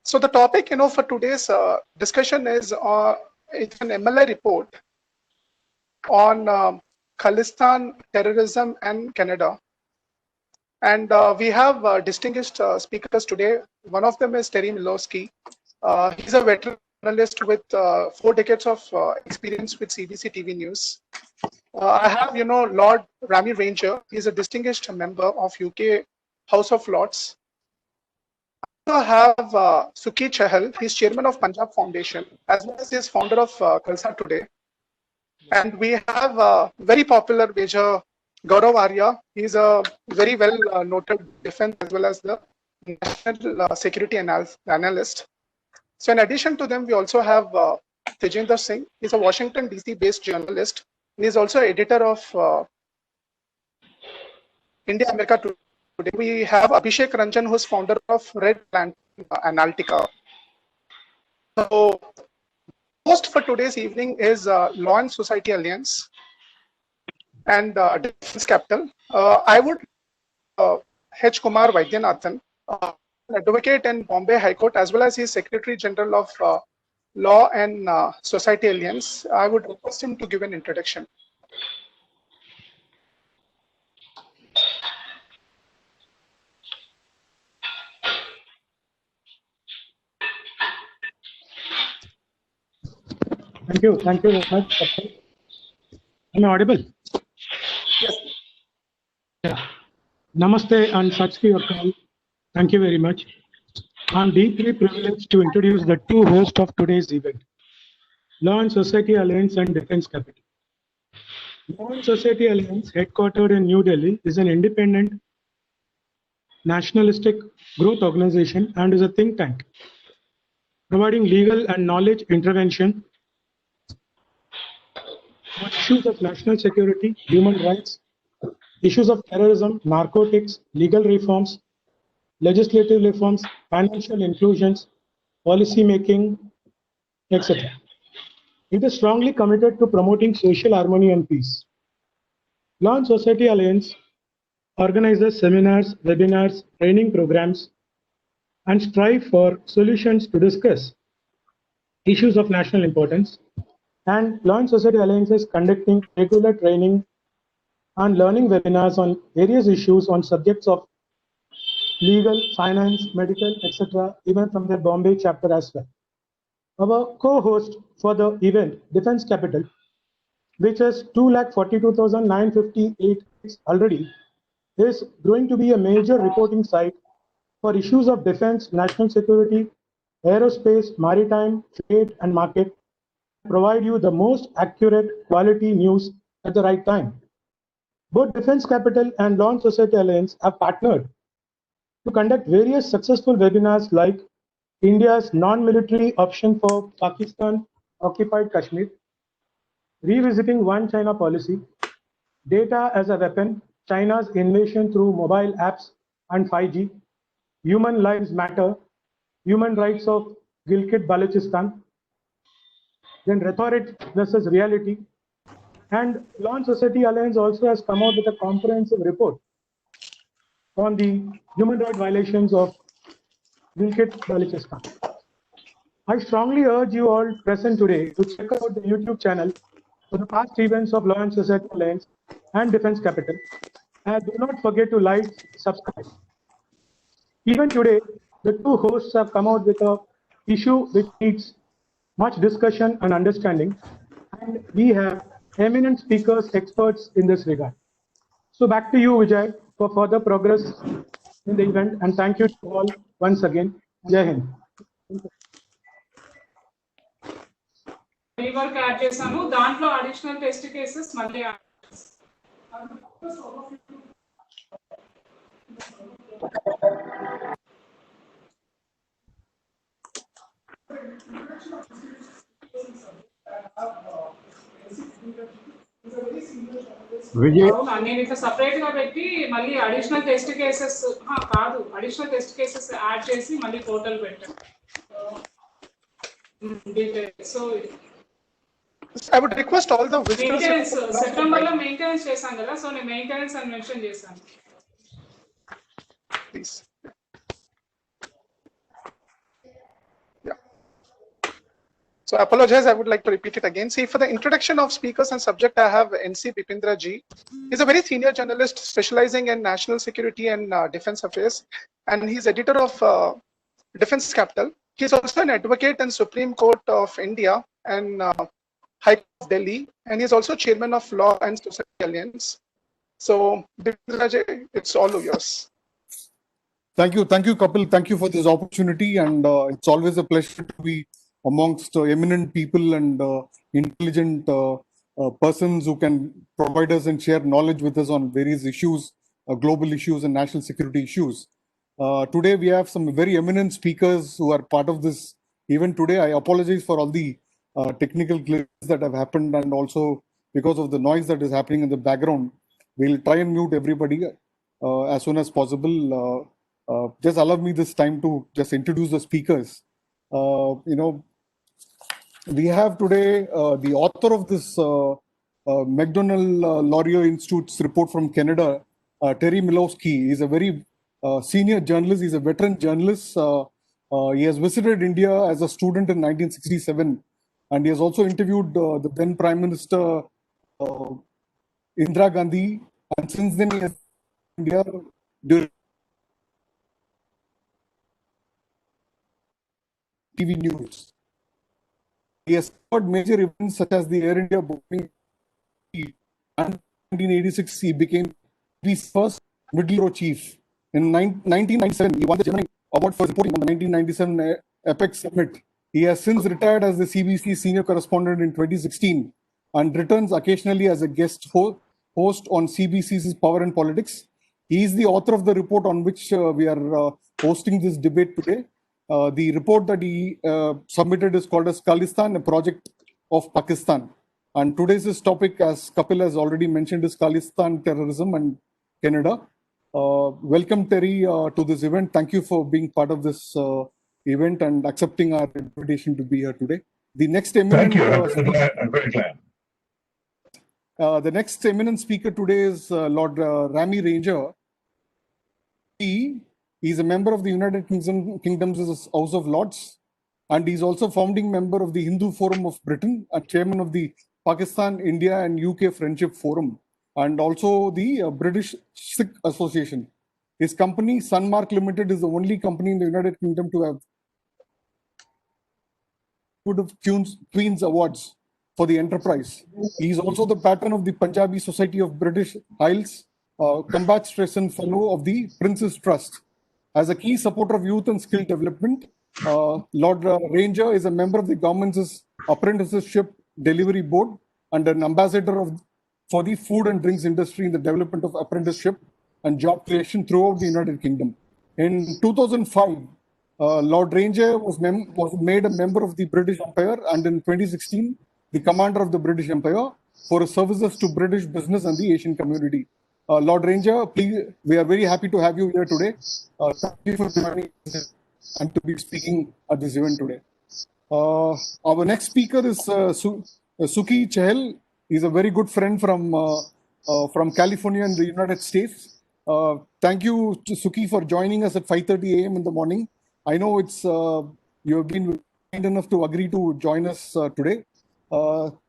So the topic, for today's discussion is it's an MLA report on Khalistan terrorism and Canada. And we have distinguished speakers today. One of them is Terry Milowski. He's a veteran journalist with 4 decades of experience with CBC TV News. I have, Lord Rami Ranger. He's a distinguished member of UK House of Lords. I also have Sukhi Chahal. He's chairman of Punjab Foundation, as well as he's founder of Khalsa Today. And we have very popular Major Gaurav Arya. He's a very well noted defense as well as the national security analyst. So in addition to them, we also have Tajinder Singh. He's a Washington DC based journalist. And he's also editor of India America Today. We have Abhishek Ranjan, who's founder of Red Lantern Analytica. So host for today's evening is Law and Society Alliance and Defense Capital. I would H. Kumar Vaidyanathan, an advocate in Bombay High Court, as well as he's Secretary General of Law and Society Alliance. I would request him to give an introduction. Thank you very much. Am I audible? Yes. Yeah. Namaste and Sat Sri Akal. Thank you very much. I'm deeply privileged to introduce the two hosts of today's event, Law and Society Alliance and Defense Capital. Law and Society Alliance, headquartered in New Delhi, is an independent, nationalistic growth organization and is a think tank, providing legal and knowledge intervention on issues of national security, human rights, issues of terrorism, narcotics, legal reforms, legislative reforms, financial inclusions, policy making, etc. It is strongly committed to promoting social harmony and peace. Law and Society Alliance organizes seminars, webinars, training programs, and strive for solutions to discuss issues of national importance. And Law and Society Alliance is conducting regular training and learning webinars on various issues on subjects of legal, finance, medical, etc., even from their Bombay chapter as well. Our co-host for the event, Defense Capital, which has 242,958 already, is going to be a major reporting site for issues of defense, national security, aerospace, maritime, trade, and market, provide you the most accurate quality news at the right time. Both Defense Capital and Law and Society Alliance have partnered to conduct various successful webinars like India's non-military option for Pakistan occupied Kashmir, revisiting One China policy, data as a weapon, China's invasion through mobile apps and 5G, human lives matter, human rights of Gilgit-Balochistan, then rhetoric versus reality. And Law and Society Alliance also has come out with a comprehensive report on the human rights violations of Gilgit-Balochistan. I strongly urge you all present today to check out the YouTube channel for the past events of Law and Society Alliance and Defense Capital. And do not forget to like, subscribe. Even today, the two hosts have come out with an issue which needs much discussion and understanding, and we have eminent speakers, experts in this regard. So back to you, Vijay, for further progress in the event, and thank you to all once again. Jai Hind. Rework add చేసాము దాంట్లో additional test cases మళ్ళీ నేను ఇట్లా separate గా పెట్టి మళ్ళీ additional test cases కాదు additional test cases add చేసి మళ్ళీ టోటల్ పెట్టాను so I would request all the visitors. September లో మెయింటెనెన్స్ చేశాం కదా సో నేను మెయింటెనెన్స్ అని మెన్షన్ చేశాను Please. So I apologize, I would like to repeat it again. See, for the introduction of speakers and subject, I have NC Bipindra Ji. He's a very senior journalist specializing in national security and defense affairs. And he's editor of Defense Capital. He's also an advocate in Supreme Court of India and High Court of Delhi. And he's also chairman of Law and Society Alliance. So, Bipindra Ji, it's all yours. Thank you, Kapil. Thank you for this opportunity, and it's always a pleasure to be amongst eminent people and intelligent persons who can provide us and share knowledge with us on various issues, global issues and national security issues. Today we have some very eminent speakers who are part of this event today. I apologize for all the technical glitches that have happened, and also because of the noise that is happening in the background. We'll try and mute everybody as soon as possible. Just allow me this time to just introduce the speakers. We have today the author of this MacDonald Laurier Institute's report from Canada, Terry Milowski. He's a very senior journalist. He's a veteran journalist. He has visited India as a student in 1967, and he has also interviewed the then Prime Minister Indira Gandhi, and since then he has been in India during TV news. He has covered major events such as the Air India bombing, and in 1986 he became the first Middle Euro chief. In 1997, he won the German award for reporting on the 1997 APEC summit. He has since retired as the CBC senior correspondent in 2016 and returns occasionally as a guest host on CBC's Power and Politics. He is the author of the report on which we are hosting this debate today. The report that he submitted is called as Khalistani, a project of Pakistan. And today's topic, as Kapil has already mentioned, is Khalistani terrorism and Canada. Welcome, Terry, to this event. Thank you for being part of this event and accepting our invitation to be here today. The next eminent, thank you. I'm very glad. The next eminent speaker today is Lord Rami Ranger. He is a member of the United Kingdom's House of Lords, and he's also founding member of the Hindu Forum of Britain and chairman of the Pakistan, India, and UK Friendship Forum, and also the British Sikh Association. His company, Sunmark Limited, is the only company in the United Kingdom to have Queen's Awards for the enterprise. He is also the patron of the Punjabi Society of British Isles, Combat Stress and Fellow of the Prince's Trust. As a key supporter of youth and skill development, Lord Ranger is a member of the government's Apprenticeship Delivery Board and an ambassador for the food and drinks industry in the development of apprenticeship and job creation throughout the United Kingdom. In 2005, Lord Ranger was made a member of the British Empire, and in 2016, the commander of the British Empire for his services to British business and the Asian community. Lord Ranger, please, we are very happy to have you here today. Thank you for joining us and to be speaking at this event today. Our next speaker is Suki Chahal. He's a very good friend from California in the United States. Thank you to Suki for joining us at 5:30 a.m. in the morning. I know it's you have been kind enough to agree to join us today.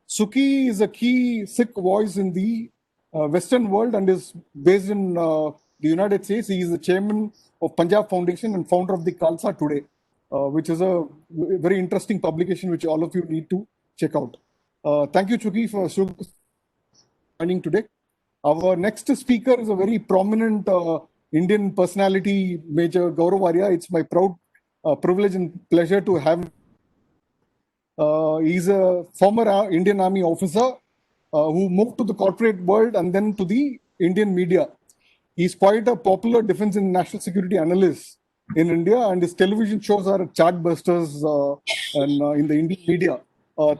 Suki is a key Sikh voice in the Western world and is based in the United States. He is the chairman of Punjab Foundation and founder of the Khalsa Today, which is a very interesting publication which all of you need to check out. Thank you, Suki, for joining today. Our next speaker is a very prominent Indian personality, Major Gaurav Arya. It's my proud privilege and pleasure to have. He's a former Indian Army officer who moved to the corporate world and then to the Indian media. He's quite a popular defense and national security analyst in India, and his television shows are chartbusters in the Indian media.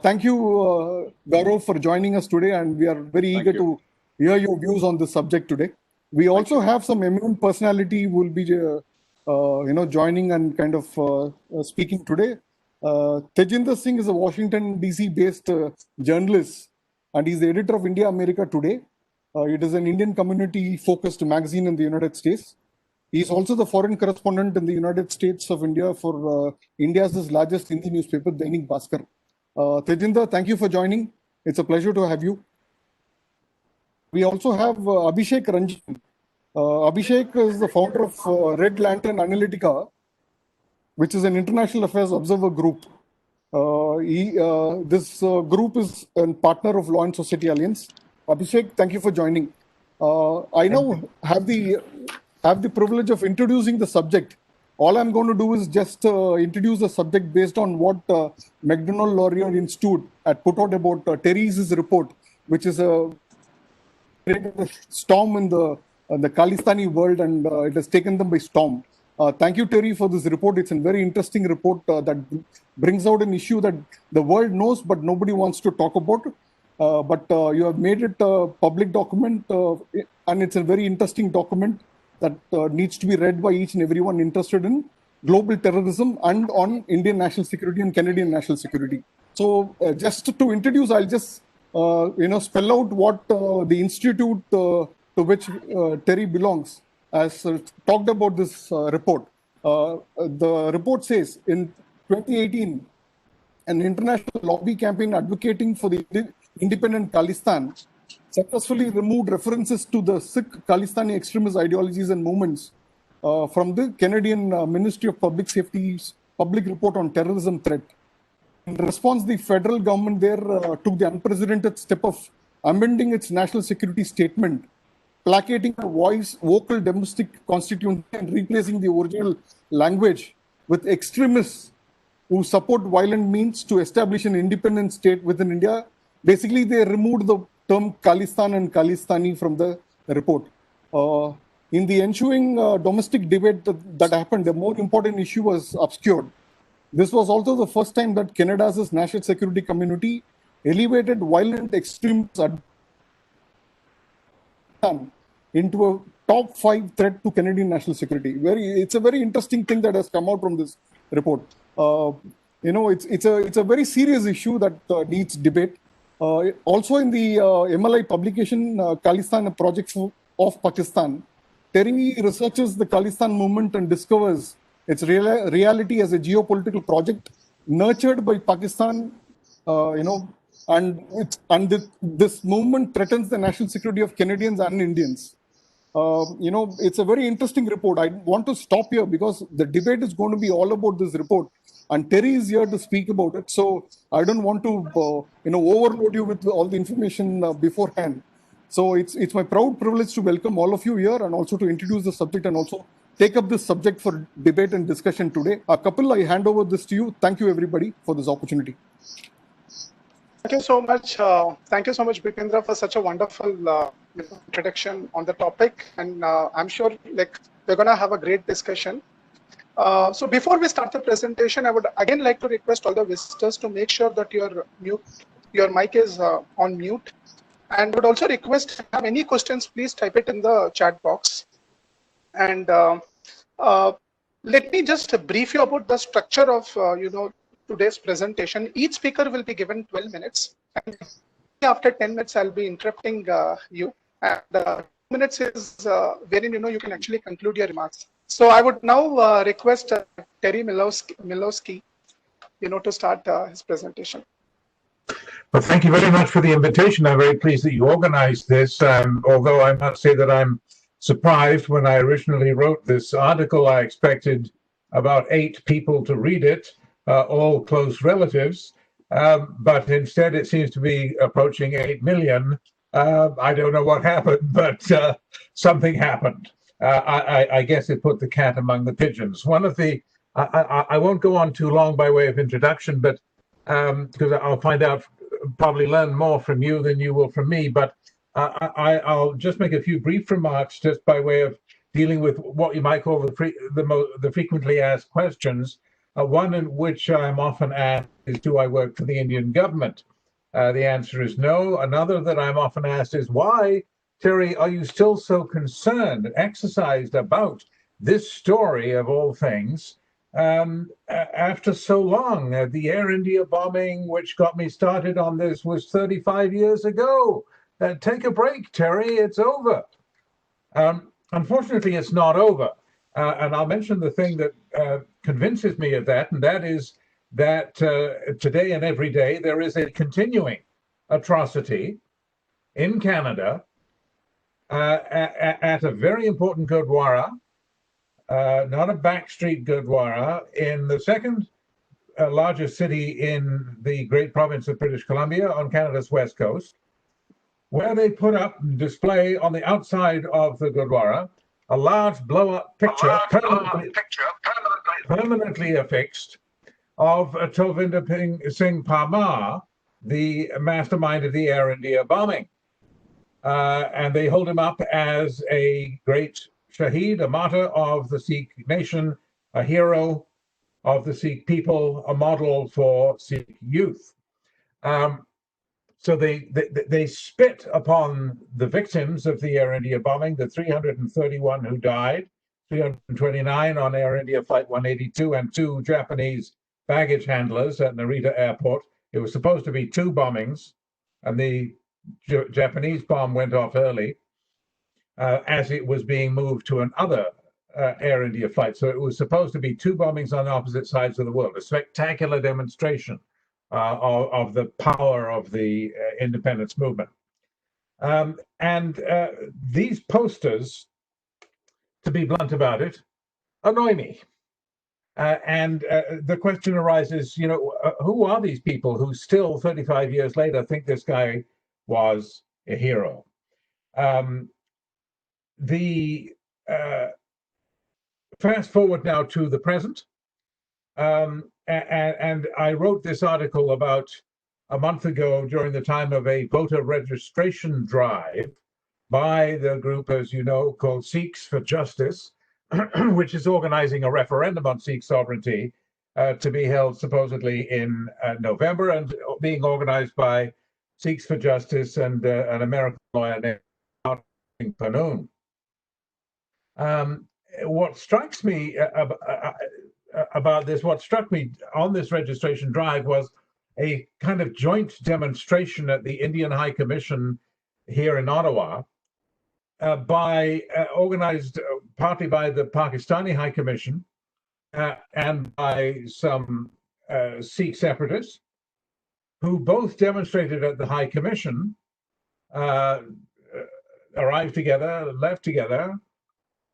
Thank you, Gaurav, for joining us today, and we are very eager to hear your views on this subject today. We also have some eminent personality who will be, joining and kind of speaking today. Tajinder Singh is a Washington, D.C. based journalist, and he's the editor of India America Today. It is an Indian community-focused magazine in the United States. He is also the foreign correspondent in the United States of India for India's largest Hindi newspaper, Dainik Bhaskar. Tajinder, thank you for joining. It's a pleasure to have you. We also have Abhishek Ranjan. Abhishek is the founder of Red Lantern Analytica, which is an international affairs observer group. This group is a partner of Law and Society Alliance. Abhishek, thank you for joining. I now have the privilege of introducing the subject. All I'm going to do is just introduce the subject based on what MacDonald Laurier Institute had put out about Terry's report, which is a storm in the Khalistani world, and it has taken them by storm. Thank you, Terry, for this report. It's a very interesting report that brings out an issue that the world knows, but nobody wants to talk about. But you have made it a public document, and it's a very interesting document that needs to be read by each and everyone interested in global terrorism and on Indian national security and Canadian national security. So just to introduce, I'll just spell out what the institute to which Terry belongs has talked about this report. The report says in 2018, an international lobby campaign advocating for the independent Khalistan successfully removed references to the Sikh Khalistani extremist ideologies and movements from the Canadian Ministry of Public Safety's public report on terrorism threat. In response, the federal government there took the unprecedented step of amending its national security statement, placating a vocal domestic constituency and replacing the original language with extremists who support violent means to establish an independent state within India. Basically, they removed the term Khalistan and Khalistani from the report. In the ensuing domestic debate that happened, the more important issue was obscured. This was also the first time that Canada's national security community elevated violent extremes into a top 5 threat to Canadian national security. It's a very interesting thing that has come out from this report. It's a very serious issue that needs debate. Also in the MLI publication, Khalistan Project of Pakistan, Terry researches the Khalistan movement and discovers its reality as a geopolitical project nurtured by Pakistan, this movement threatens the national security of Canadians and Indians. It's a very interesting report. I want to stop here because the debate is going to be all about this report, and Terry is here to speak about it. So I don't want to, overload you with all the information beforehand. So it's my proud privilege to welcome all of you here and also to introduce the subject and also take up this subject for debate and discussion today. Kapil, I hand over this to you. Thank you, everybody, for this opportunity. Thank you so much. Thank you so much, Bipindra, for such a wonderful introduction on the topic. And I'm sure we're going to have a great discussion. So before we start the presentation, I would again like to request all the visitors to make sure that your mic is on mute. And would also request if you have any questions, please type it in the chat box. And let me just brief you about the structure of today's presentation. Each speaker will be given 12 minutes. And after 10 minutes, I'll be interrupting you. And 2 minutes is wherein you can actually conclude your remarks. So I would now request Terry Milowski, to start his presentation. Well, thank you very much for the invitation. I'm very pleased that you organized this. Although I must say that I'm surprised. When I originally wrote this article, I expected about 8 people to read it, all close relatives. But instead, it seems to be approaching 8 million. I don't know what happened, but something happened. I guess it put the cat among the pigeons. One of the, I won't go on too long by way of introduction, but because I'll find out, probably learn more from you than you will from me. But I'll just make a few brief remarks just by way of dealing with what you might call the frequently asked questions. One in which I'm often asked is, do I work for the Indian government? The answer is no. Another that I'm often asked is, why, Terry, are you still so concerned and exercised about this story of all things after so long? The Air India bombing, which got me started on this, was 35 years ago. Take a break, Terry, it's over. Unfortunately, it's not over. And I'll mention the thing that convinces me of that, and that is that today and every day there is a continuing atrocity in Canada at a very important Gurdwara, not a backstreet Gurdwara, in the second largest city in the great province of British Columbia on Canada's west coast, where they put up and display on the outside of the Gurdwara a large blow-up picture, permanently affixed, of Tajinder Singh Parmar, the mastermind of the Air India bombing. And they hold him up as a great Shaheed, a martyr of the Sikh nation, a hero of the Sikh people, a model for Sikh youth. So they spit upon the victims of the Air India bombing, the 331 who died, 329 on Air India Flight 182, and 2 Japanese baggage handlers at Narita Airport. It was supposed to be 2 bombings, and the Japanese bomb went off early as it was being moved to another Air India flight. So it was supposed to be 2 bombings on opposite sides of the world, a spectacular demonstration of the power of the independence movement. These posters, to be blunt about it, annoy me. The question arises, who are these people who still 35 years later think this guy was a hero? Fast forward now to the present. And I wrote this article about a month ago during the time of a voter registration drive by the group, as you know, called Sikhs for Justice, which is organizing a referendum on Sikh sovereignty to be held supposedly in November, and being organized by Sikhs for Justice and an American lawyer named Panoon. What strikes me about this, what struck me on this registration drive, was a kind of joint demonstration at the Indian High Commission here in Ottawa, organized partly by the Pakistani High Commission and by some Sikh separatists, who both demonstrated at the High Commission, arrived together, left together,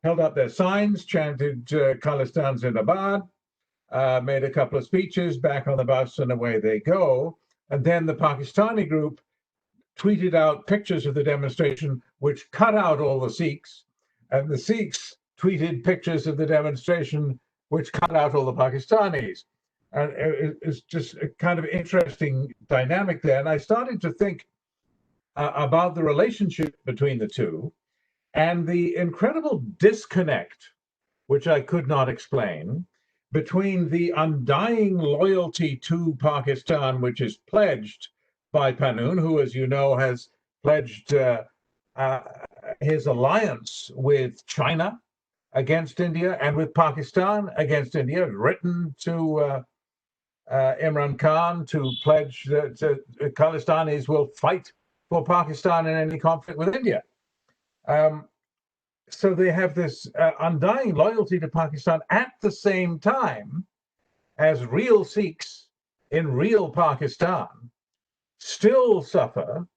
held up their signs, chanted Khalistani Zindabad, made a couple of speeches, back on the bus, and away they go. And then the Pakistani group tweeted out pictures of the demonstration, which cut out all the Sikhs, and the Sikhs tweeted pictures of the demonstration, which cut out all the Pakistanis. And it's just a kind of interesting dynamic there. And I started to think about the relationship between the two, and the incredible disconnect, which I could not explain, between the undying loyalty to Pakistan, which is pledged by Panoon, who, as you know, has pledged his alliance with China against India and with Pakistan against India, written to Imran Khan to pledge that Khalistanis will fight for Pakistan in any conflict with India. So they have this undying loyalty to Pakistan at the same time as real Sikhs in real Pakistan still suffer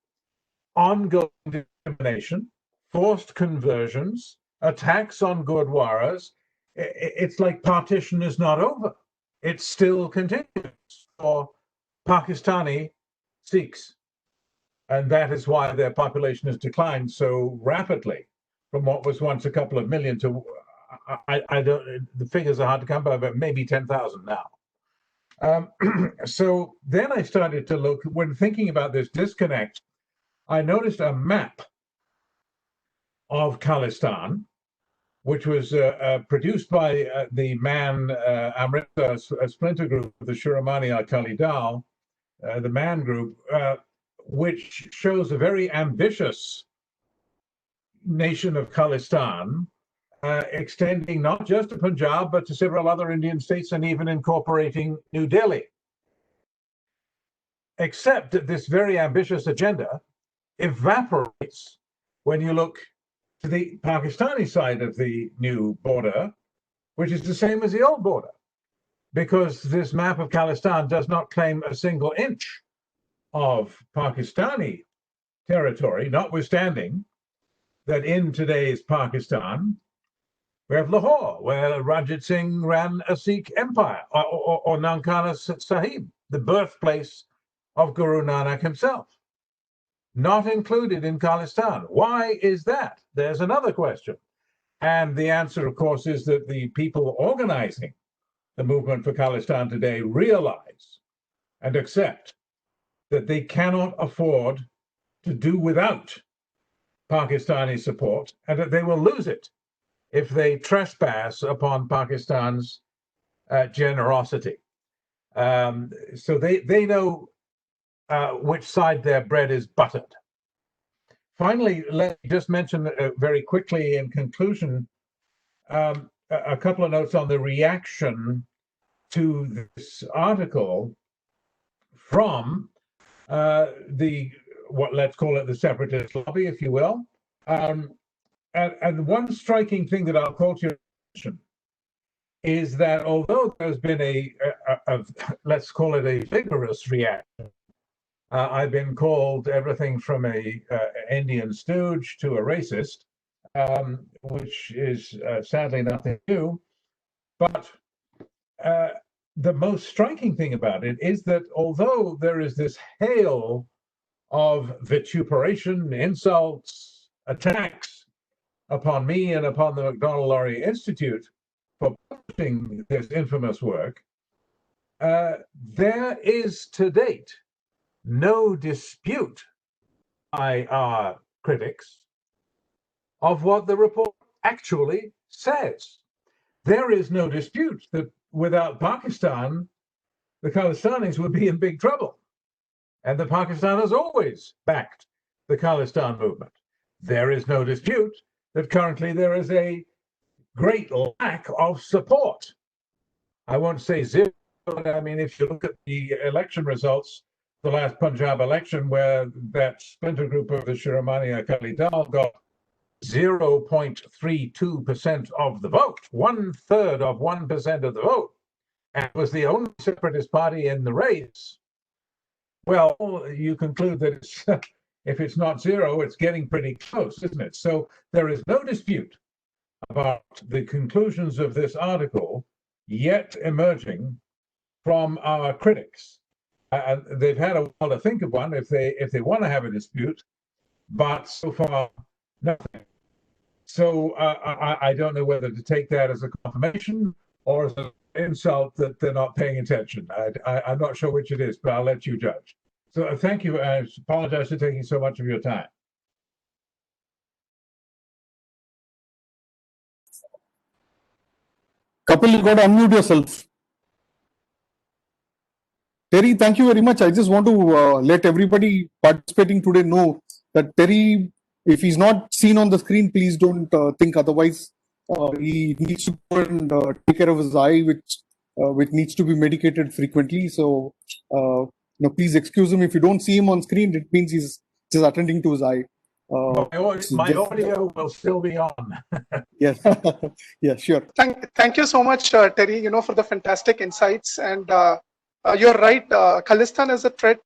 ongoing discrimination, forced conversions, attacks on Gurdwaras. It's like partition is not over. It still continues for Pakistani Sikhs. And that is why their population has declined so rapidly from what was once a couple of million to, I don't, the figures are hard to come by, but maybe 10,000 now. So then I started to look, when thinking about this disconnect, I noticed a map of Khalistan, which was produced by the Man Amrita, a splinter group of the Shiromani Akali Dal, the Man group, which shows a very ambitious nation of Khalistan, extending not just to Punjab, but to several other Indian states and even incorporating New Delhi. Except that this very ambitious agenda evaporates when you look to the Pakistani side of the new border, which is the same as the old border. because this map of Khalistan does not claim a single inch of Pakistani territory, notwithstanding that in today's Pakistan, we have Lahore, where Ranjit Singh ran a Sikh empire, or Nankana Sahib, the birthplace of Guru Nanak himself. Not included in Khalistan. Why is that? There's another question. And the answer, of course, is that the people organizing the movement for Khalistan today realize and accept that they cannot afford to do without Pakistani support, and that they will lose it if they trespass upon Pakistan's generosity. So they know which side their bread is buttered. Finally, let me just mention very quickly in conclusion a couple of notes on the reaction to this article from let's call it the separatist lobby, if you will. And one striking thing that I'll call to your attention is that although there's been a let's call it a vigorous reaction, I've been called everything from a Indian stooge to a racist, which is sadly nothing new. But the most striking thing about it is that although there is this hail of vituperation, insults, attacks upon me and upon the MacDonald Laurier Institute for publishing this infamous work, there is to date no dispute by our critics of what the report actually says. There is no dispute that without Pakistan, the Kalastanis would be in big trouble. And that Pakistan has always backed the Khalistan movement. There is no dispute that currently there is a great lack of support. I won't say zero, but I mean, if you look at the election results, the last Punjab election, where that splinter group of the Shiromani Akali Dal got 0.32% of the vote, 1/3 of 1% of the vote, and was the only separatist party in the race. Well, you conclude that if it's not zero, it's getting pretty close, isn't it? So there is no dispute about the conclusions of this article yet emerging from our critics. They've had a while to think of one if they want to have a dispute, but so far nothing. So I don't know whether to take that as a confirmation or as an insult that they're not paying attention. I'm not sure which it is, but I'll let you judge. So thank you. I apologize for taking so much of your time. Kapil, you got to unmute yourself. Terry, thank you very much. I just want to let everybody participating today know that Terry, if he's not seen on the screen, please don't think otherwise. He needs to go and take care of his eye, which needs to be medicated frequently. So, please excuse him. If you don't see him on screen, it means he's just attending to his eye. My audio will still be on. Yes, yeah, sure. Thank you so much, Terry, for the fantastic insights. And you're right, Khalistan is a threat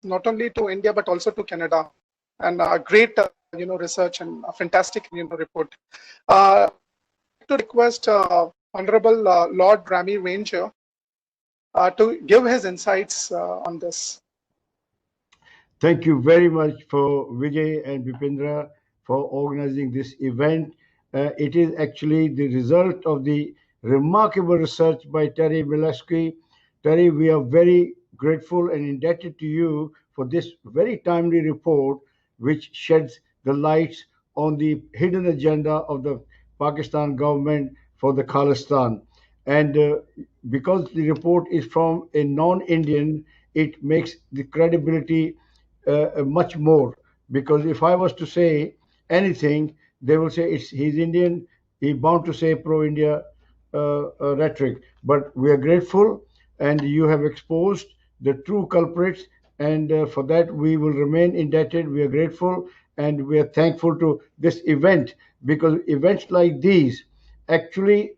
not only to India, but also to Canada. And great, research and a fantastic, report. To request Honorable Lord Rami Ranger to give his insights on this. Thank you very much for Vijay and Bipindra for organizing this event. It is actually the result of the remarkable research by Terry Milowski. Terry, we are very grateful and indebted to you for this very timely report, which sheds the lights on the hidden agenda of the Pakistan government for the Khalistan. And because the report is from a non-Indian, it makes the credibility much more. Because if I was to say anything, they will say he's Indian, he's bound to say pro-India rhetoric. But we are grateful, and you have exposed the true culprits, and for that we will remain indebted. We are grateful, and we are thankful to this event, because events like these actually,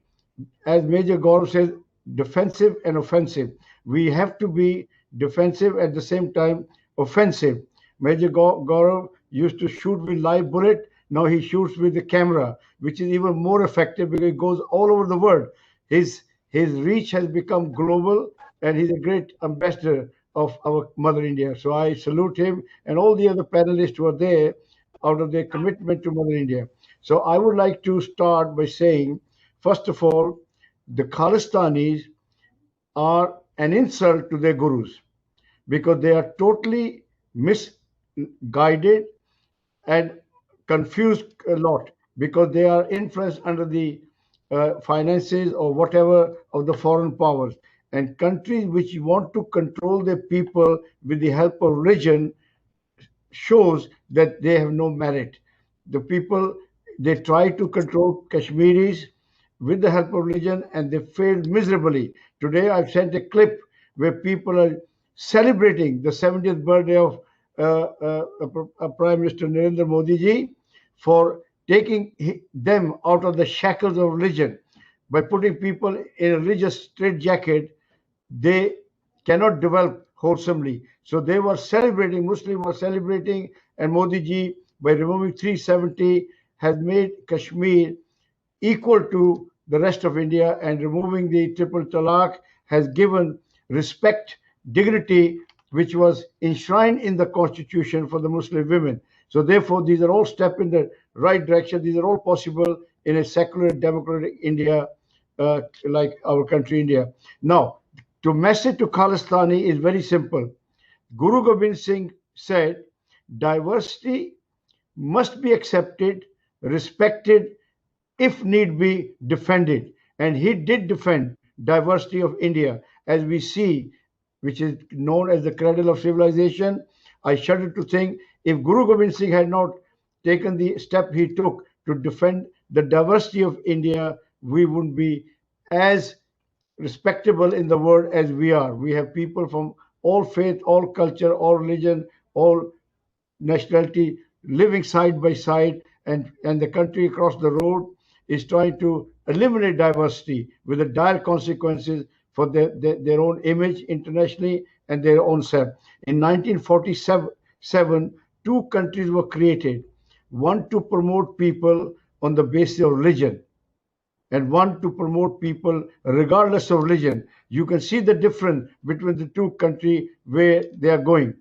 as Major Gaurav says, defensive and offensive. We have to be defensive at the same time offensive. Major Gaurav used to shoot with live bullet. Now he shoots with the camera, which is even more effective because it goes all over the world. His reach has become global, and he's a great ambassador of our Mother India. So I salute him and all the other panelists who are there out of their commitment to Mother India. So I would like to start by saying, first of all, the Khalistanis are an insult to their gurus because they are totally misguided and confused a lot because they are influenced under the finances or whatever of the foreign powers. And countries which want to control their people with the help of religion shows that they have no merit. The people, they try to control Kashmiris with the help of religion and they failed miserably. Today I've sent a clip where people are celebrating the 70th birthday of Prime Minister Narendra Modi ji for taking them out of the shackles of religion by putting people in a religious straitjacket. They cannot develop wholesomely. So they were celebrating, Muslims were celebrating, and Modi ji, by removing 370, has made Kashmir equal to the rest of India, and removing the triple talaq has given respect, dignity, which was enshrined in the constitution for the Muslim women. So therefore, these are all steps in the right direction. These are all possible in a secular, democratic India, like our country, India. Now, to message to Khalistani is very simple. Guru Gobind Singh said, diversity must be accepted, respected, if need be, defended. And he did defend diversity of India, as we see, which is known as the cradle of civilization. I shudder to think if Guru Gobind Singh had not taken the step he took to defend the diversity of India, we wouldn't be as respectable in the world as we are. We have people from all faith, all culture, all religion, all nationality living side by side, and the country across the road is trying to eliminate diversity with the dire consequences for their own image internationally and their own self. In 1947, two countries were created, one to promote people on the basis of religion, and one to promote people regardless of religion. You can see the difference between the two countries where they are going.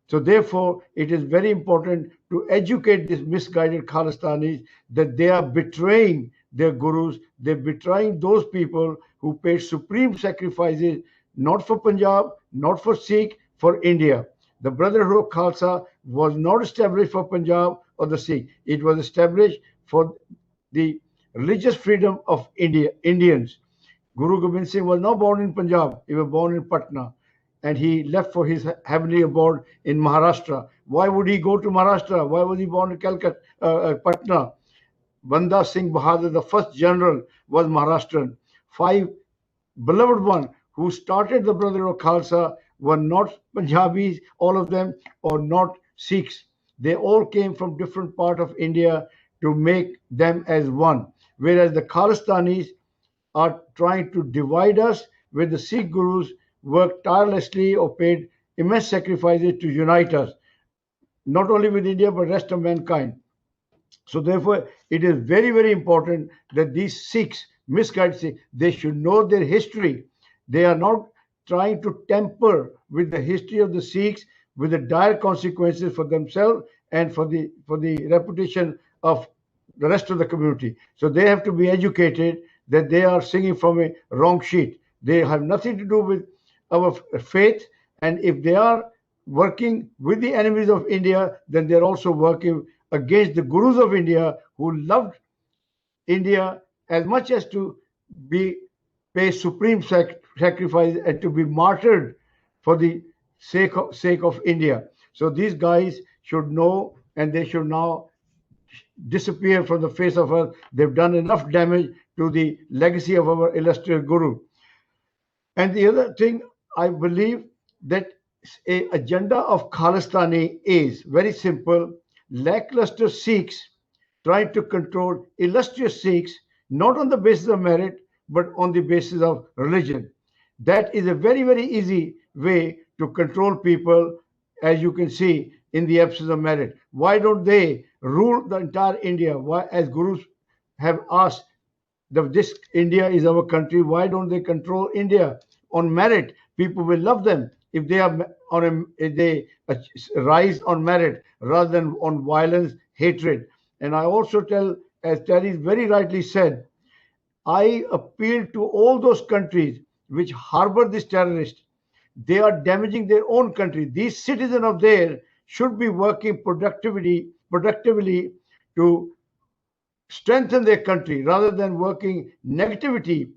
So therefore, it is very important to educate these misguided Khalistanis that they are betraying their gurus. They're betraying those people who paid supreme sacrifices, not for Punjab, not for Sikh, for India. The Brotherhood of Khalsa was not established for Punjab or the Sikh. It was established for the religious freedom of Indians. Guru Gobind Singh was not born in Punjab. He was born in Patna. And he left for his heavenly abode in Maharashtra. Why would he go to Maharashtra? Why was he born in Calcutta, Patna? Banda Singh Bahadur, the first general, was Maharashtrian. Five beloved ones who started the Brotherhood of Khalsa were not Punjabis, all of them, or not Sikhs. They all came from different parts of India to make them as one. Whereas the Khalistanis are trying to divide us, where the Sikh gurus worked tirelessly or paid immense sacrifices to unite us, not only with India, but rest of mankind. So therefore, it is very, very important that these Sikhs, misguided Sikhs, they should know their history. They are not trying to tamper with the history of the Sikhs, with the dire consequences for themselves and for the reputation of the rest of the community. So they have to be educated that they are singing from a wrong sheet. They have nothing to do with our faith, and if they are working with the enemies of India, then they're also working against the gurus of India who loved India as much as to pay supreme sacrifice and to be martyred for the sake of India. So these guys should know, and they should now disappear from the face of earth. They've done enough damage to the legacy of our illustrious guru. And the other thing, I believe that a agenda of Khalistani is very simple: lackluster Sikhs trying to control illustrious Sikhs, not on the basis of merit, but on the basis of religion. That is a very, very easy way to control people, as you can see in the absence of merit. Why don't they rule the entire India? Why, as gurus have asked, this India is our country. Why don't they control India on merit? People will love them if they are on if they rise on merit rather than on violence, hatred. And I also tell, as Terry very rightly said, I appeal to all those countries which harbor these terrorists. They are damaging their own country. These citizens of theirs should be working productively to strengthen their country rather than working negativity,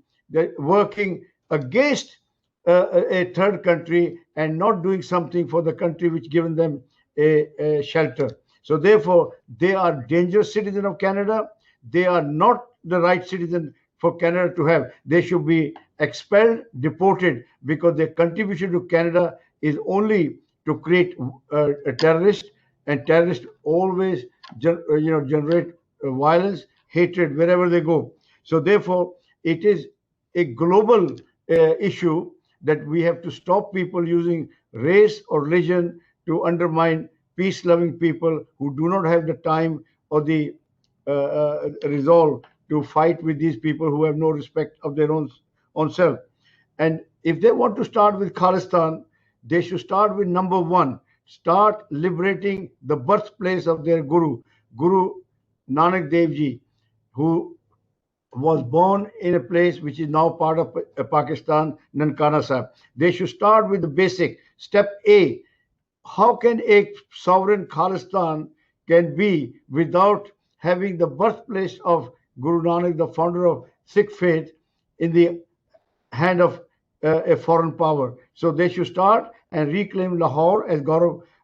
working against a third country and not doing something for the country which given them a shelter. So therefore, they are dangerous citizens of Canada. They are not the right citizen for Canada to have. They should be expelled, deported, because their contribution to Canada is only to create a terrorist, and terrorists always generate violence, hatred wherever they go. So therefore, it is a global issue that we have to stop people using race or religion to undermine peace-loving people who do not have the time or the resolve to fight with these people who have no respect of their own self. And if they want to start with Khalistan, they should start with number one. Start liberating the birthplace of their Guru Nanak Dev Ji, who was born in a place which is now part of Pakistan, Nankana Sahib. They should start with the basic. Step A, how can a sovereign Khalistan can be without having the birthplace of Guru Nanak, the founder of Sikh faith, in the hand of a foreign power? So they should start and reclaim Lahore, as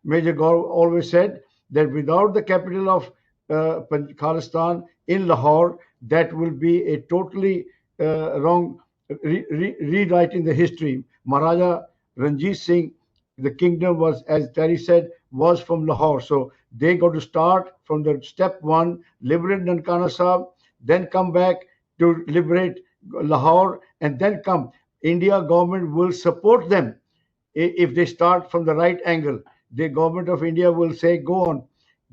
Major Gaurav always said, that without the capital of Khalistan in Lahore, that will be a totally wrong rewriting the history. Maharaja Ranjit Singh, the kingdom was, as Terry said, was from Lahore. So they got to start from the step one, liberate Nankana Sahib, then come back to liberate Lahore, and then come. India government will support them if they start from the right angle. The government of India will say, go on,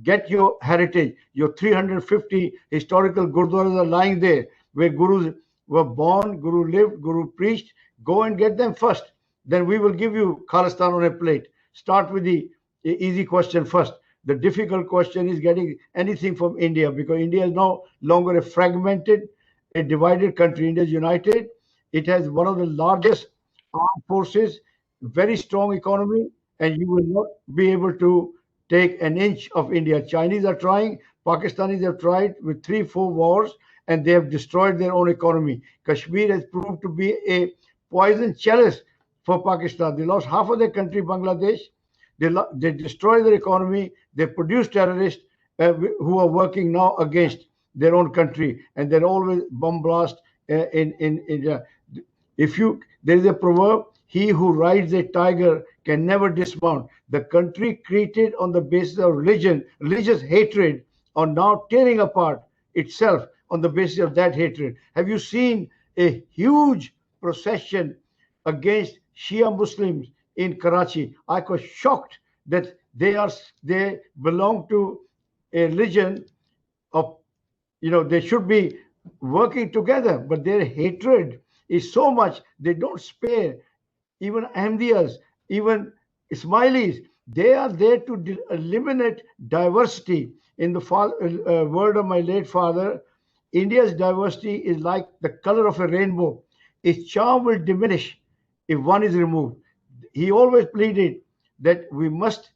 get your heritage. Your 350 historical gurdwaras are lying there, where gurus were born, guru lived, guru preached. Go and get them first. Then we will give you Khalistan on a plate. Start with the easy question first. The difficult question is getting anything from India, because India is no longer a fragmented, a divided country. India is united. It has one of the largest armed forces, very strong economy, and you will not be able to take an inch of India. Chinese are trying, Pakistanis have tried with 3-4 wars, and they have destroyed their own economy. Kashmir has proved to be a poison chalice for Pakistan. They lost half of their country, Bangladesh. They destroyed their economy. They produce terrorists who are working now against their own country, and they're always bomb blast in India. There is a proverb: he who rides a tiger can never dismount. The country created on the basis of religion, religious hatred, are now tearing apart itself on the basis of that hatred. Have you seen a huge procession against Shia Muslims in Karachi? I was shocked that they belong to a religion of, they should be working together, but their hatred is so much they don't spare even Ahmadiyas, even Ismailis. They are there to eliminate diversity. In the word of my late father, India's diversity is like the color of a rainbow. Its charm will diminish if one is removed. He always pleaded that we must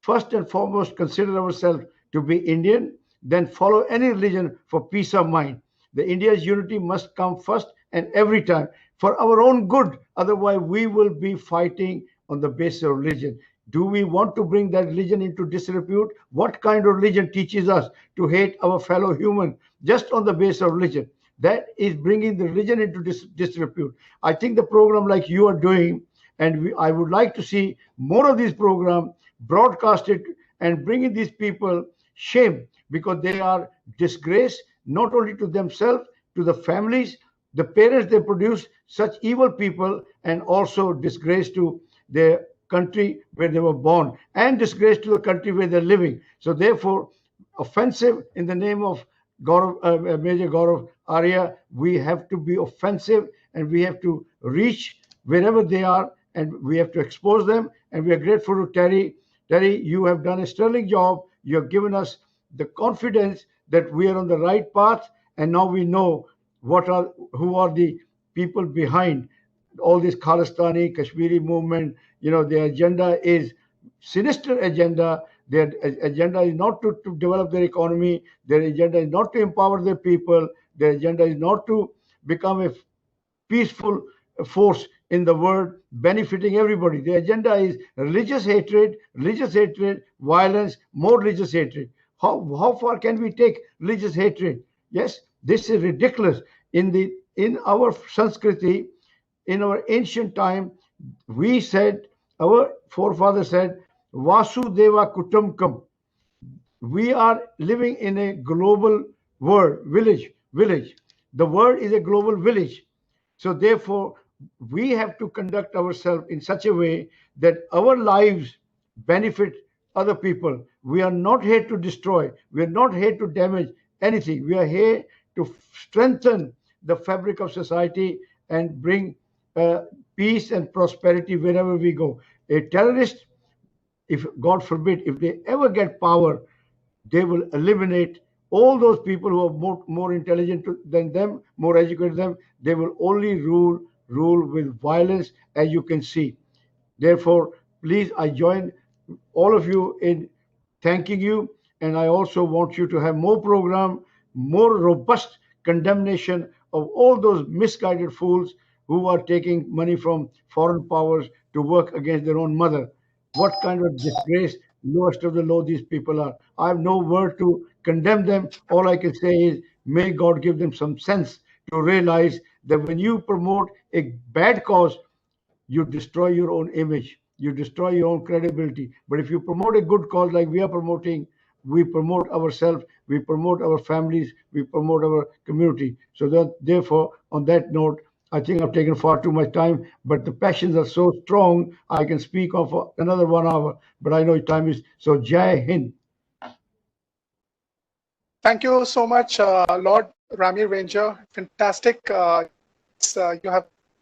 first and foremost consider ourselves to be Indian, then follow any religion for peace of mind. The India's unity must come first and every time for our own good. Otherwise, we will be fighting on the basis of religion. Do we want to bring that religion into disrepute? What kind of religion teaches us to hate our fellow human just on the basis of religion? That is bringing the religion into disrepute. I think the program like you are doing, and I would like to see more of these programs broadcasted and bringing these people shame, because they are disgrace not only to themselves, to the families. the parents they produce such evil people, and also disgrace to their country where they were born, and disgrace to the country where they're living. So therefore, offensive in the name of Major Gaurav Arya, we have to be offensive, and we have to reach wherever they are, and we have to expose them. And we are grateful to Terry. Terry, you have done a sterling job. You have given us the confidence that we are on the right path, and now we know who are the people behind all this Khalistani Kashmiri movement. Their agenda is sinister agenda. Their agenda is not to develop their economy. Their agenda is not to empower their people. Their agenda is not to become a peaceful force in the world, benefiting everybody. The agenda is religious hatred, violence, more religious hatred. How far can we take religious hatred? Yes, this is ridiculous. In our Sanskriti, in our ancient time, our forefathers said, Vasudeva Kutumbakam. We are living in a global world, village. The world is a global village. So therefore, we have to conduct ourselves in such a way that our lives benefit other people. We are not here to destroy. We are not here to damage anything. We are here to strengthen the fabric of society and bring peace and prosperity wherever we go. A terrorist, if God forbid, if they ever get power, they will eliminate all those people who are more intelligent than them, more educated than them. They will only rule with violence, as you can see. Therefore, please, I join all of you in thanking you, and I also want you to have more program, more robust condemnation of all those misguided fools who are taking money from foreign powers to work against their own mother. What kind of disgrace, lowest of the low, these people are. I have no word to condemn them. All I can say is, may God give them some sense to realize that when you promote a bad cause, you destroy your own image, you destroy your own credibility. But if you promote a good cause like we are promoting, we promote ourselves, we promote our families, we promote our community. So that, therefore, on that note, I think I've taken far too much time, but the passions are so strong, I can speak of for another 1 hour, but I know time is, so Jai Hind. Thank you so much, Lord Ramir Ranger. Fantastic. You're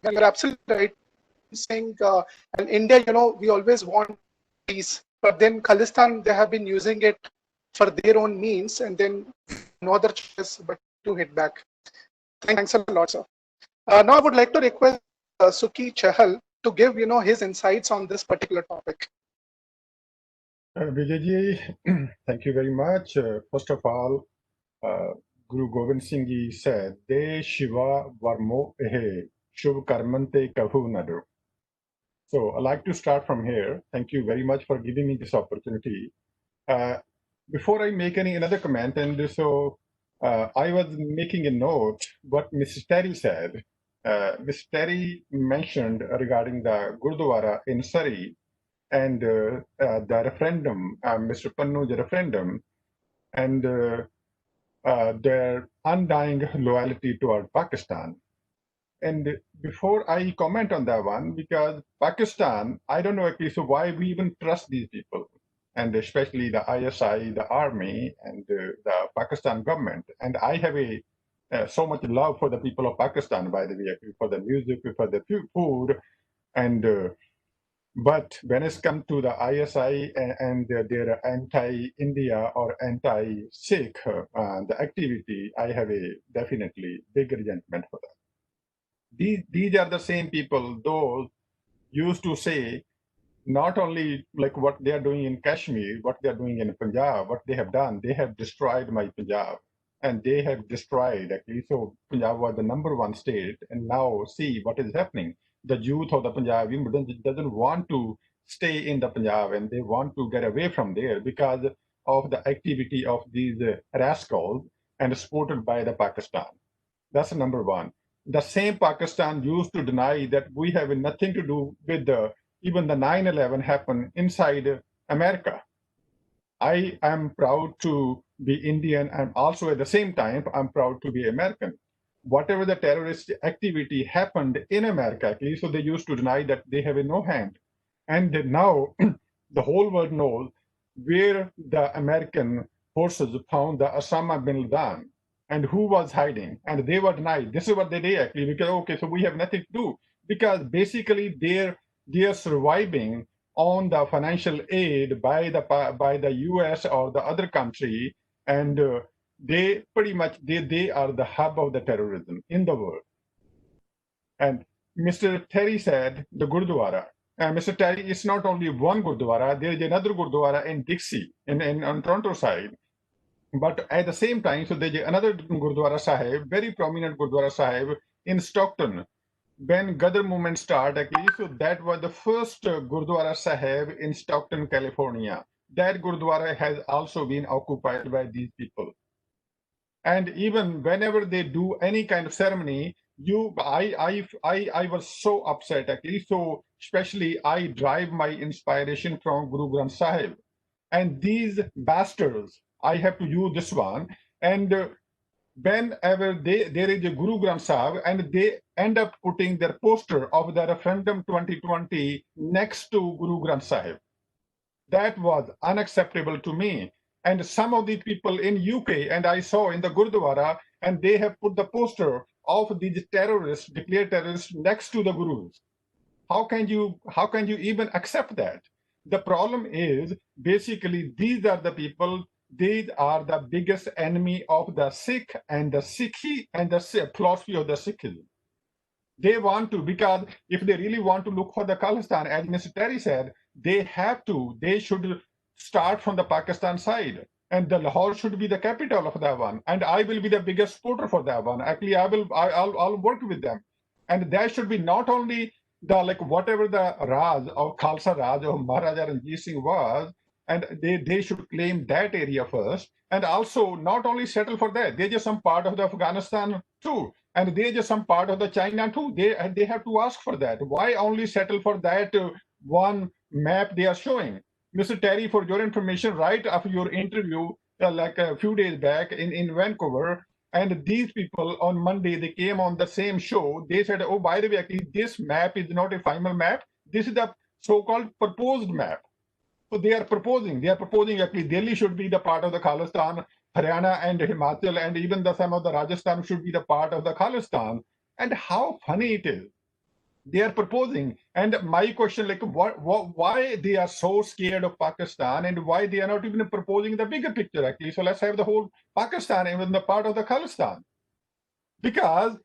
absolutely right. Saying, in India, we always want peace, but then Khalistan, they have been using it for their own means, and then no other choice but to hit back. Thanks a lot, sir. Now I would like to request Suki Chahal to give, his insights on this particular topic. Vijayji, thank you very much. First of all, Guru Gobind Singh Ji said, De Shiva Varmo Ehe, Shubh Karmante Kahu Nadu. So I'd like to start from here. Thank you very much for giving me this opportunity. Before I make another comment, and so I was making a note what Mrs. Terry said. Ms. Terry mentioned regarding the Gurdwara in Surrey and the referendum, Mr. Pannu's referendum, and their undying loyalty toward Pakistan. And before I comment on that one, because Pakistan, I don't know actually, so why we even trust these people, and especially the ISI, the army, and the Pakistan government. And I have so much love for the people of Pakistan, by the way, for the music, for the food, and but when it's come to the ISI and their anti-India or anti-Sikh the activity, I have a definitely big resentment for that. These are the same people, those used to say not only like what they are doing in Kashmir, what they are doing in Punjab, what they have done, they have destroyed my Punjab. And they have destroyed, actually, so Punjab was the #1 state, and now see what is happening. The youth of the Punjab doesn't want to stay in the Punjab, and they want to get away from there because of the activity of these rascals and supported by the Pakistan. That's #1. The same Pakistan used to deny that we have nothing to do with even the 9/11 happened inside America. I am proud to be Indian, and also at the same time, I'm proud to be American. whatever the terrorist activity happened in America, actually, so they used to deny that they have no hand. And now the whole world knows where the American forces found the Osama bin Laden and who was hiding. And they were denied. This is what they did actually, because, okay, so we have nothing to do. Because basically they are surviving on the financial aid by the US or the other country, and they pretty much they are the hub of the terrorism in the world. And Mr. Terry said the Gurdwara. Mr. Terry, it's not only one Gurdwara. There is another Gurdwara in Dixie, on Toronto side. But at the same time, so there's another Gurdwara Sahib, very prominent Gurdwara Sahib in Stockton. When Ghadar movement started, actually, so that was the first Gurdwara Sahib in Stockton, California. That Gurdwara has also been occupied by these people. And even whenever they do any kind of ceremony, I was so upset actually. So especially I drive my inspiration from Guru Granth Sahib, and these bastards, I have to use this one. And whenever there is a Guru Granth Sahib, and they end up putting their poster of the referendum 2020 next to Guru Granth Sahib. That was unacceptable to me. And some of the people in UK, and I saw in the Gurdwara, and they have put the poster of these terrorists, declared terrorists, next to the gurus. How can you even accept that? The problem is basically these are the people. These are the biggest enemy of the Sikh and the Sikhi and the philosophy of the Sikhism. They want to, because if they really want to look for the Khalistani, as Mr. Terry said, they should start from the Pakistan side. And the Lahore should be the capital of that one. And I will be the biggest supporter for that one. Actually, I'll work with them. And that should be not only the, like, whatever the Raj or Khalsa Raj or Maharaja Ranjit Singh was, and they should claim that area first. And also not only settle for that, they're just some part of the Afghanistan too. And they're just some part of the China too. They have to ask for that. Why only settle for that one map they are showing? Mr. Terry, for your information, right after your interview, like a few days back in Vancouver, and these people on Monday, they came on the same show. They said, oh, by the way, actually, this map is not a final map. This is the so-called proposed map. So they are proposing actually Delhi should be the part of the Khalistan, Haryana and Himachal, and even some of the Rajasthan should be the part of the Khalistan. And how funny it is. They are proposing, and my question, like, why they are so scared of Pakistan, and why they are not even proposing the bigger picture actually? So let's have the whole Pakistan even the part of the Khalistan, because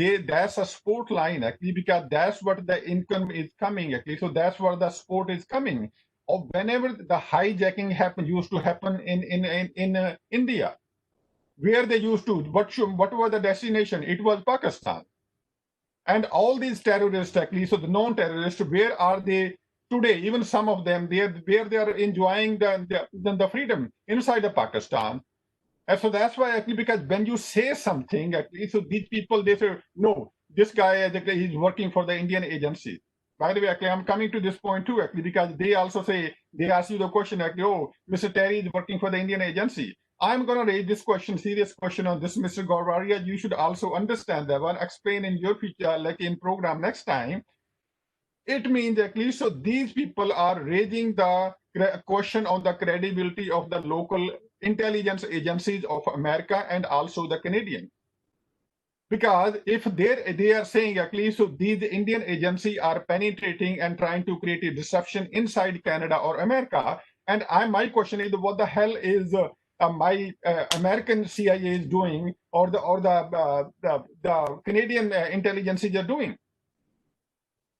that's a sport line actually, because that's what the income is coming actually. So that's where the sport is coming. Or whenever the hijacking used to happen in India, where they used to, what was the destination? It was Pakistan. And all these terrorists, actually, so the non-terrorists, where are they today? Even some of them, where they are enjoying the freedom inside of Pakistan. And so that's why, actually, because when you say something, actually, so these people, they say, no, this guy, he's working for the Indian agency. By the way, actually, I'm coming to this point too, actually, because they also say, they ask you the question, actually, oh, Mr. Terry is working for the Indian agency. I'm going to raise this question, serious question on this, Mr. Gaurav Arya. You should also understand that one, explain in your future, like in program next time. It means at least, so these people are raising the question on the credibility of the local intelligence agencies of America and also the Canadian. Because if they are saying at least, so these Indian agencies are penetrating and trying to create a disruption inside Canada or America, and my question is, what the hell is my American CIA is doing, or the Canadian intelligences are doing?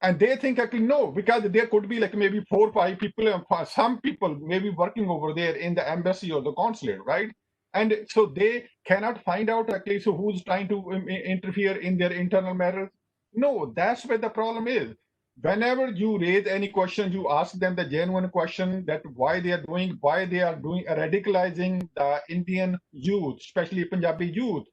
And they think actually no, because there could be like maybe 4 or 5 people, some people maybe working over there in the embassy or the consulate, right? And so they cannot find out actually so who's trying to interfere in their internal matters. No, that's where the problem is. Whenever you raise any question, you ask them the genuine question that why they are doing radicalizing the Indian youth, especially Punjabi youth.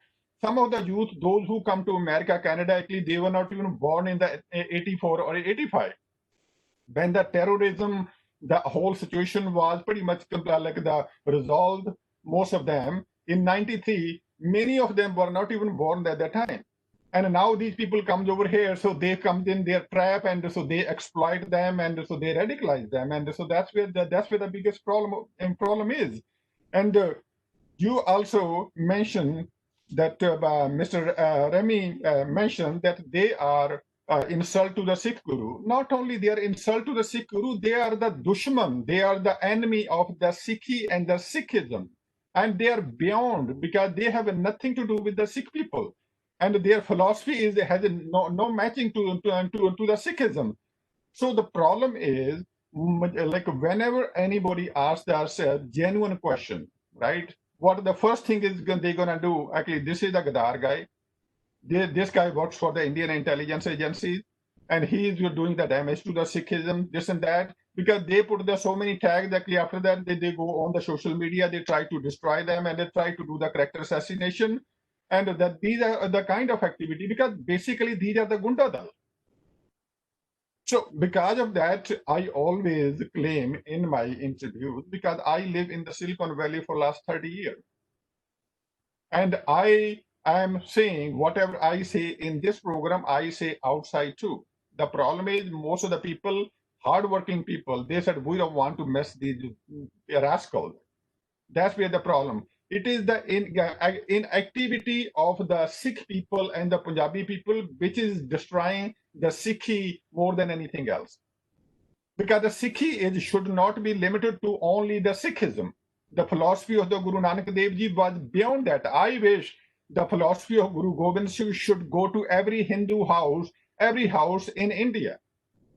Some of the youth, those who come to America, Canada, actually, they were not even born in the 84 or 85. When the terrorism, the whole situation was pretty much like the resolved, most of them. In 93, many of them were not even born at that time. And now these people comes over here, so they come in their trap, and so they exploit them, and so they radicalize them, and so that's where the biggest problem is. And you also mentioned that Mr. Remy mentioned that they are insult to the Sikh Guru. Not only they are insult to the Sikh Guru, they are the dushman, they are the enemy of the Sikhi and the Sikhism. And they are beyond, because they have nothing to do with the Sikh people. And their philosophy has no matching to the Sikhism. So the problem is, like whenever anybody asks us a genuine question, right? What the first thing is they're gonna do? Actually, this is the Gadar guy. This guy works for the Indian intelligence agencies, and he is doing the damage to the Sikhism, this and that, because they put so many tags. Actually, after that, they go on the social media, they try to destroy them, and they try to do the character assassination, and that these are the kind of activity, because basically these are the Gunda Dal. So because of that, I always claim in my interviews, because I live in the Silicon Valley for last 30 years. And I am saying whatever I say in this program, I say outside too. The problem is most of the people, hardworking people, they said, we don't want to mess these rascals. That's where the problem. It is the inactivity of the Sikh people and the Punjabi people which is destroying the Sikhi more than anything else. Because the Sikhi should not be limited to only the Sikhism. The philosophy of the Guru Nanak Dev Ji was beyond that. I wish the philosophy of Guru Gobind Singh should go to every Hindu house, every house in India.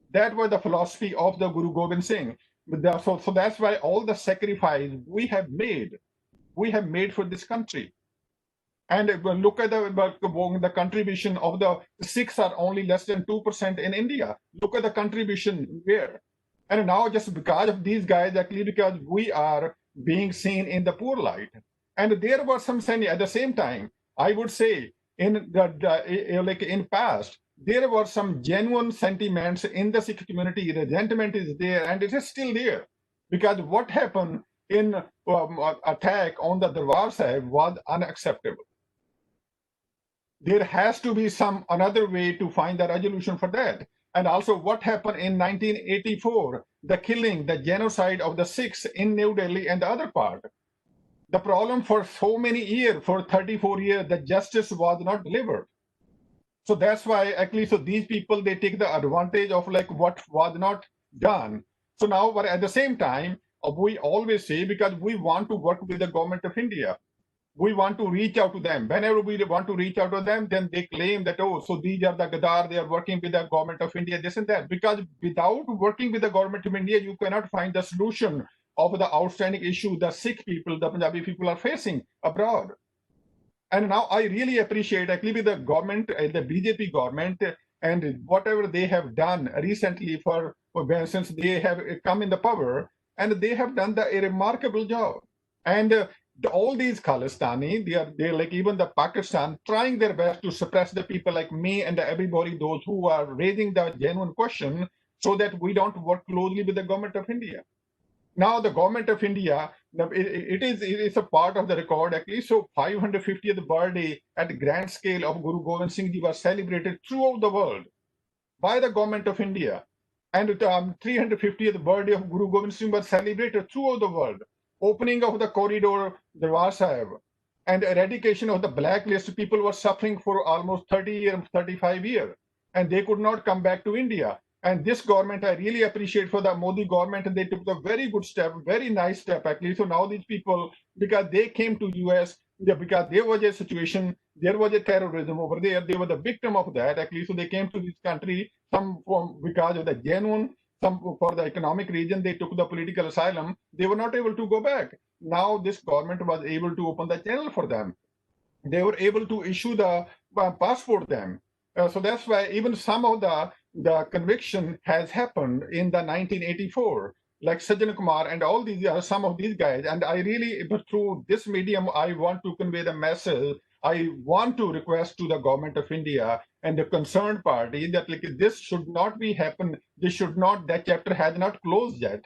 That was the philosophy of the Guru Gobind Singh. So that's why all the sacrifice we have made for this country. And look at the contribution of the Sikhs are only less than 2% in India. Look at the contribution where. And now just because of these guys, actually because we are being seen in the poor light. And there was some at the same time, I would say in past, there were some genuine sentiments in the Sikh community. Resentment is there, and it is still there. Because what happened in attack on the Darbar Sahib was unacceptable. There has to be some another way to find the resolution for that. And also what happened in 1984, the killing, the genocide of the Sikhs in New Delhi and the other part. The problem for so many years, for 34 years, the justice was not delivered. So that's why actually, so these people, they take the advantage of like what was not done. So now, but at the same time, we always say, because we want to work with the government of India, we want to reach out to them. Whenever we want to reach out to them, then they claim that, oh, so these are the Gadar, they are working with the government of India, this and that. Because without working with the government of India, you cannot find the solution of the outstanding issue the Sikh people, the Punjabi people are facing abroad. And now I really appreciate actually the government, the BJP government, and whatever they have done recently since they have come in the power, and they have done a remarkable job. And all these Khalistani, they're like even the Pakistan, trying their best to suppress the people like me and everybody, those who are raising the genuine question, so that we don't work closely with the government of India. Now the government of India, it is a part of the record actually. So 550th birthday at grand scale of Guru Gobind Singh Ji was celebrated throughout the world by the government of India. And 350th birthday of Guru Gobind Singh was celebrated throughout the world. Opening of the corridor, Darbar Sahib, and eradication of the blacklist. People were suffering for almost 30 years, 35 years, and they could not come back to India. And this government, I really appreciate for the Modi government, and they took a very good step, very nice step actually. So now these people, because they came to US, because there was a situation, there was a terrorism over there, they were the victim of that actually. So they came to this country, some because of the genuine, some for the economic reason, they took the political asylum. They were not able to go back. Now this government was able to open the channel for them. They were able to issue the passport them. So that's why even some of the conviction has happened in the 1984, like Sajjan Kumar and all these some of these guys. And I really, through this medium, I want to convey the message. I want to request to the government of India and the concerned party that like this should not be happen. This should not. That chapter has not closed yet.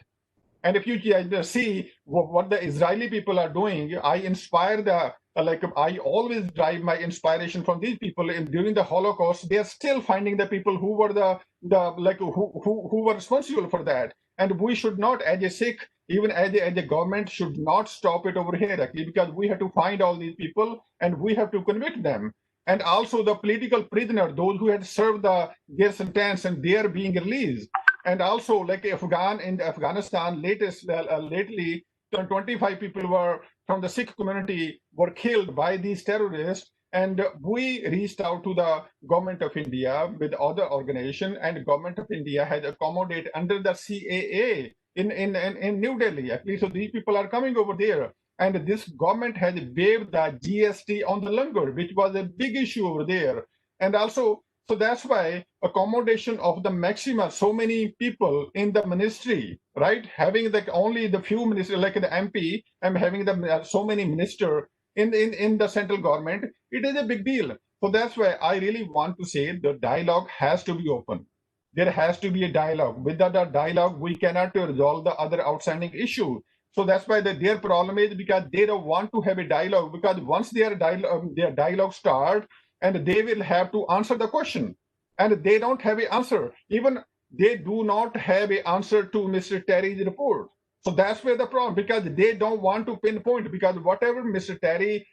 And if you see what the Israeli people are doing, I inspire the like I always derive my inspiration from these people. And during the Holocaust, they are still finding the people who were who were responsible for that. And we should not, as a Sikh, even as a government, should not stop it over here, actually, because we have to find all these people and we have to convict them. And also the political prisoner, those who had served their sentence, and they are being released. And also, like in Afghanistan, lately, 25 people were from the Sikh community were killed by these terrorists. And we reached out to the government of India with other organization, and government of India has accommodated under the CAA in New Delhi. At least, so these people are coming over there. And this government has waived the GST on the langar, which was a big issue over there. And also, so that's why accommodation of the maximum, so many people in the ministry, right? Having only the few ministers, like the MP, and having so many ministers in the central government, it is a big deal. So that's why I really want to say the dialogue has to be open. There has to be a dialogue. Without a dialogue, we cannot resolve the other outstanding issue. So that's why their problem is because they don't want to have a dialogue, because once their dialogue start, and they will have to answer the question, and they don't have an answer. Even they do not have an answer to Mr. Terry's report. So that's where the problem, because they don't want to pinpoint, because whatever Mr. Terry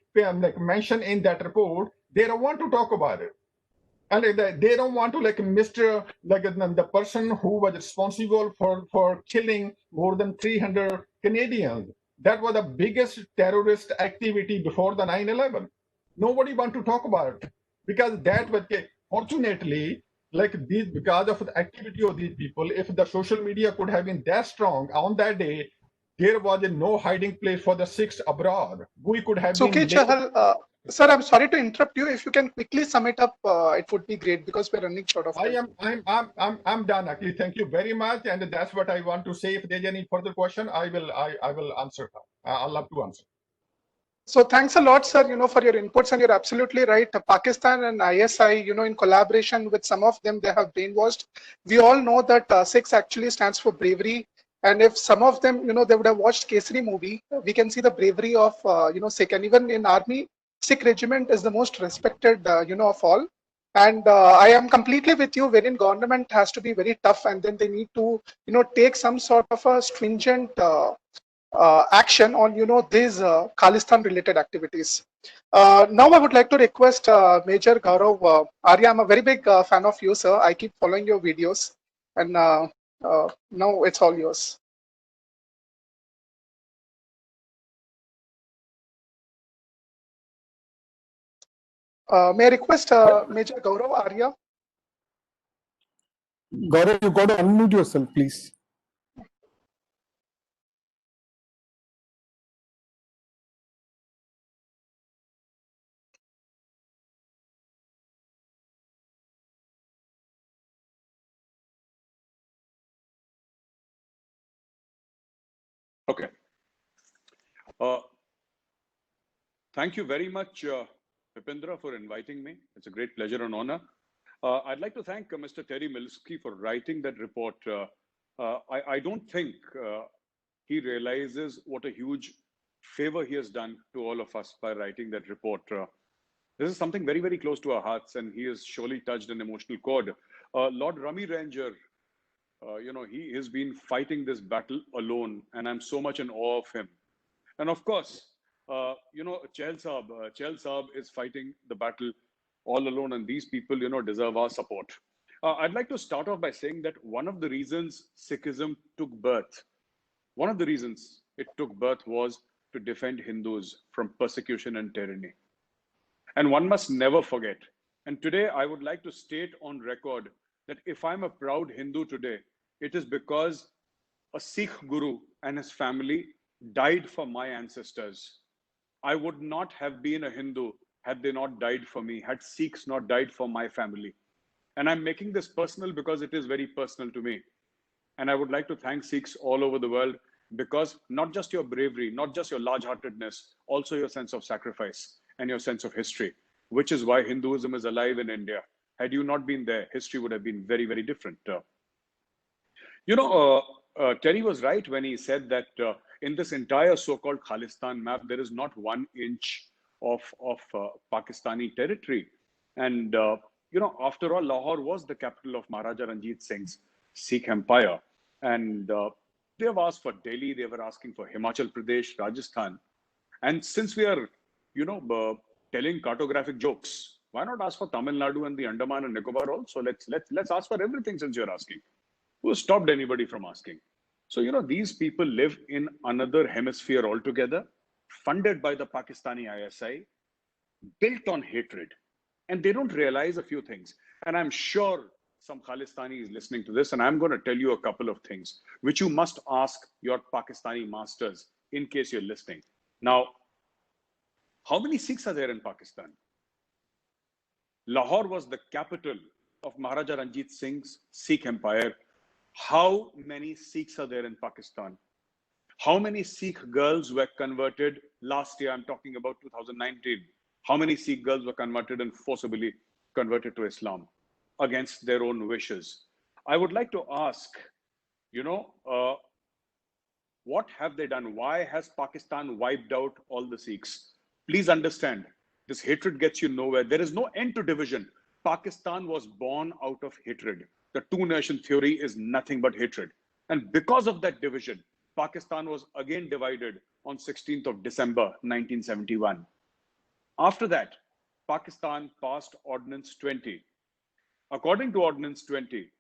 mentioned in that report, they don't want to talk about it. And they don't want to the person who was responsible for killing more than 300 Canadians. That was the biggest terrorist activity before the 9/11. Nobody want to talk about it, because that was, fortunately, because of the activity of these people, if the social media could have been that strong on that day, there was no hiding place for the Sikhs abroad. We could have So, been. Chahal, sir, I'm sorry to interrupt you. If you can quickly sum it up, it would be great, because we're running short of time. I'm done, actually. Thank you very much, and that's what I want to say. If there's any further question, I will answer. I'll love to answer. So thanks a lot, sir, for your inputs, and you're absolutely right. Pakistan and ISI, in collaboration with some of them, they have brainwashed. We all know that Sikhs actually stands for bravery. And if some of them, they would have watched Kesari movie, we can see the bravery of, Sikh. And even in army, Sikh regiment is the most respected, of all. And I am completely with you, wherein government has to be very tough, and then they need to, take some sort of a stringent action on these Khalistan related activities. Now I would like to request Major Gaurav Arya. I'm a very big fan of you, sir. I keep following your videos, and now it's all yours. May I request Major Gaurav Arya? Gaurav, you got to unmute yourself, please. Okay. Thank you very much, Vipindra, for inviting me. It's a great pleasure and honor. I'd like to thank Mr. Terry Milowski for writing that report. I don't think he realizes what a huge favor he has done to all of us by writing that report. This is something very, very close to our hearts, and he has surely touched an emotional chord. Lord Rami Ranger, he has been fighting this battle alone, and I'm so much in awe of him. And of course, Chahal Saab is fighting the battle all alone, and these people, deserve our support. I'd like to start off by saying that one of the reasons Sikhism took birth, one of the reasons it took birth was to defend Hindus from persecution and tyranny. And one must never forget. And today I would like to state on record that if I'm a proud Hindu today, it is because a Sikh guru and his family died for my ancestors. I would not have been a Hindu had they not died for me, had Sikhs not died for my family. And I'm making this personal because it is very personal to me. And I would like to thank Sikhs all over the world, because not just your bravery, not just your large-heartedness, also your sense of sacrifice and your sense of history, which is why Hinduism is alive in India. Had you not been there, history would have been very, very different. Terry was right when he said that in this entire so-called Khalistan map, there is not 1 inch of Pakistani territory. And after all, Lahore was the capital of Maharaja Ranjit Singh's Sikh Empire, and they have asked for Delhi. They were asking for Himachal Pradesh, Rajasthan, and since we are, telling cartographic jokes, why not ask for Tamil Nadu and the Andaman and Nicobar also? Let's ask for everything since you're asking. Who stopped anybody from asking? So, these people live in another hemisphere altogether, funded by the Pakistani ISI, built on hatred. And they don't realize a few things. And I'm sure some Khalistani is listening to this, and I'm going to tell you a couple of things, which you must ask your Pakistani masters in case you're listening. Now, how many Sikhs are there in Pakistan? Lahore was the capital of Maharaja Ranjit Singh's Sikh Empire. How many Sikhs are there in Pakistan? How many Sikh girls were converted last year? I'm talking about 2019. How many Sikh girls were converted and forcibly converted to Islam against their own wishes? I would like to ask, what have they done? Why has Pakistan wiped out all the Sikhs? Please understand, this hatred gets you nowhere. There is no end to division. Pakistan was born out of hatred. The two-nation theory is nothing but hatred. And because of that division, Pakistan was again divided on 16th of December, 1971. After that, Pakistan passed Ordinance 20. According to Ordinance 20,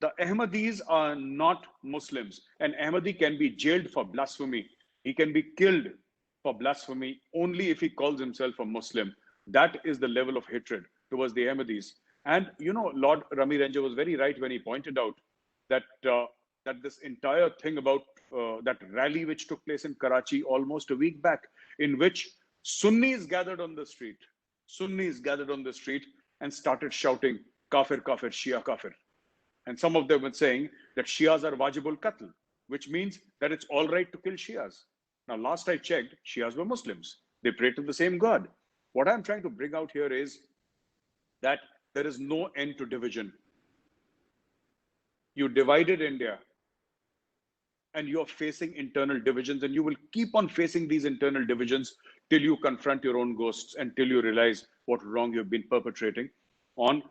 the Ahmadis are not Muslims. An Ahmadi can be jailed for blasphemy. He can be killed for blasphemy only if he calls himself a Muslim. That is the level of hatred towards the Ahmadis. And Lord Rami Ranger was very right when he pointed out that that this entire thing about that rally which took place in Karachi almost a week back, in which Sunnis gathered on the street, and started shouting, "Kafir, Kafir, Shia, Kafir." And some of them were saying that Shias are wajibul qatl, which means that it's all right to kill Shias. Now, last I checked, Shias were Muslims. They pray to the same God. What I'm trying to bring out here is that there is no end to division. You divided India, and you're facing internal divisions, and you will keep on facing these internal divisions till you confront your own ghosts and till you realize what wrong you've been perpetrating on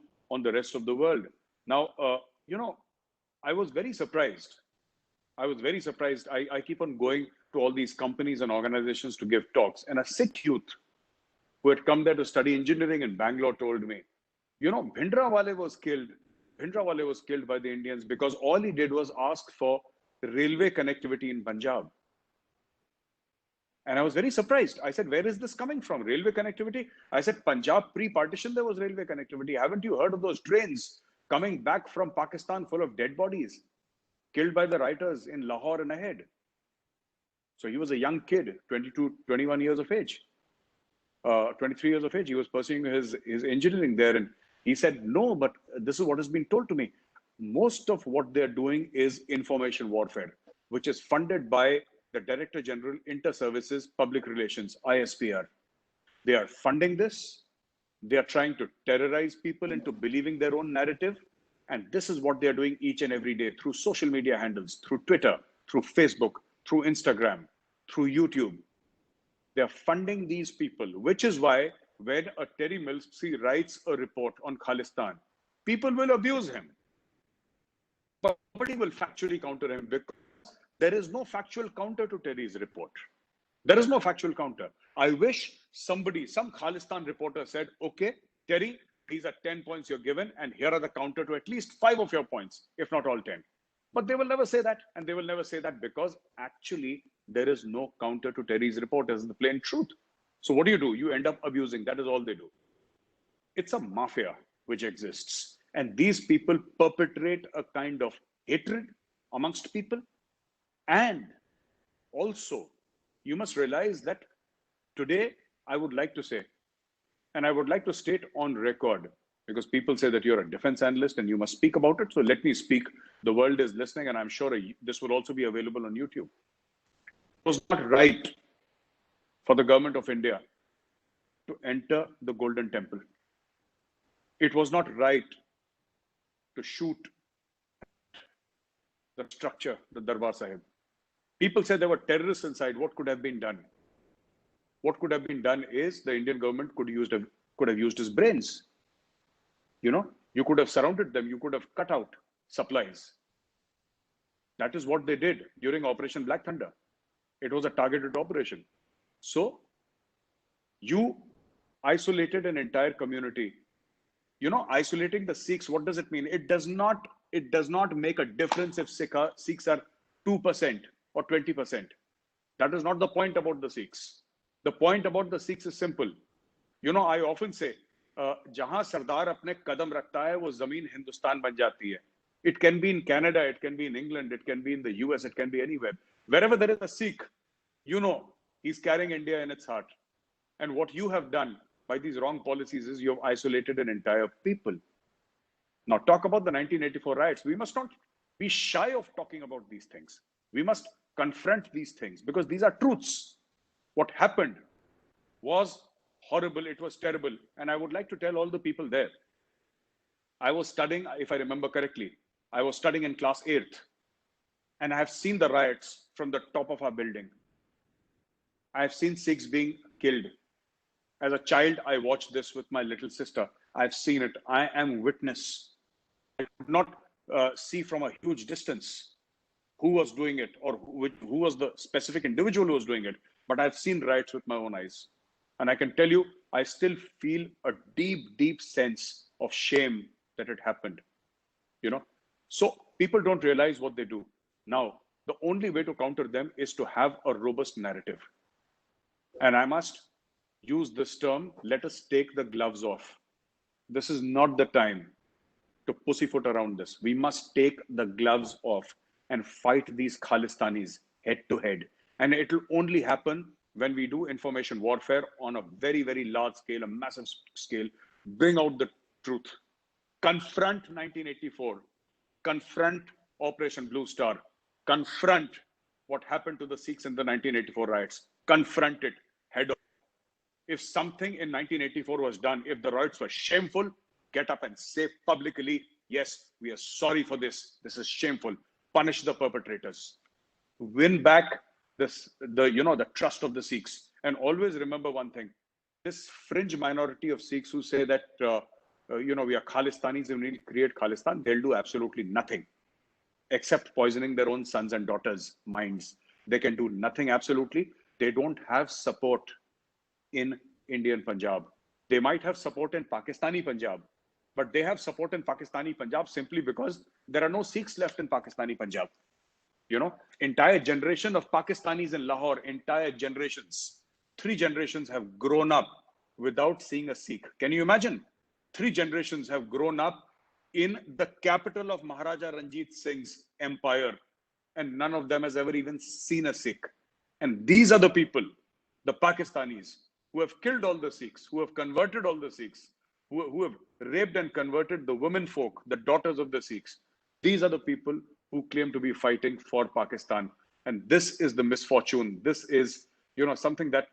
the rest of the world. Now, I was very surprised. I keep on going to all these companies and organizations to give talks, and a Sikh youth who had come there to study engineering in Bangalore told me, Bhindranwale was killed. Bhindranwale was killed by the Indians because all he did was ask for railway connectivity in Punjab. And I was very surprised. I said, where is this coming from? Railway connectivity? I said, Punjab pre-partition, there was railway connectivity. Haven't you heard of those trains coming back from Pakistan full of dead bodies, killed by the rioters in Lahore and ahead? So he was a young kid, 22, 21 years of age, 23 years of age. He was pursuing his engineering there. And he said, no, but this is what has been told to me. Most of what they're doing is information warfare, which is funded by the Director General Inter-Services Public Relations, ISPR. They are funding this. They are trying to terrorize people into believing their own narrative. And this is what they're doing each and every day through social media handles, through Twitter, through Facebook, through Instagram, through YouTube. They're funding these people, which is why when a Terry Milowski writes a report on Khalistan, people will abuse him. But nobody will factually counter him because there is no factual counter to Terry's report. There is no factual counter. I wish some Khalistan reporter said, okay, Terry, these are 10 points you're given, and here are the counter to at least 5 of your points, if not all 10. But they will never say that, and they will never say that because actually there is no counter to Terry's report as the plain truth. So what do? You end up abusing. That is all they do. It's a mafia which exists. And these people perpetrate a kind of hatred amongst people. And also, you must realize that today, I would like to say, and I would like to state on record, because people say that you're a defense analyst and you must speak about it. So let me speak. The world is listening, and I'm sure this will also be available on YouTube. It was not right for the government of India to enter the Golden Temple. It was not right to shoot the structure, the Darbar Sahib. People said there were terrorists inside. What could have been done? what could have been done is the Indian government could have used his brains. You know, you could have surrounded them. You could have cut out supplies. That is what they did during Operation Black Thunder. It was a targeted operation. So you isolated an entire community. You know, isolating the Sikhs, what does it mean? It does not make a difference if Sikhs are 2% or 20%. That is not the point about the Sikhs. The point about the Sikhs is simple. You know, I often say, जहां सरदार अपने कदम रखता है, वो जमीन हिंदुस्तान बन जाती है. It can be in Canada, it can be in England, it can be in the US, it can be anywhere. Wherever there is a Sikh, you know, he's carrying India in its heart. And what you have done by these wrong policies is you have isolated an entire people. Now talk about the 1984 riots. We must not be shy of talking about these things. We must confront these things because these are truths. What happened was horrible, it was terrible. And I would like to tell all the people there, I was studying, if I remember correctly, I was studying in class 8th, and I have seen the riots from the top of our building. I have seen Sikhs being killed. As a child, I watched this with my little sister. I've seen it. I am witness. I could not see from a huge distance who was doing it or who was the specific individual who was doing it. But I've seen riots with my own eyes. And I can tell you, I still feel a deep, deep sense of shame that it happened. You know, so people don't realize what they do. Now, the only way to counter them is to have a robust narrative. And I must use this term, let us take the gloves off. This is not the time to pussyfoot around this. We must take the gloves off and fight these Khalistanis head to head. And it will only happen when we do information warfare on a very, very large scale, a massive scale, bring out the truth. Confront 1984, confront Operation Blue Star, confront what happened to the Sikhs in the 1984 riots, confront it head on. If something in 1984 was done, if the riots were shameful, get up and say publicly, yes, we are sorry for this. This is shameful. Punish the perpetrators. Win back the trust of the Sikhs. And always remember one thing, this fringe minority of Sikhs who say that, we are Khalistanis and we need to create Khalistan, they'll do absolutely nothing except poisoning their own sons and daughters' minds. They can do nothing absolutely. They don't have support in Indian Punjab. They might have support in Pakistani Punjab, but they have support in Pakistani Punjab simply because there are no Sikhs left in Pakistani Punjab. You know, entire generation of Pakistanis in Lahore, entire generations, 3 generations have grown up without seeing a Sikh. Can you imagine? 3 generations have grown up in the capital of Maharaja Ranjit Singh's empire, and none of them has ever even seen a Sikh. And these are the people, the Pakistanis, who have killed all the Sikhs, who have converted all the Sikhs, who have raped and converted the women folk, the daughters of the Sikhs. These are the people who claim to be fighting for Pakistan. And this is the misfortune. This is, something that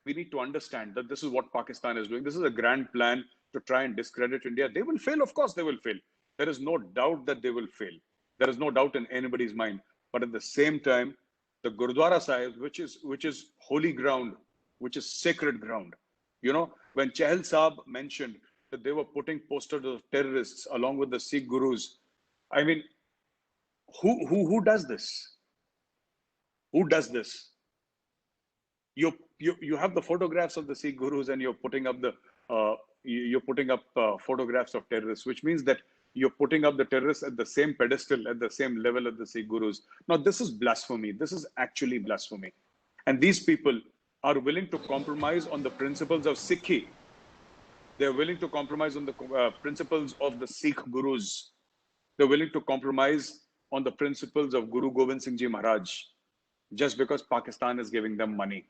we need to understand, that this is what Pakistan is doing. This is a grand plan to try and discredit India. They will fail. Of course they will fail. There is no doubt that they will fail. There is no doubt in anybody's mind. But at the same time, the Gurdwara Sahib, which is holy ground, which is sacred ground. When Chahal Saab mentioned that they were putting posters of terrorists along with the Sikh gurus, I mean, who does this? Who does this? You have the photographs of the Sikh gurus and you're putting up photographs of terrorists, which means that you're putting up the terrorists at the same pedestal, at the same level of the Sikh gurus. Now, this is blasphemy. This is actually blasphemy. And these people are willing to compromise on the principles of Sikhi. They're willing to compromise on the principles of the Sikh gurus. They're willing to compromise on the principles of Guru Gobind Singh Ji Maharaj, just because Pakistan is giving them money.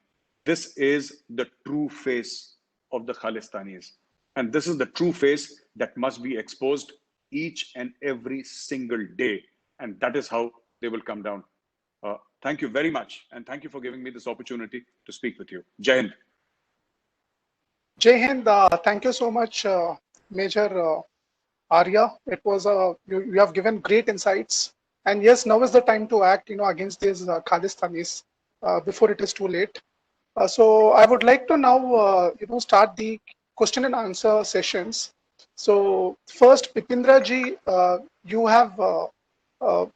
This is the true face of the Khalistanis. And this is the true face that must be exposed each and every single day. And that is how they will come down. Thank you very much. And thank you for giving me this opportunity to speak with you. Jai Hind. Jai Hind, thank you so much, Major Arya. It was you have given great insights And yes, now is the time to act, against these Khalistanis before it is too late. So I would like to now, start the question and answer sessions. So first, Bipindra ji, you have,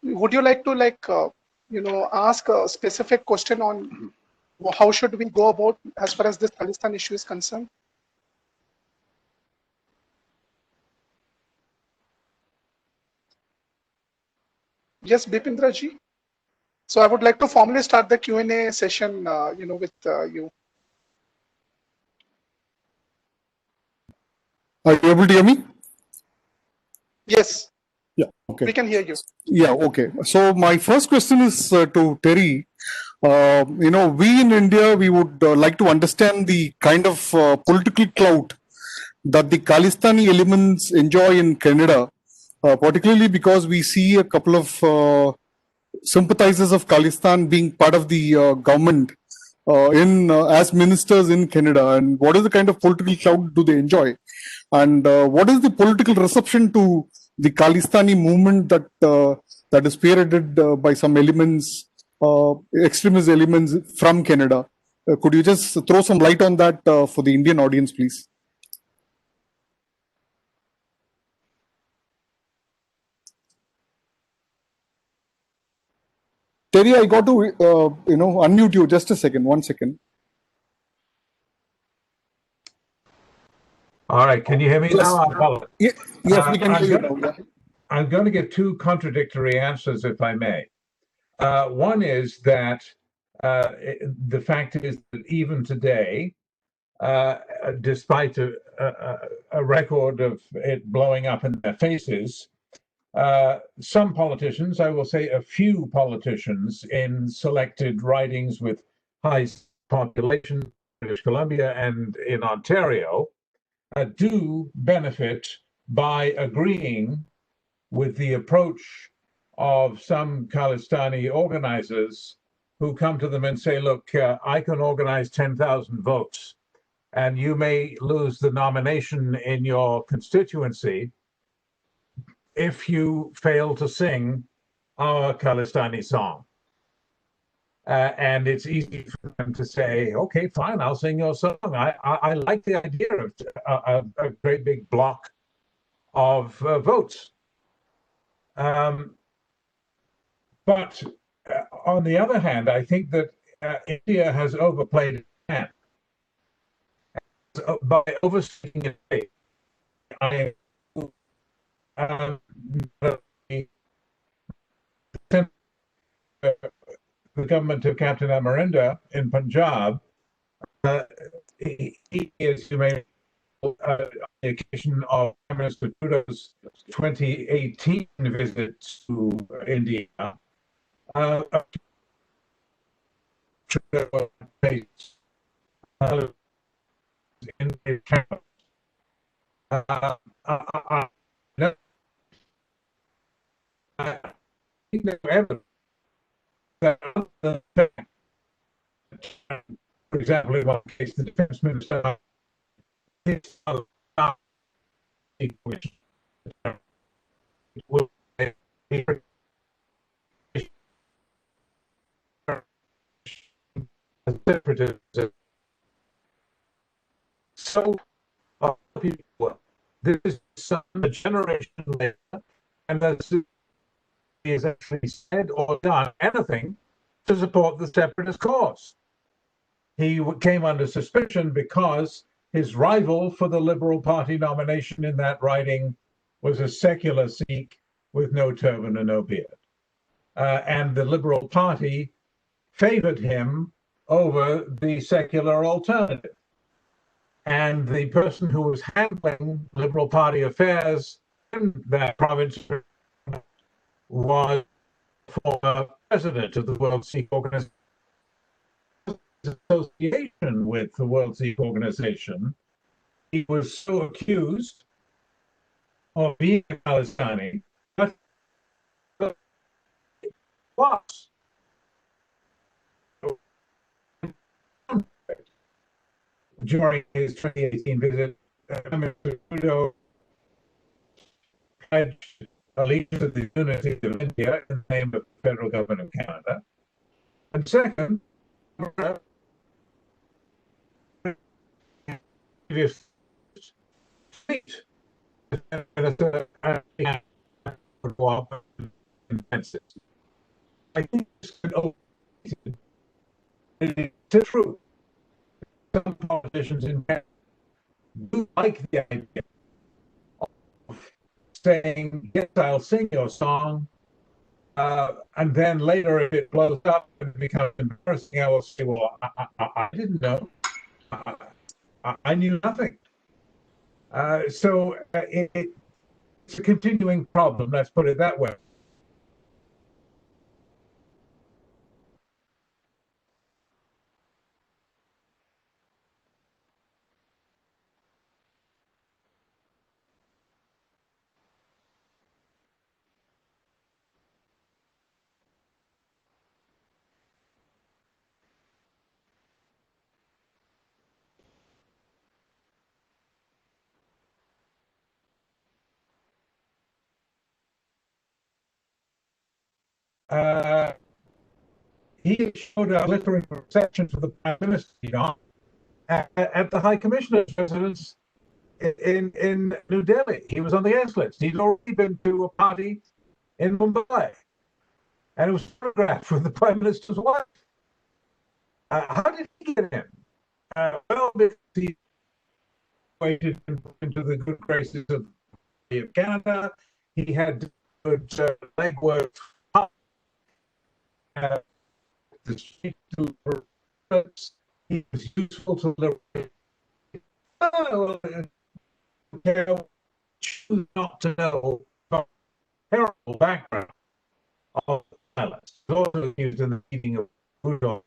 would you like to ask a specific question on how should we go about as far as this Khalistan issue is concerned? Yes, Bipindra ji. So I would like to formally start the Q&A session, with you. Are you able to hear me? Yes, Yeah. Okay. we can hear you. Yeah. Okay. So my first question is to Terry. We in India, we would like to understand the kind of political clout that the Khalistani elements enjoy in Canada, particularly because we see a couple of sympathizers of Khalistan being part of the government in as ministers in Canada. And what is the kind of political clout do they enjoy? And what is the political reception to the Khalistani movement that is spearheaded by some elements, extremist elements from Canada? Could you just throw some light on that for the Indian audience, please? Terry, I got to unmute you. Just a second. 1 second. All right, can you hear me now? I apologize. Yes, we can hear you now. Yeah. I'm going to give two contradictory answers, if I may. One is that the fact is that even today, despite a record of it blowing up in their faces, some politicians, I will say a few politicians in selected ridings with high population, British Columbia and in Ontario, do benefit by agreeing with the approach of some Khalistani organizers who come to them and say, look, I can organize 10,000 votes and you may lose the nomination in your constituency if you fail to sing our Khalistani song. And it's easy for them to say, okay, fine, I'll sing your song. I like the idea of a great big block of votes. But on the other hand, I think that India has overplayed its hand by overstating its fate. The government of Captain Amarinder in Punjab, he is, you may on the occasion of Prime Minister Trudeau's 2018 visit to India, Trudeau faced in the camp. I think there were evidence that, for example, in one case, the defense minister which will be separatism. So people, there is a generation later, and that he has actually said or done anything to support the separatist cause. He came under suspicion because his rival for the Liberal Party nomination in that riding was a secular Sikh with no turban and no beard. And the Liberal Party favored him over the secular alternative. And the person who was handling Liberal Party affairs in that province was former president of the World Sikh Organization. Association with the World Sikh Organization, he was so accused of being a Khalistani, but was. During his 2018 visit, Mr. Trudeau pledged allegiance to the unity of India in the name of the federal government of Canada. And second, if state would go up and advance it. I think this could open. It's true. Some politicians in Canada do like the idea of saying, yes, I'll sing your song, and then later if it blows up and becomes embarrassing, I will say, well, I didn't know. I knew nothing. So it's a continuing problem, let's put it that way. He showed a glittering reception for the Prime Minister, at the High Commissioner's residence in New Delhi. He was on the guest list. He'd already been to a party in Mumbai, and it was photographed with the Prime Minister's wife. How did he get in? Well, because he waited into the good graces of Canada. He had good legwork. The street to purpose. He was useful to the choose not to know the terrible background of the violence. Also used in the meeting of Rudolph.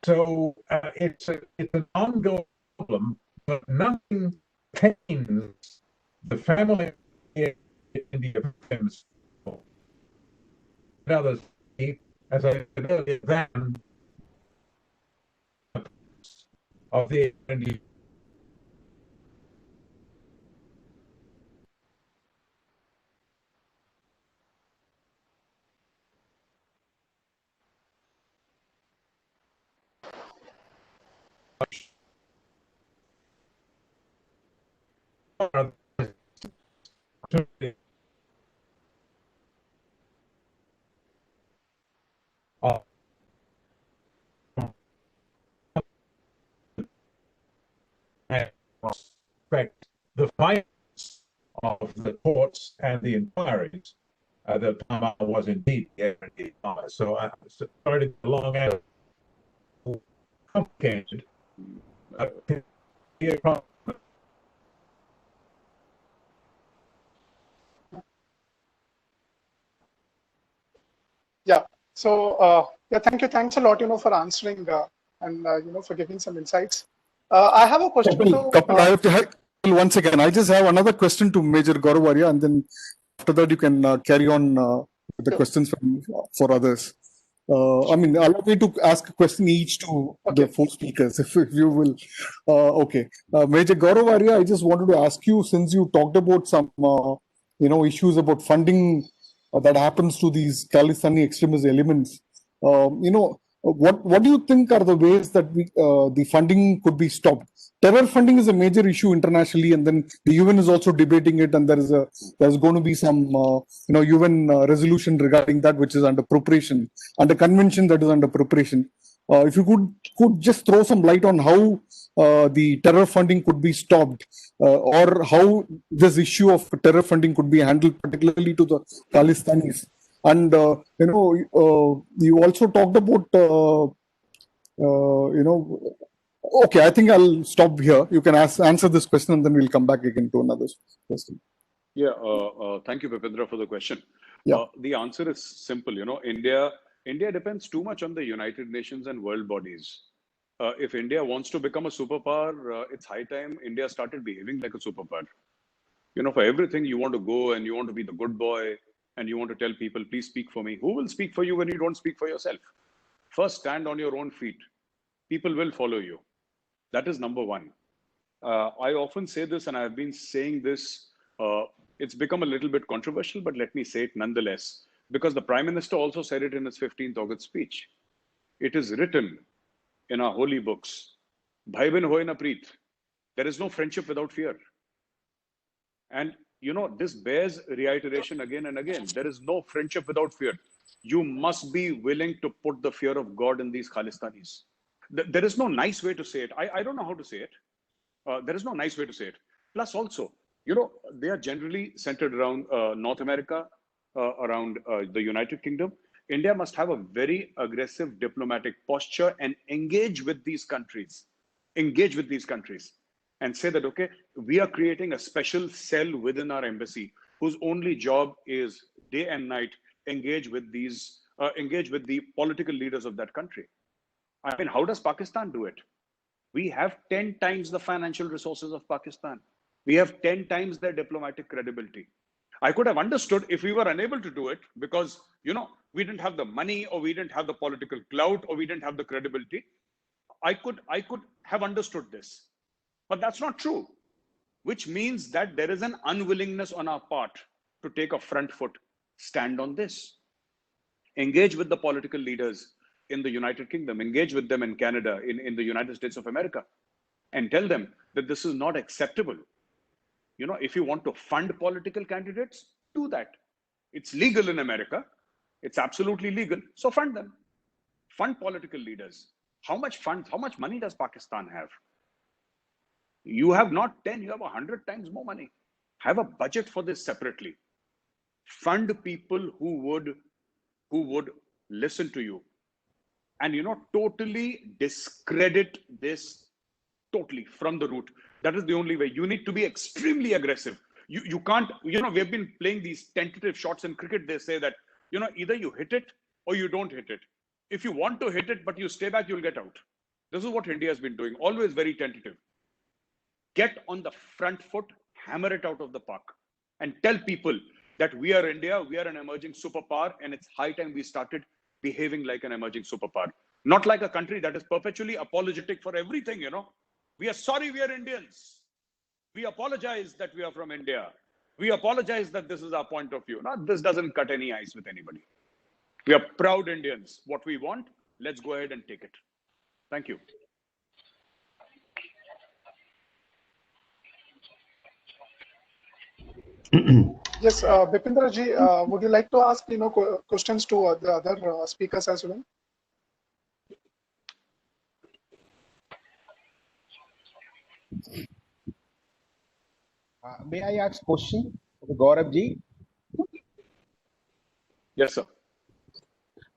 So it's an ongoing problem, but nothing pains the family in India victims. Others, as I said earlier, than of the Indian. And respect the findings of the courts and the inquiries that Palmer was indeed Palmer. So I started long and complicated. Yeah. So yeah, thank you. Thanks a lot, for answering and for giving some insights. I have a question Kapil, I have to one second. I just have another question to Major Gaurav Arya, and then after that you can carry on with the questions for others. I mean, allow me to ask a question each to the four speakers, if you will. Okay, Major Gaurav Arya, I just wanted to ask you, since you talked about some issues about funding that happens to these Khalistani extremist elements. What do you think are the ways that the funding could be stopped? Terror funding is a major issue internationally, and then the UN is also debating it, and there's going to be some UN resolution regarding that, which is under preparation, and a convention that is under preparation. If you could just throw some light on how the terror funding could be stopped, or how this issue of terror funding could be handled, particularly to the Khalistanis. And you also talked about okay, I think I'll stop here. You can answer this question, and then we'll come back again to another question. Yeah, thank you, Vipindra, for the question. Yeah. The answer is simple. India depends too much on the United Nations and world bodies. If India wants to become a superpower, it's high time India started behaving like a superpower. For everything you want to go and you want to be the good boy and you want to tell people, please speak for me. Who will speak for you when you don't speak for yourself? First, stand on your own feet. People will follow you. That is number one. I often say this, and I've been saying this. It's become a little bit controversial, but let me say it nonetheless, because the Prime Minister also said it in his 15th August speech. It is written in our holy books, Bhai bin hoy na preet. There is no friendship without fear. And this bears reiteration again and again. There is no friendship without fear. You must be willing to put the fear of God in these Khalistanis. There is no nice way to say it. I don't know how to say it. There is no nice way to say it. Plus also, they are generally centered around North America, around the United Kingdom. India must have a very aggressive diplomatic posture and engage with these countries. Engage with these countries and say that, okay, we are creating a special cell within our embassy whose only job is day and night engage with the political leaders of that country. I mean, how does Pakistan do it? We have 10 times the financial resources of Pakistan. We have 10 times their diplomatic credibility. I could have understood if we were unable to do it because, we didn't have the money, or we didn't have the political clout, or we didn't have the credibility. I could have understood this, but that's not true, which means that there is an unwillingness on our part to take a front foot stand on this. Engage with the political leaders in the United Kingdom, engage with them in Canada, in the United States of America, and tell them that this is not acceptable. If you want to fund political candidates, do that. It's legal in America. It's absolutely legal. So fund them. Fund political leaders. How much money does Pakistan have? You have not 10, you have 100 times more money. Have a budget for this separately. Fund people who would listen to you. And, totally discredit this totally from the root. That is the only way. You need to be extremely aggressive. You can't, we've been playing these tentative shots in cricket. They say that, either you hit it or you don't hit it. If you want to hit it, but you stay back, you'll get out. This is what India has been doing, always very tentative. Get on the front foot, hammer it out of the park, and tell people that we are India, we are an emerging superpower, and it's high time we started behaving like an emerging superpower. Not like a country that is perpetually apologetic for everything, We are sorry we are Indians. We apologize that we are from India. We apologize that this is our point of view. No, this doesn't cut any ice with anybody. We are proud Indians. What we want, let's go ahead and take it. Thank you. Yes, Bipindra ji, would you like to ask questions to the other speakers as well? May I ask question to Gaurav ji? Yes, sir.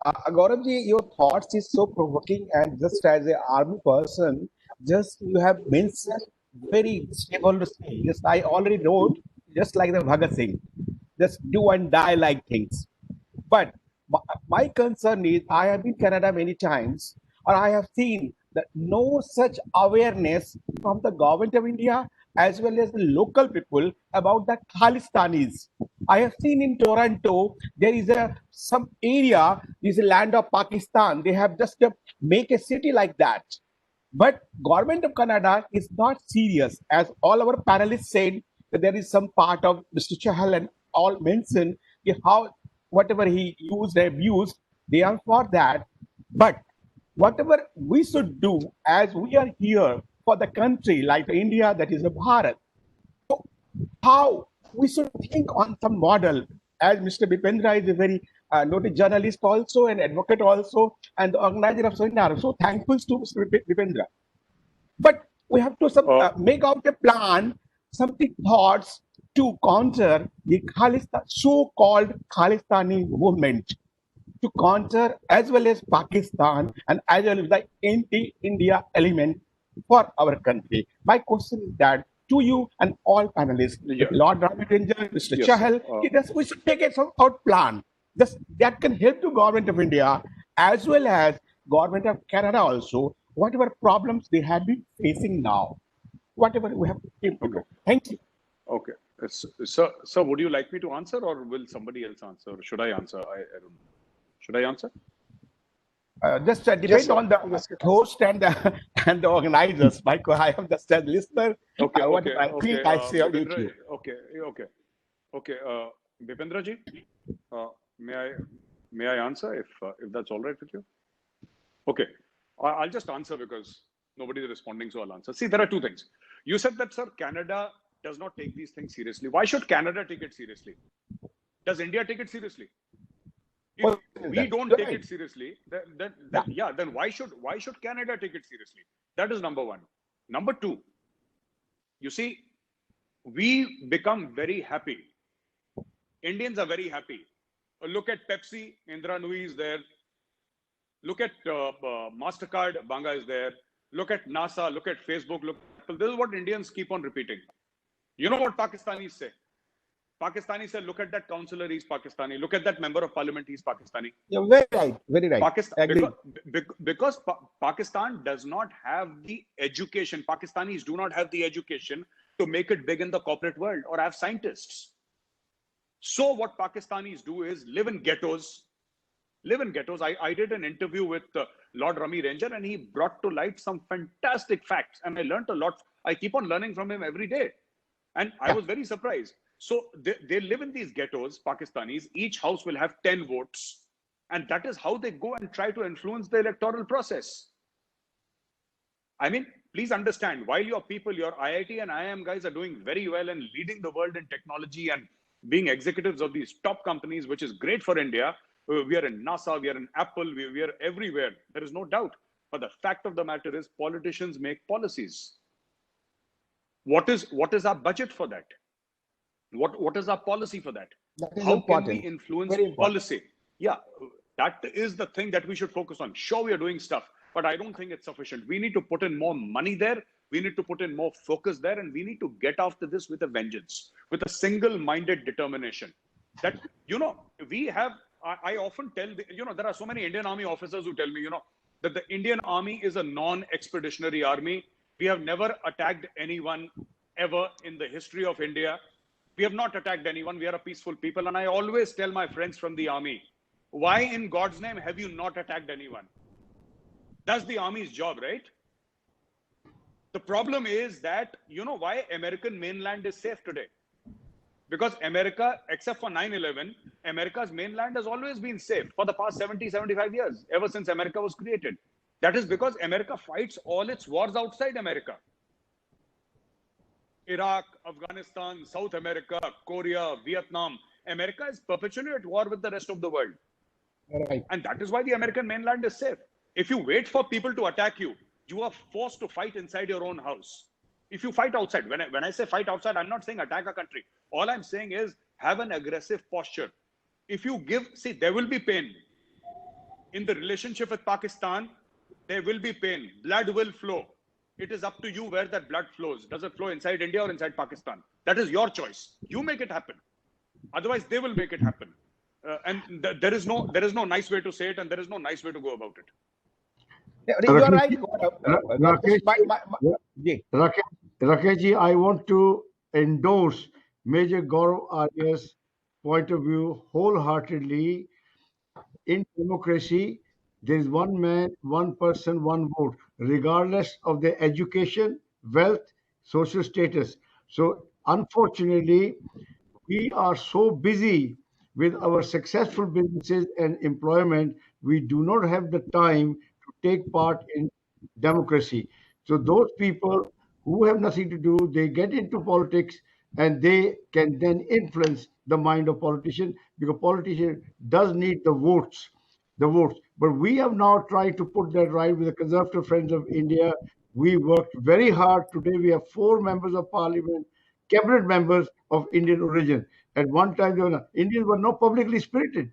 Gaurav ji, your thoughts is so provoking, and just as an army person, just you have mentioned very stable to say. Just I already wrote, just like the Bhagat Singh, just do and die like things. But my concern is, I have been Canada many times, or I have seen that no such awareness from the government of India as well as the local people about the Khalistanis. I have seen in Toronto there is some area, is a land of Pakistan. They have just make a city like that. But government of Canada is not serious, as all our panelists said that there is some part of Mr. Chahal and all mentioned how whatever he used and abused, they are for that. But whatever we should do, as we are here for the country like India, that is a Bharat, so how we should think on some model, as Mr. Bipendra is a very noted journalist also, and advocate also, and the organizer of seminar. So thankful to Mr. Bipendra. But we have to make out a plan, something thoughts to counter the so-called Khalistani movement, to counter as well as Pakistan and as well as the anti-India element for our country. My question is that to you and all panelists, Lord Ramachandran, Mr. Chahal, we should take a some out plan that can help the government of India as well as government of Canada also, whatever problems they have been facing now, whatever we have to do. Thank you. Okay. Sir, would you like me to answer, or will somebody else answer? Or should I answer? I don't know. Should I answer? Just depend Yes, sir. on the Yes, sir. host and the and the organizers. Michael, I am just a listener. Okay, What okay, I okay. think I say on Bipendra, YouTube. okay, okay, okay. Bipendra ji, uh, may I may I answer if that's all right with you? Okay, I'll just answer because nobody is responding, so I'll answer. See, there are two things. You said that, sir, Canada does not take these things seriously. Why should Canada take it seriously? Does India take it seriously? If Well, we don't you're take right. it seriously, then why should Canada take it seriously? That is number one. Number two, you see, we become very happy. Indians are very happy. Look at Pepsi, Indra Nui is there. Look at MasterCard, Banga is there. Look at NASA, look at Facebook, look at Apple. This is what Indians keep on repeating. You know what Pakistanis say? Pakistanis say, look at that councillor, he's Pakistani. Look at that member of parliament, he's Pakistani. You're very right. Very right. Pakistan, Agree. because Pakistan does not have the education. Pakistanis do not have the education to make it big in the corporate world or have scientists. So what Pakistanis do is live in ghettos. I did an interview with Lord Rami Ranger, and he brought to light some fantastic facts, and I learned a lot. I keep on learning from him every day, and I was very surprised. So they live in these ghettos, Pakistanis. Each house will have 10 votes, and that is how they go and try to influence the electoral process. I mean, please understand, while your people, your IIT and IIM guys are doing very well and leading the world in technology and being executives of these top companies, which is great for India. We are in NASA, we are in Apple, we are everywhere. There is no doubt. But the fact of the matter is politicians make policies. What is our budget for that? What is our policy for that? That is How important. can we influence Very important. policy? Yeah, that is the thing that we should focus on. Sure, we are doing stuff, but I don't think it's sufficient. We need to put in more money there. We need to put in more focus there, and we need to get after this with a vengeance, with a single-minded determination. That, we have, I often tell, there are so many Indian Army officers who tell me, that the Indian Army is a non-expeditionary army. We have never attacked anyone ever in the history of India. We have not attacked anyone. We are a peaceful people. And I always tell my friends from the army, why in God's name have you not attacked anyone? That's the army's job, right? The problem is that, why American mainland is safe today? Because America, except for 9/11, America's mainland has always been safe for the past 70, 75 years, ever since America was created. That is because America fights all its wars outside America. Iraq, Afghanistan, South America, Korea, Vietnam. America is perpetually at war with the rest of the world. Right. And that is why the American mainland is safe. If you wait for people to attack you, you are forced to fight inside your own house. If you fight outside, when I say fight outside, I'm not saying attack a country. All I'm saying is have an aggressive posture. If you see, there will be pain. In the relationship with Pakistan, there will be pain. Blood will flow. It is up to you where that blood flows. Does it flow inside India or inside Pakistan? That is your choice. You make it happen. Otherwise, they will make it happen. And there is no nice way to say it, and there is no nice way to go about it. You are right. Rakeshji, I want to endorse Major Gaurav Arya's point of view wholeheartedly. In democracy, there is one man, one person, one vote, regardless of their education, wealth, social status. So, unfortunately, we are so busy with our successful businesses and employment, we do not have the time to take part in democracy. So those people who have nothing to do, they get into politics and they can then influence the mind of politicians because politician does need the votes. But we have now tried to put that right with the Conservative Friends of India. We worked very hard. Today we have 4 members of parliament, cabinet members of Indian origin. At one time, Indians were not publicly spirited.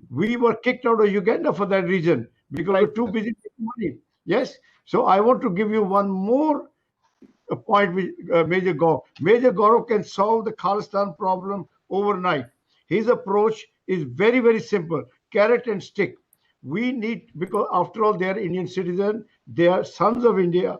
We were kicked out of Uganda for that reason because we were too busy making money. Yes. So I want to give you one more point with Major Gaurav. Major Gaurav can solve the Khalistani problem overnight. His approach is very, very simple: carrot and stick. We need, because after all, they are Indian citizens, they are sons of India,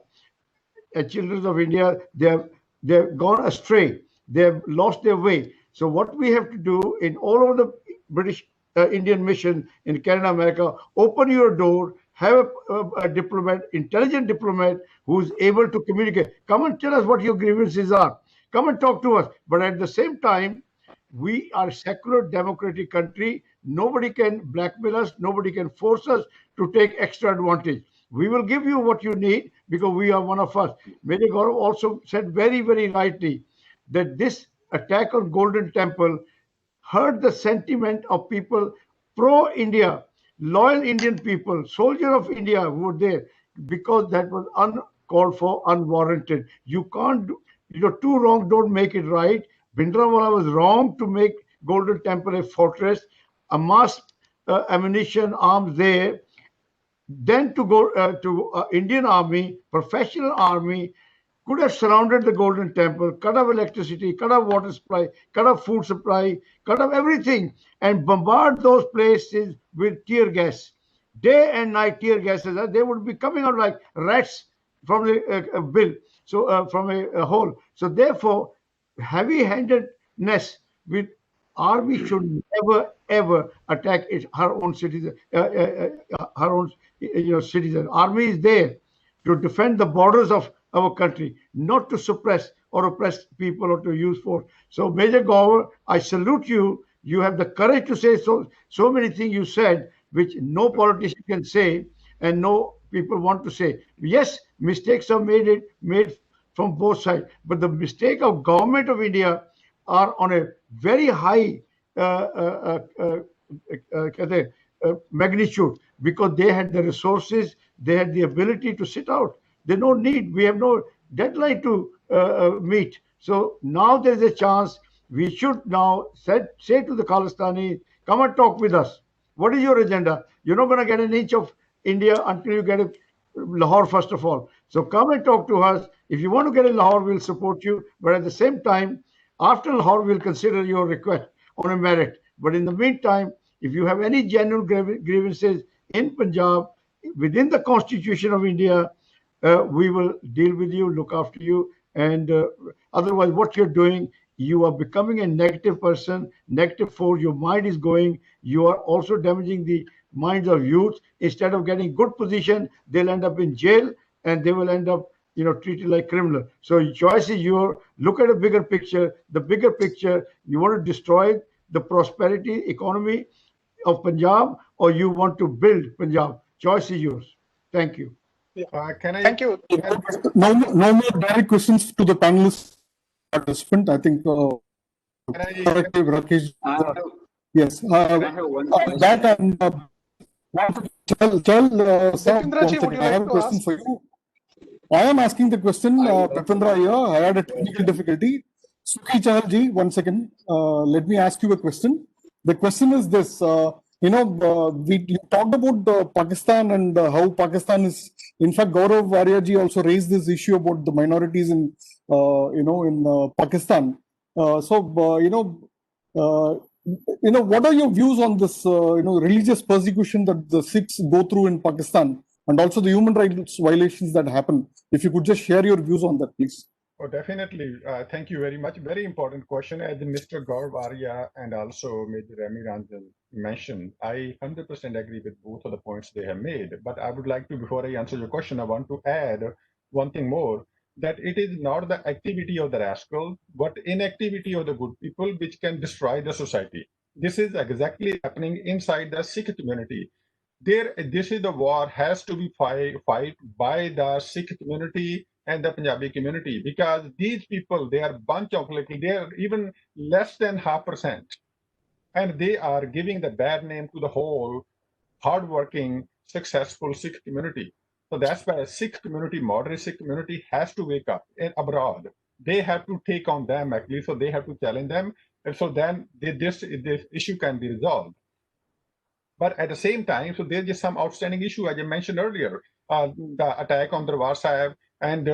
children of India. They've gone astray. They have lost their way. So what we have to do in all over the British Indian mission in Canada, America. Open your door. Have a diplomat, intelligent diplomat, who's able to communicate. Come and tell us what your grievances are. Come and talk to us. But at the same time, we are a secular democratic country. Nobody can blackmail us. Nobody can force us to take extra advantage. We will give you what you need because we are one of us. Major Gaurav also said very, very rightly that this attack on Golden Temple hurt the sentiment of people pro-India, loyal Indian people, soldier of India who were there, because that was uncalled for, unwarranted. You can't do, two wrong don't make it right. Bhindranwala was wrong to make Golden Temple a fortress, amass ammunition, arms there, then to go to Indian army, professional army, could have surrounded the Golden Temple, cut off electricity, cut off water supply, cut off food supply, cut off everything, and bombard those places with tear gas. Day and night tear gases, they would be coming out like rats from a bill, so from a hole. So therefore, heavy-handedness with army should never ever attack her own citizen, her own citizen. Army is there to defend the borders of our country, not to suppress or oppress people or to use force. So, Major Gaurav, I salute you. You have the courage to say so many things you said, which no politician can say, and no people want to say. Yes, mistakes are made from both sides, but the mistake of government of India are on a very high magnitude, because they had the resources, they had the ability to sit out. They don't need. We have no deadline to meet. So now there is a chance. We should now say to the Khalistani, come and talk with us. What is your agenda? You're not going to get an inch of India until you get a Lahore, first of all. So come and talk to us. If you want to get a Lahore, we'll support you. But at the same time, after Lahore, we'll consider your request on a merit. But in the meantime, if you have any genuine grievances in Punjab, within the Constitution of India, we will deal with you, look after you. And otherwise, what you're doing, you are becoming a negative person, negative force. Your mind is going. You are also damaging the minds of youth. Instead of getting good position, they'll end up in jail, and they will end up treated like criminal. So your choice is your. Look at a bigger picture. The bigger picture, you want to destroy the prosperity economy of Punjab, or you want to build Punjab. Choice is yours. Thank you. Thank you. No more direct questions to the panelists participant. I think Rakesh. Yes. That and tell Sam, I have a question for you. I am asking the question, Pipendra here. I had a technical difficulty. Sukhi Chahalji, 1 second. Let me ask you a question. The question is this. You talked about Pakistan and how Pakistan is. In fact, Gaurav Arya ji also raised this issue about the minorities in Pakistan. What are your views on this, religious persecution that the Sikhs go through in Pakistan, and also the human rights violations that happen? If you could just share your views on that, please. Oh, definitely. Thank you very much. Very important question. As Mr. Gaurav Arya and also Major Remy Ranjan mentioned, I 100% agree with both of the points they have made. But I would like to, before I answer your question, I want to add one thing more, that it is not the activity of the rascal, but inactivity of the good people which can destroy the society. This is exactly happening inside the Sikh community. This is the war has to be fight by the Sikh community and the Punjabi community, because these people, they are a bunch of, they are even less than 0.5%, and they are giving the bad name to the whole hardworking, successful Sikh community. So that's why a Sikh community, moderate Sikh community, has to wake up abroad. They have to take on them actually, so they have to challenge them, and so then this issue can be resolved. But at the same time, so there's just some outstanding issue, as I mentioned earlier, the attack on Darbar Sahib and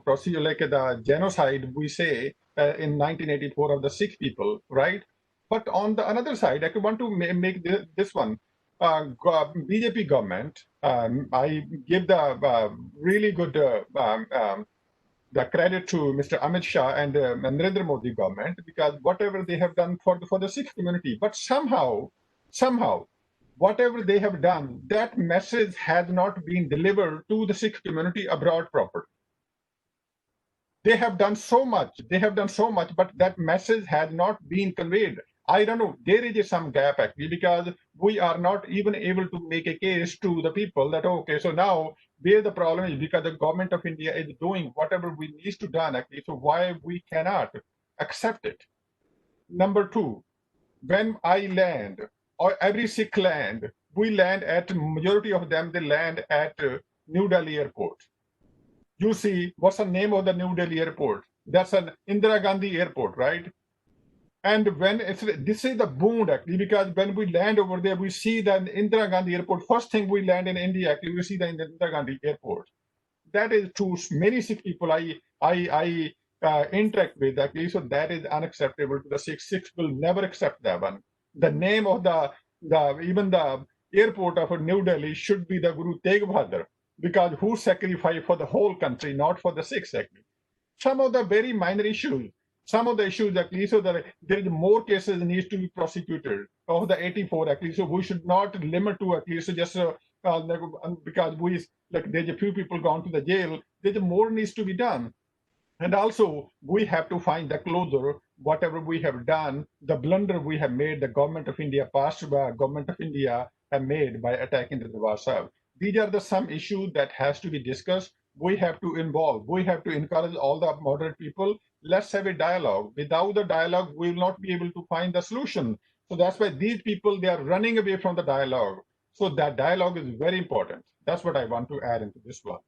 procedure like the genocide, we say, in 1984 of the Sikh people, right? But on the another side, I want to make this one. BJP government, I give the really good the credit to Mr. Amit Shah and Narendra Modi government, because whatever they have done for the Sikh community, but somehow somehow, whatever they have done, that message has not been delivered to the Sikh community abroad properly. They have done so much, but that message has not been conveyed. I don't know, there is some gap actually, because we are not even able to make a case to the people that, okay, so now where the problem is, because the government of India is doing whatever we need to done actually, so why we cannot accept it? Number two, when I land, or every Sikh land, we land at, majority of them, they land at New Delhi airport. You see, what's the name of the New Delhi airport? That's an Indira Gandhi airport, right? And when this is the boon actually, because when we land over there, we see the Indira Gandhi airport. First thing we land in India, actually, we see the Indira Gandhi airport. That is to many Sikh people I interact with actually, so that is unacceptable to the Sikhs. Sikhs will never accept that one. The name of the even the airport of New Delhi should be the Guru Tegh Bahadur, because who sacrificed for the whole country, not for the Sikhs actually. Some of the very minor issues, some of the issues actually, so that there is more cases needs to be prosecuted of the 84 actually. So we should not limit to at least just because we, like, there's a few people gone to the jail. There's more needs to be done. And also, we have to find the closure, whatever we have done, the blunder we have made, the government of India, past government of India have made by attacking the Darbar Sahib. These are the some issues that has to be discussed. We have to involve, we have to encourage all the moderate people. Let's have a dialogue. Without the dialogue, we will not be able to find the solution. So that's why these people, they are running away from the dialogue. So that dialogue is very important. That's what I want to add into this one.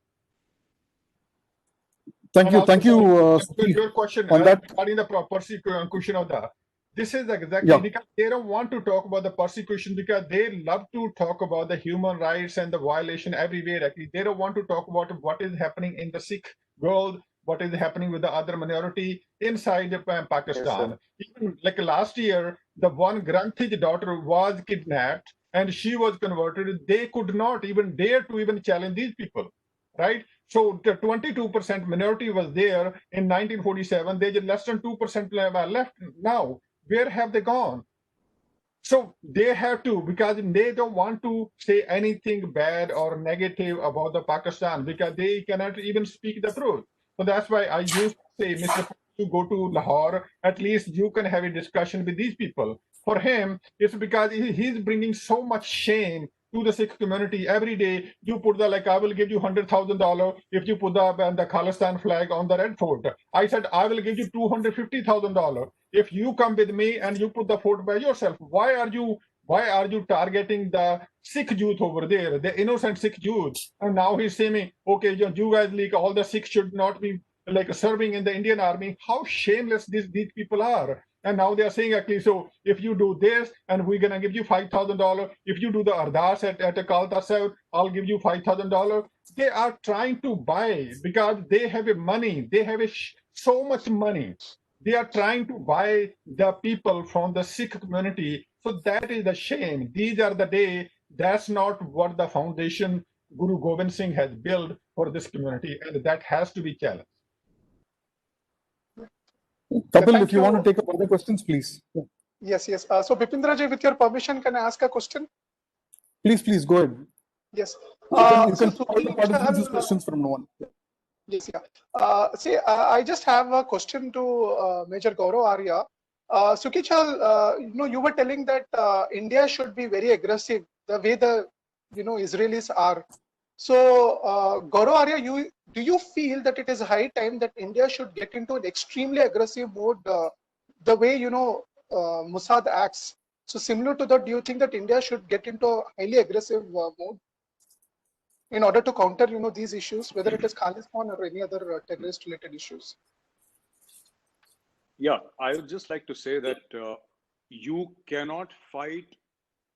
Thank And you. also, Thank you, sorry, your question on that. regarding the persecution of the, this is exactly Yeah. because they don't want to talk about the persecution, because they love to talk about the human rights and the violation everywhere. Actually, they don't want to talk about what is happening in the Sikh world, what is happening with the other minority inside Pakistan. Even like last year, the one Granth's daughter was kidnapped and she was converted. They could not even dare to even challenge these people, right? So the 22% minority was there in 1947. There's less than 2% left now. Where have they gone? So they have to, because they don't want to say anything bad or negative about the Pakistan, because they cannot even speak the truth. So that's why I used to say, Mr. You go to Lahore, at least you can have a discussion with these people. For him, it's because he's bringing so much shame to the Sikh community. Every day you put the, like, I will give you $100,000 if you put the Khalistan flag on the Red Fort. I said, I will give you $250,000 if you come with me and you put the fort by yourself. Why are you targeting the Sikh youth over there, the innocent Sikh youth? And now he's saying, okay, you guys, like, all the Sikhs should not be like serving in the Indian army. How shameless these people are. And now they are saying, actually, so if you do this, and we're gonna give you $5,000. If you do the ardas at a Kal Tassav, I'll give you $5,000. They are trying to buy, because they have a money. They have so much money. They are trying to buy the people from the Sikh community. So that is the shame. These are the day. That's not what the foundation Guru Gobind Singh has built for this community, and that has to be challenged. Kapil, thank if you you. want to take up other questions, please. Yes. So Bipindra ji, with your permission, can I ask a question? Please go ahead. Yes. You can So all the participants use questions from now on. Yes, yeah. I just have a question to Major Gaurav Arya. Sukichal, you were telling that India should be very aggressive the way the Israelis are. So Gaurav Arya, do you feel that it is high time that India should get into an extremely aggressive mode, the way Mossad acts? So similar to that, do you think that India should get into a highly aggressive mode in order to counter these issues, whether it is Khalistan or any other terrorist related issues? Yeah, I would just like to say that you cannot fight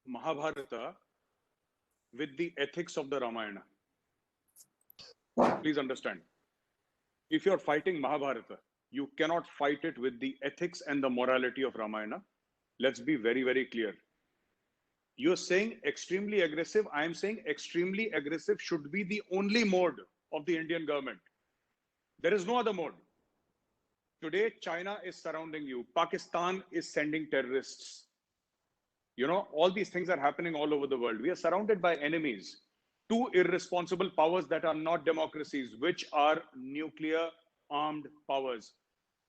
Mahabharata with the ethics of the Ramayana. Please understand. If you're fighting Mahabharata, you cannot fight it with the ethics and the morality of Ramayana. Let's be very, very clear. You're saying extremely aggressive. I'm saying extremely aggressive should be the only mode of the Indian government. There is no other mode. Today, China is surrounding you. Pakistan is sending terrorists. You know, all these things are happening all over the world. We are surrounded by enemies, two irresponsible powers that are not democracies, which are nuclear armed powers,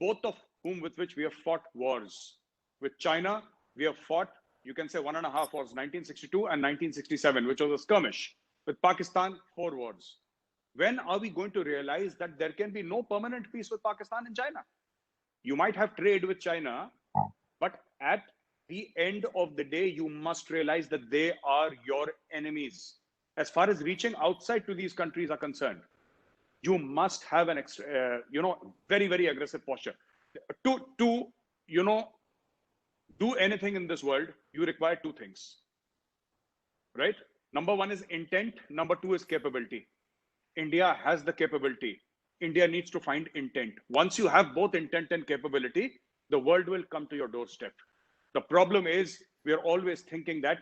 both of whom with which we have fought wars. With China, we have fought, you can say 1.5 wars, 1962 and 1967, which was a skirmish. With Pakistan, 4 wars. When are we going to realize that there can be no permanent peace with Pakistan and China? You might have trade with China, but at the end of the day, you must realize that they are your enemies. As far as reaching outside to these countries are concerned, you must have an very, very aggressive posture. To do anything in this world, you require 2 things, right? Number 1 is intent. Number 2 is capability. India has the capability. India needs to find intent. Once you have both intent and capability, the world will come to your doorstep. The problem is we are always thinking that,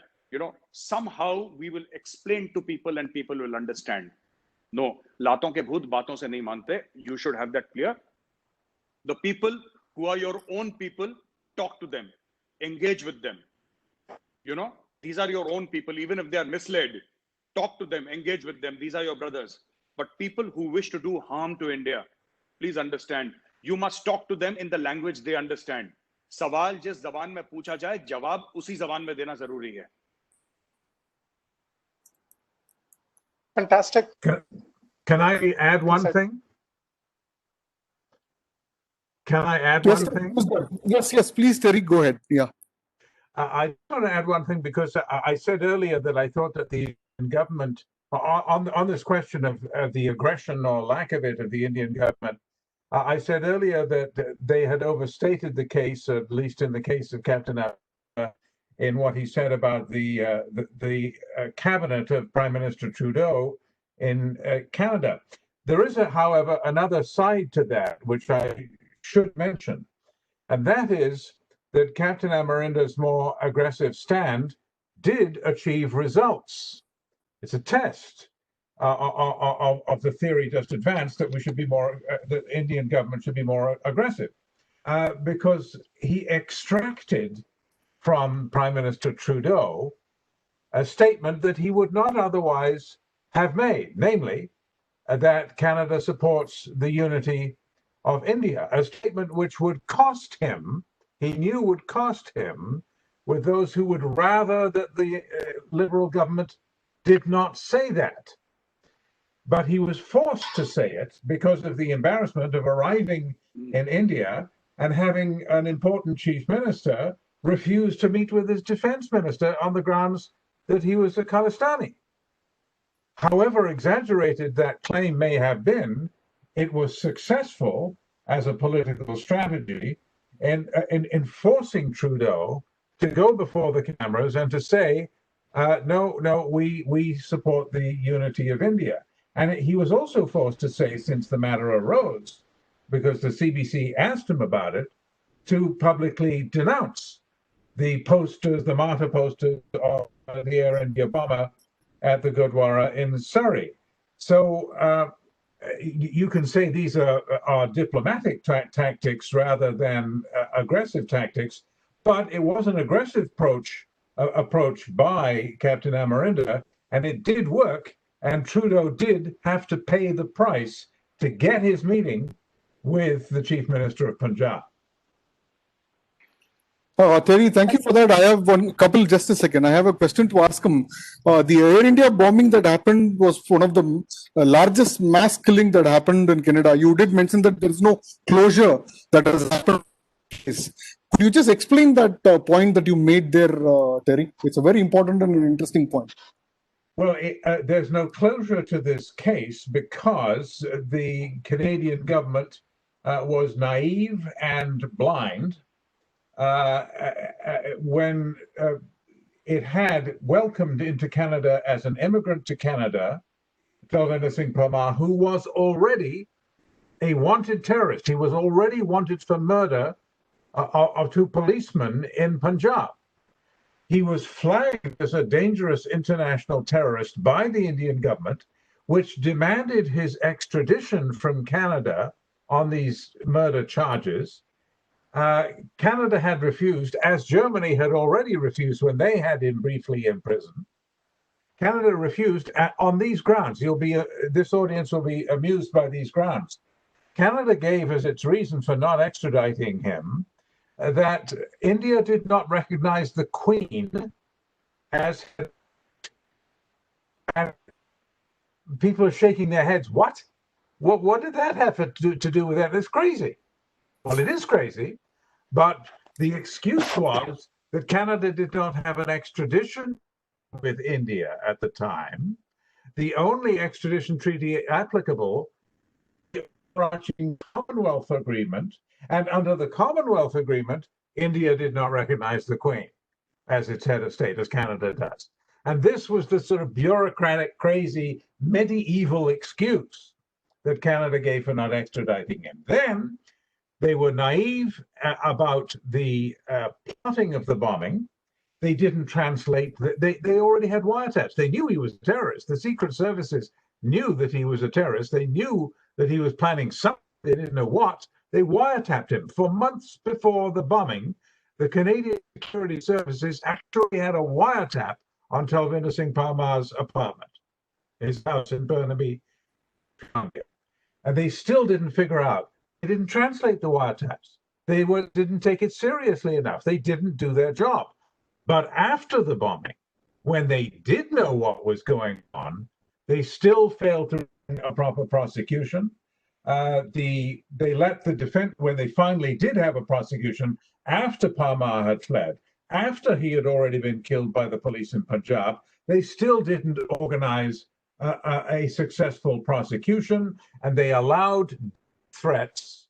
somehow we will explain to people and people will understand. No, लातों के भूत बातों से नहीं मानते. You should have that clear. The people who are your own people, talk to them, engage with them. These are your own people, even if they are misled. Talk to them, engage with them. These are your brothers. But people who wish to do harm to India, please understand, you must talk to them in the language they understand. सवाल जिस जबान में पूछा जाए, जवाब उसी जबान में देना जरूरी है. Fantastic. Can I add one thing? Can I add one thing? Yes, please, Terry, go ahead. Yeah. I want to add one thing because I said earlier that I thought that the government, on this question of the aggression or lack of it of the Indian government, I said earlier that they had overstated the case, at least in the case of Captain in what he said about the cabinet of Prime Minister Trudeau in Canada. There is, however, another side to that, which I should mention, and that is that Captain Amarinda's more aggressive stand did achieve results. It's a test of the theory just advanced that we should be more, the Indian government should be more aggressive, because he extracted from Prime Minister Trudeau a statement that he would not otherwise have made, namely that Canada supports the unity of India, a statement which would cost him, he knew would cost him, with those who would rather that the Liberal government did not say that. But he was forced to say it because of the embarrassment of arriving in India and having an important chief minister refuse to meet with his defense minister on the grounds that he was a Khalistani. However exaggerated that claim may have been, it was successful as a political strategy in forcing Trudeau to go before the cameras and to say, no, we support the unity of India. And he was also forced to say, since the matter arose, because the CBC asked him about it, to publicly denounce the posters, the martyr posters of the Air India bomber at the Gurdwara in Surrey. So you can say these are diplomatic tactics rather than aggressive tactics, but it was an aggressive approach by Captain Amarinda, and it did work, and Trudeau did have to pay the price to get his meeting with the Chief Minister of Punjab. Terry, thank you for that. I have one couple, just a second. I have a question to ask him. The Air India bombing that happened was one of the largest mass killing that happened in Canada. You did mention that there is no closure that has happened. Could you just explain that point that you made there, Terry? It's a very important and an interesting point. Well, there's no closure to this case because the Canadian government was naive and blind when it had welcomed into Canada as an immigrant to Canada Tajinder Singh, who was already a wanted terrorist. He was already wanted for murder of 2 policemen in Punjab. He was flagged as a dangerous international terrorist by the Indian government, which demanded his extradition from Canada on these murder charges. Canada had refused, as Germany had already refused when they had him briefly in prison. Canada refused on these grounds. This audience will be amused by these grounds. Canada gave as its reason for not extraditing him that India did not recognize the Queen as. And people are shaking their heads. What? What did that have to do with that? It's crazy. Well, it is crazy, but the excuse was that Canada did not have an extradition with India at the time. The only extradition treaty applicable was the overarching Commonwealth Agreement, and under the Commonwealth Agreement, India did not recognize the Queen as its head of state, as Canada does. And this was the sort of bureaucratic, crazy, medieval excuse that Canada gave for not extraditing him. Then they were naive about the plotting of the bombing. They didn't translate. They already had wiretaps. They knew he was a terrorist. The Secret Services knew that he was a terrorist. They knew that he was planning something. They didn't know what. They wiretapped him. For months before the bombing, the Canadian Security Services actually had a wiretap on Talvinder Singh Parmar's apartment, his house in Burnaby. And they still didn't figure out. They didn't translate the wiretaps. They didn't take it seriously enough. They didn't do their job. But after the bombing, when they did know what was going on, they still failed to bring a proper prosecution. They let the defense, when they finally did have a prosecution, after Parmar had fled, after he had already been killed by the police in Punjab, they still didn't organize a successful prosecution, and they allowed threats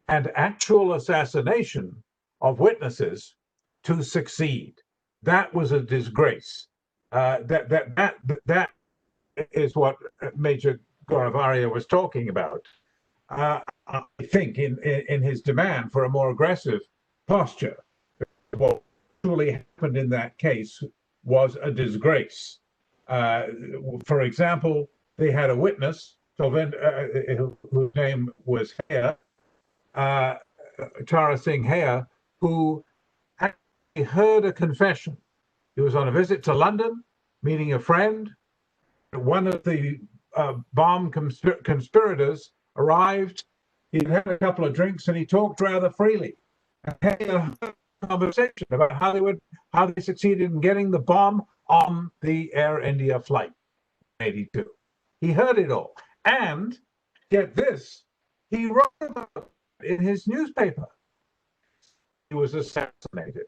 and actual assassination of witnesses to succeed. That was a disgrace. That is what Major Gaurav Arya was talking about. I think in his demand for a more aggressive posture. What actually happened in that case was a disgrace. For example, they had a witness, whose name was Hare, Tara Singh Hare, who actually heard a confession. He was on a visit to London, meeting a friend. One of the bomb conspirators arrived. He'd had a couple of drinks and he talked rather freely. And had a conversation about how they succeeded in getting the bomb on the Air India flight 82. He heard it all. And get this, he wrote about it in his newspaper. He was assassinated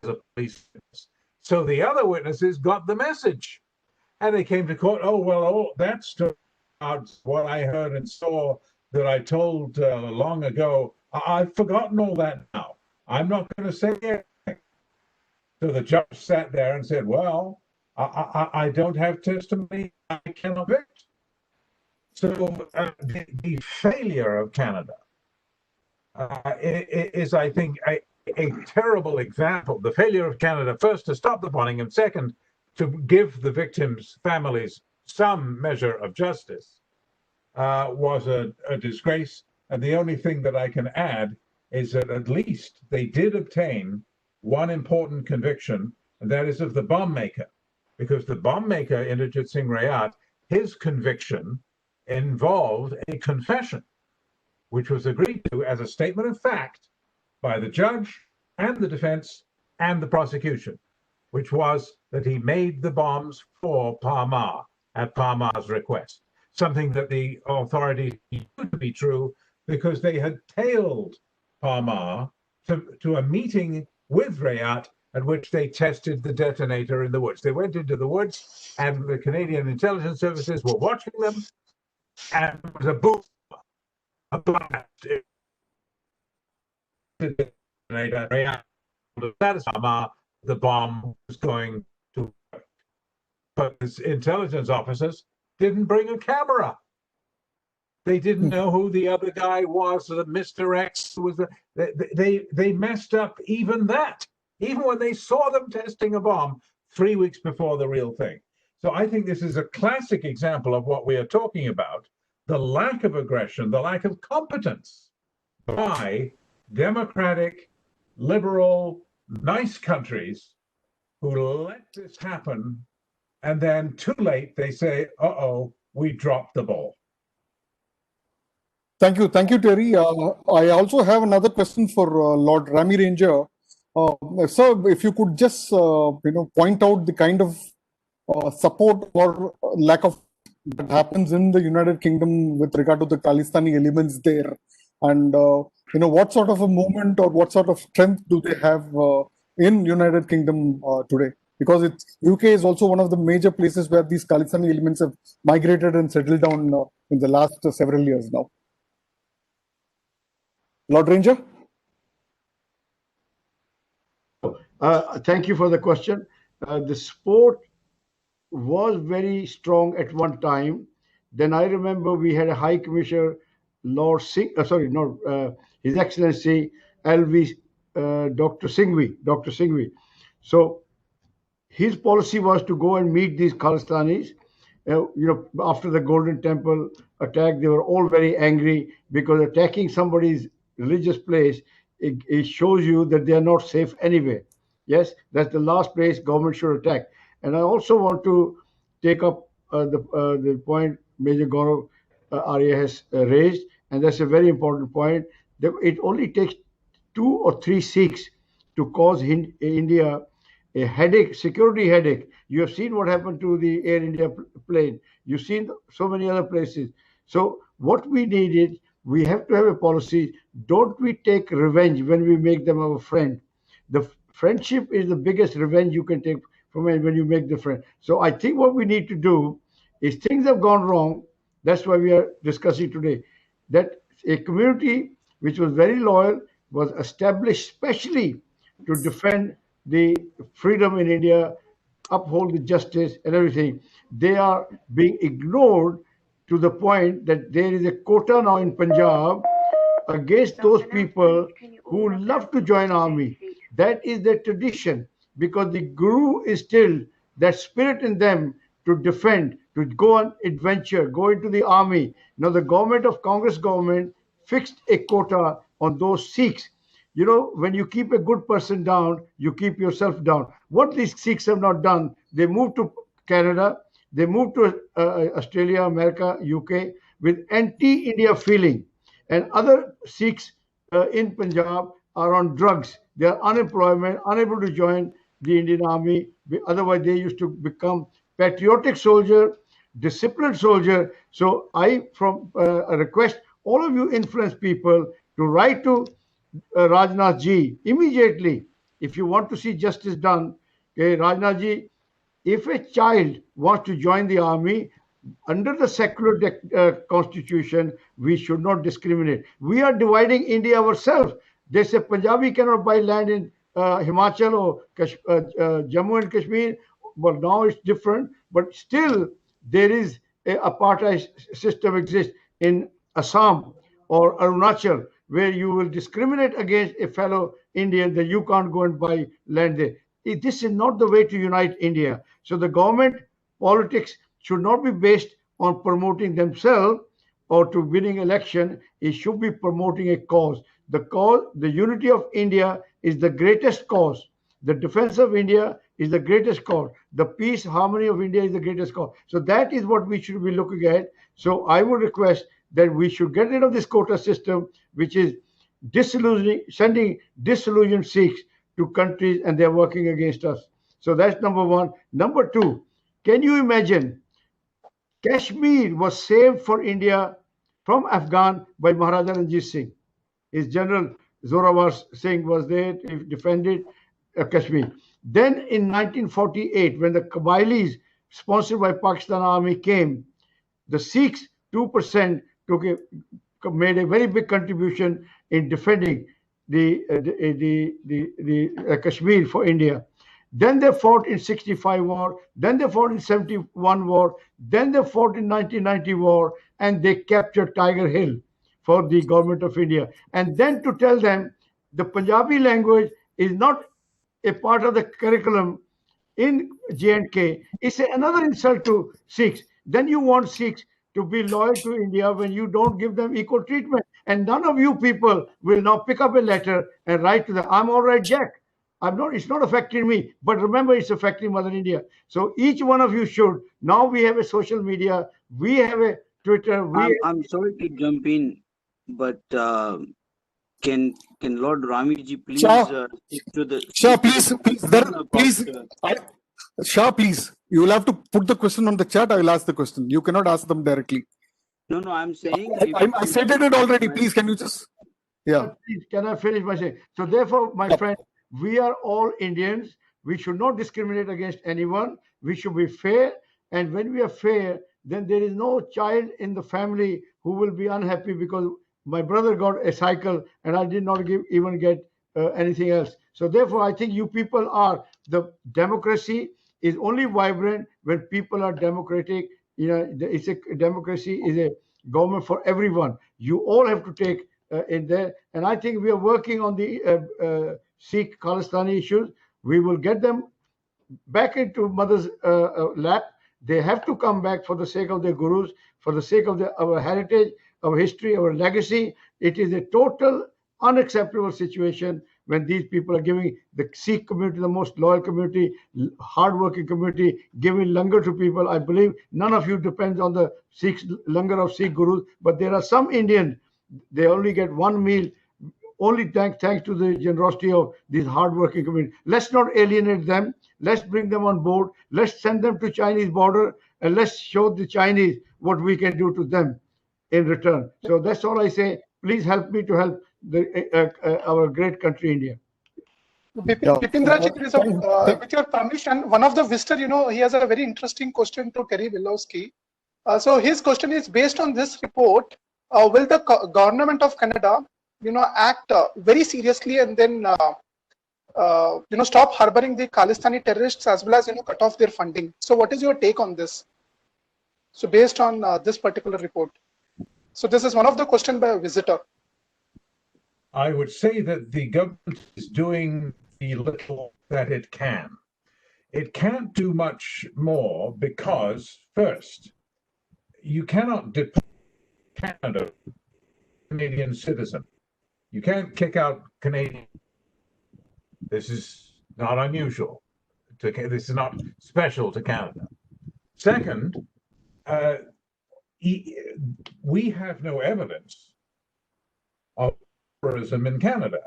as a police witness. So the other witnesses got the message. And they came to court. Oh, well, that's what I heard and saw that I told long ago. I've forgotten all that now. I'm not going to say anything. So the judge sat there and said, well, I don't have testimony. I cannot convict. So the failure of Canada is, I think, a terrible example. The failure of Canada, first, to stop the bombing, and second, to give the victims' families some measure of justice, was a disgrace. And the only thing that I can add is that at least they did obtain one important conviction, and that is of the bomb maker. Because the bomb maker, Inderjit Singh Rayat, his conviction involved a confession, which was agreed to as a statement of fact by the judge and the defense and the prosecution, which was that he made the bombs for Parmar at Parmar's request, something that the authorities knew to be true because they had tailed Parmar to a meeting with Rayat at which they tested the detonator in the woods. They went into the woods and the Canadian intelligence services were watching them, and there was a boom, a blast. Rayat to satisfy Parmar the bomb was going to work. But his intelligence officers didn't bring a camera. They didn't know who the other guy was, Mr. X was. They messed up even that, even when they saw them testing a bomb 3 weeks before the real thing. So I think this is a classic example of what we are talking about, the lack of aggression, the lack of competence by democratic, liberal, nice countries who let this happen, and then too late they say, uh-oh, we dropped the ball. Thank you, Terry. I also have another question for Lord Rami Ranger. Sir, if you could just point out the kind of support or lack of that happens in the United Kingdom with regard to the Khalistani elements there, and what sort of a movement or what sort of strength do they have in United Kingdom today? Because UK is also one of the major places where these Khalistani elements have migrated and settled down in the last several years now. Lord Ranger? Thank you for the question. The sport was very strong at one time. Then I remember we had a High Commissioner, Lord Singh, His Excellency LV, Dr. Singhvi. So his policy was to go and meet these Khalistanis. After the Golden Temple attack, they were all very angry because attacking somebody's religious place, it shows you that they are not safe anyway. Yes, that's the last place government should attack. And I also want to take up the point Major Gaurav Arya has raised, and that's a very important point. That it only takes 2 or 3 Sikhs to cause India a headache, security headache. You have seen what happened to the Air India plane. You've seen so many other places. So what we need is, we have to have a policy. Don't we take revenge when we make them our friend. The friendship is the biggest revenge you can take from when you make the friend. So I think what we need to do is, things have gone wrong. That's why we are discussing today. That a community which was very loyal was established specially to defend the freedom in India, uphold the justice and everything. They are being ignored to the point that there is a quota now in Punjab against those people who love to join army. That is their tradition, because the Guru is still that spirit in them to defend, to go on adventure, go into the army. Now the government of Congress government fixed a quota on those Sikhs. When you keep a good person down, you keep yourself down. What these Sikhs have not done, they moved to Canada, they moved to Australia, America, UK with anti-India feeling. And other Sikhs in Punjab are on drugs. They are unemployment, unable to join the Indian army. Otherwise, they used to become patriotic soldier, disciplined soldier. So I request all of you influence people to write to Rajnath ji immediately if you want to see justice done. Okay, Rajnath ji, if a child wants to join the army, under the secular constitution, we should not discriminate. We are dividing India ourselves. They say Punjabi cannot buy land in Himachal or Jammu and Kashmir. Well, now it's different, but still there is a apartheid system exists in Assam or Arunachal, where you will discriminate against a fellow Indian that you can't go and buy land there. This is not the way to unite India. So the government politics should not be based on promoting themselves or to winning election. It should be promoting a cause. The cause, the unity of India is the greatest cause. The defense of India is the greatest cause. The peace, harmony of India is the greatest cause. So that is what we should be looking at. So I would request that we should get rid of this quota system, which is sending disillusioned Sikhs to countries, and they're working against us. So that's number one. Number two, can you imagine Kashmir was saved for India from Afghan by Maharaja Ranjit Singh. His general Zorawar Singh was there to defend Kashmir. Then in 1948, when the Kabilis, sponsored by Pakistan Army, came, the Sikhs, 2%, made a very big contribution in defending the Kashmir for India. Then they fought in 65 war, then they fought in 71 war, then they fought in 1990 war, and they captured Tiger Hill for the government of India. And then to tell them the Punjabi language is not a part of the curriculum in J&K, it's another insult to Sikhs. Then you want Sikhs to be loyal to India when you don't give them equal treatment. And none of you people will now pick up a letter and write to them, I'm all right, Jack. I'm not, it's not affecting me, but remember, it's affecting Mother India. So each one of you should. Now we have a social media, we have a Twitter. I'm sorry to jump in, but can Lord Ramiji please Shah, stick to the Shah, please. Shah, please. You will have to put the question on the chat. I will ask the question. You cannot ask them directly. No, I'm saying. I stated it already. Please, can you just? Yeah. Please, can I finish by saying? So therefore, my friend, we are all Indians. We should not discriminate against anyone. We should be fair. And when we are fair, then there is no child in the family who will be unhappy because my brother got a cycle and I did not even get anything else. So therefore, I think you people are, the democracy is only vibrant when people are democratic. You know, it's a democracy is a government for everyone. You all have to take in there. And I think we are working on the Sikh Khalistani issues. We will get them back into mother's lap. They have to come back for the sake of their gurus, for the sake of our heritage, our history, our legacy. It is a total unacceptable situation when these people are giving the Sikh community, the most loyal community, hardworking community, giving langar to people. I believe none of you depends on the langar of Sikh gurus, but there are some Indians, they only get one meal, only thanks to the generosity of these hardworking community. Let's not alienate them. Let's bring them on board. Let's send them to Chinese border and let's show the Chinese what we can do to them in return. So that's all I say. Please help me to help our great country, India. Bipindraji, with your permission, one of the visitor, he has a very interesting question to Terry Milowski. So his question is based on this report. Will the government of Canada, act very seriously and then, stop harboring the Khalistani terrorists as well as, cut off their funding? So what is your take on this? So based on this particular report. So this is one of the questions by a visitor. I would say that the government is doing the little that it can. It can't do much more because, first, you cannot deport Canada, Canadian citizen. You can't kick out Canadian. This is not unusual. This is not special to Canada. Second, we have no evidence of terrorism in Canada.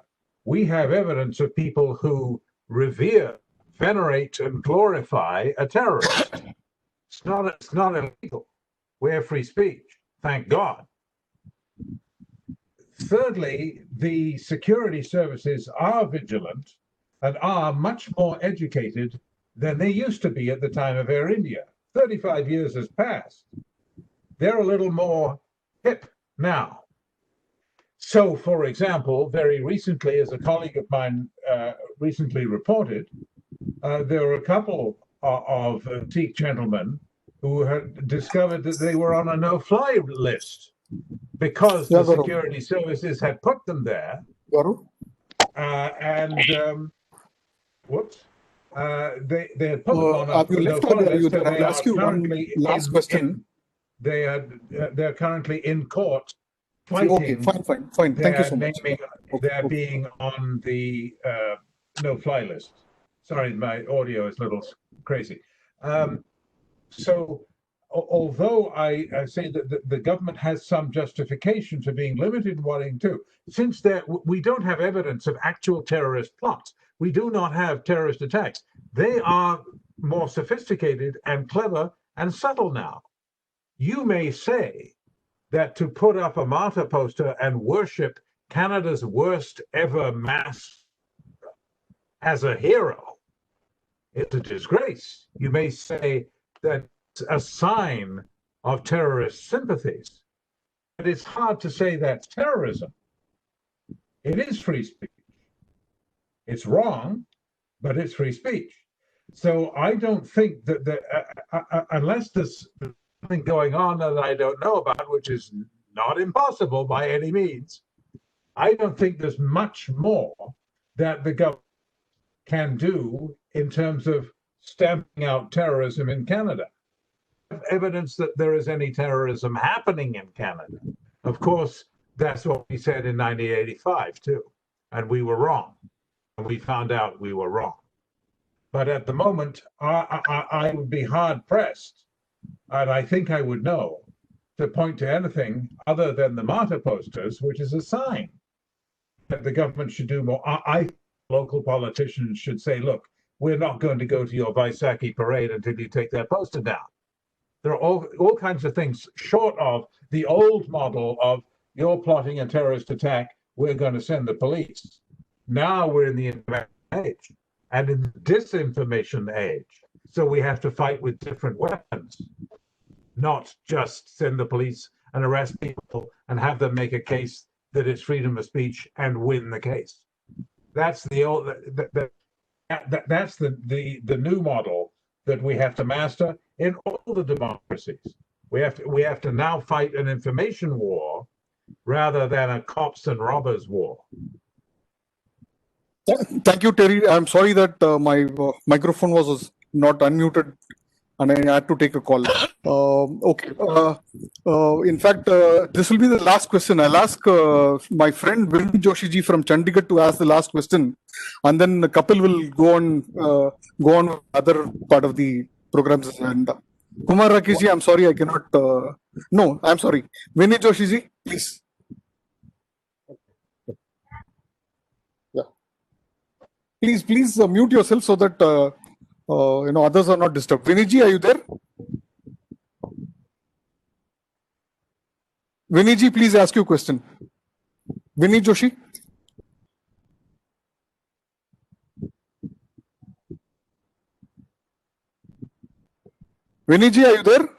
We have evidence of people who revere, venerate, and glorify a terrorist. It's not illegal. We have free speech, thank God. Thirdly, the security services are vigilant and are much more educated than they used to be at the time of Air India. 35 years has passed. They're a little more hip now. So, for example, very recently, as a colleague of mine recently reported, there were a couple of Sikh gentlemen who had discovered that they were on a no-fly list because the security services had put them there. They had put them on a no-fly list. I'll ask you one last question. They're currently in court fighting. Okay, fine. Thank you so much. They're being on the no-fly list. Sorry, my audio is a little crazy. So, although I say that the government has some justification for being limited in wanting to, since we don't have evidence of actual terrorist plots, we do not have terrorist attacks. They are more sophisticated and clever and subtle now. You may say that to put up a martyr poster and worship Canada's worst ever mass as a hero is a disgrace. You may say that it's a sign of terrorist sympathies. But it's hard to say that's terrorism. It is free speech. It's wrong, but it's free speech. So I don't think that unless there's something going on that I don't know about, which is not impossible by any means, I don't think there's much more that the government can do in terms of stamping out terrorism in Canada. evidence that there is any terrorism happening in Canada. Of course, that's what we said in 1985 too, and we were wrong. And we found out we were wrong. But at the moment, I would be hard pressed, and I think I would know, to point to anything other than the martyr posters, which is a sign that the government should do more. I local politicians should say, look, we're not going to go to your Vaisakhi parade until you take that poster down. There are all kinds of things short of the old model of you're plotting a terrorist attack, we're going to send the police. Now we're in the information age and in the disinformation age. So we have to fight with different weapons, not just send the police and arrest people and have them make a case that it's freedom of speech and win the case. That's the old, that's the new model that we have to master in all the democracies. We have to now fight an information war rather than a cops and robbers war. Thank you, Terry. I'm sorry that my microphone was not unmuted and I had to take a call. Okay. In fact, this will be the last question. I'll ask my friend Vinny Joshi ji from Chandigarh to ask the last question, and then Kapil will go on with other part of the programs. And Kumar Rakesh ji, I'm sorry, I cannot. No, I'm sorry. Vinny Joshi ji, please. Please mute yourself so that others are not disturbed. Vinny ji, are you there? Vinny ji, please ask your question. Vinny Joshi. Vinny ji, are you there?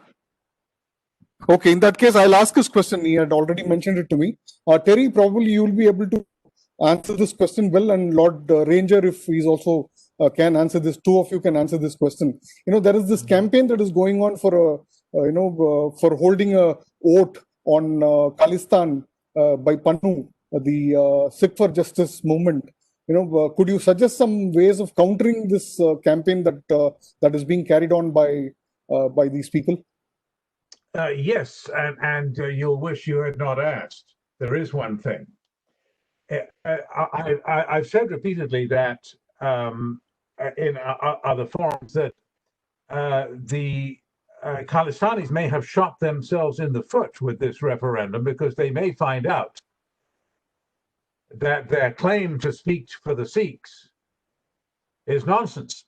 Okay, in that case, I'll ask his question. He had already mentioned it to me. Terry, probably you will be able to answer this question well, and Lord Ranger, if he's also can answer this, two of you can answer this question. There is this campaign that is going on for for holding a vote on Khalistan by Pannu, the Sikh for Justice movement. Could you suggest some ways of countering this campaign that is being carried on by these people? Yes, and you'll wish you had not asked. There is one thing. I've said repeatedly that in other forums that the Khalistanis may have shot themselves in the foot with this referendum because they may find out that their claim to speak for the Sikhs is nonsense.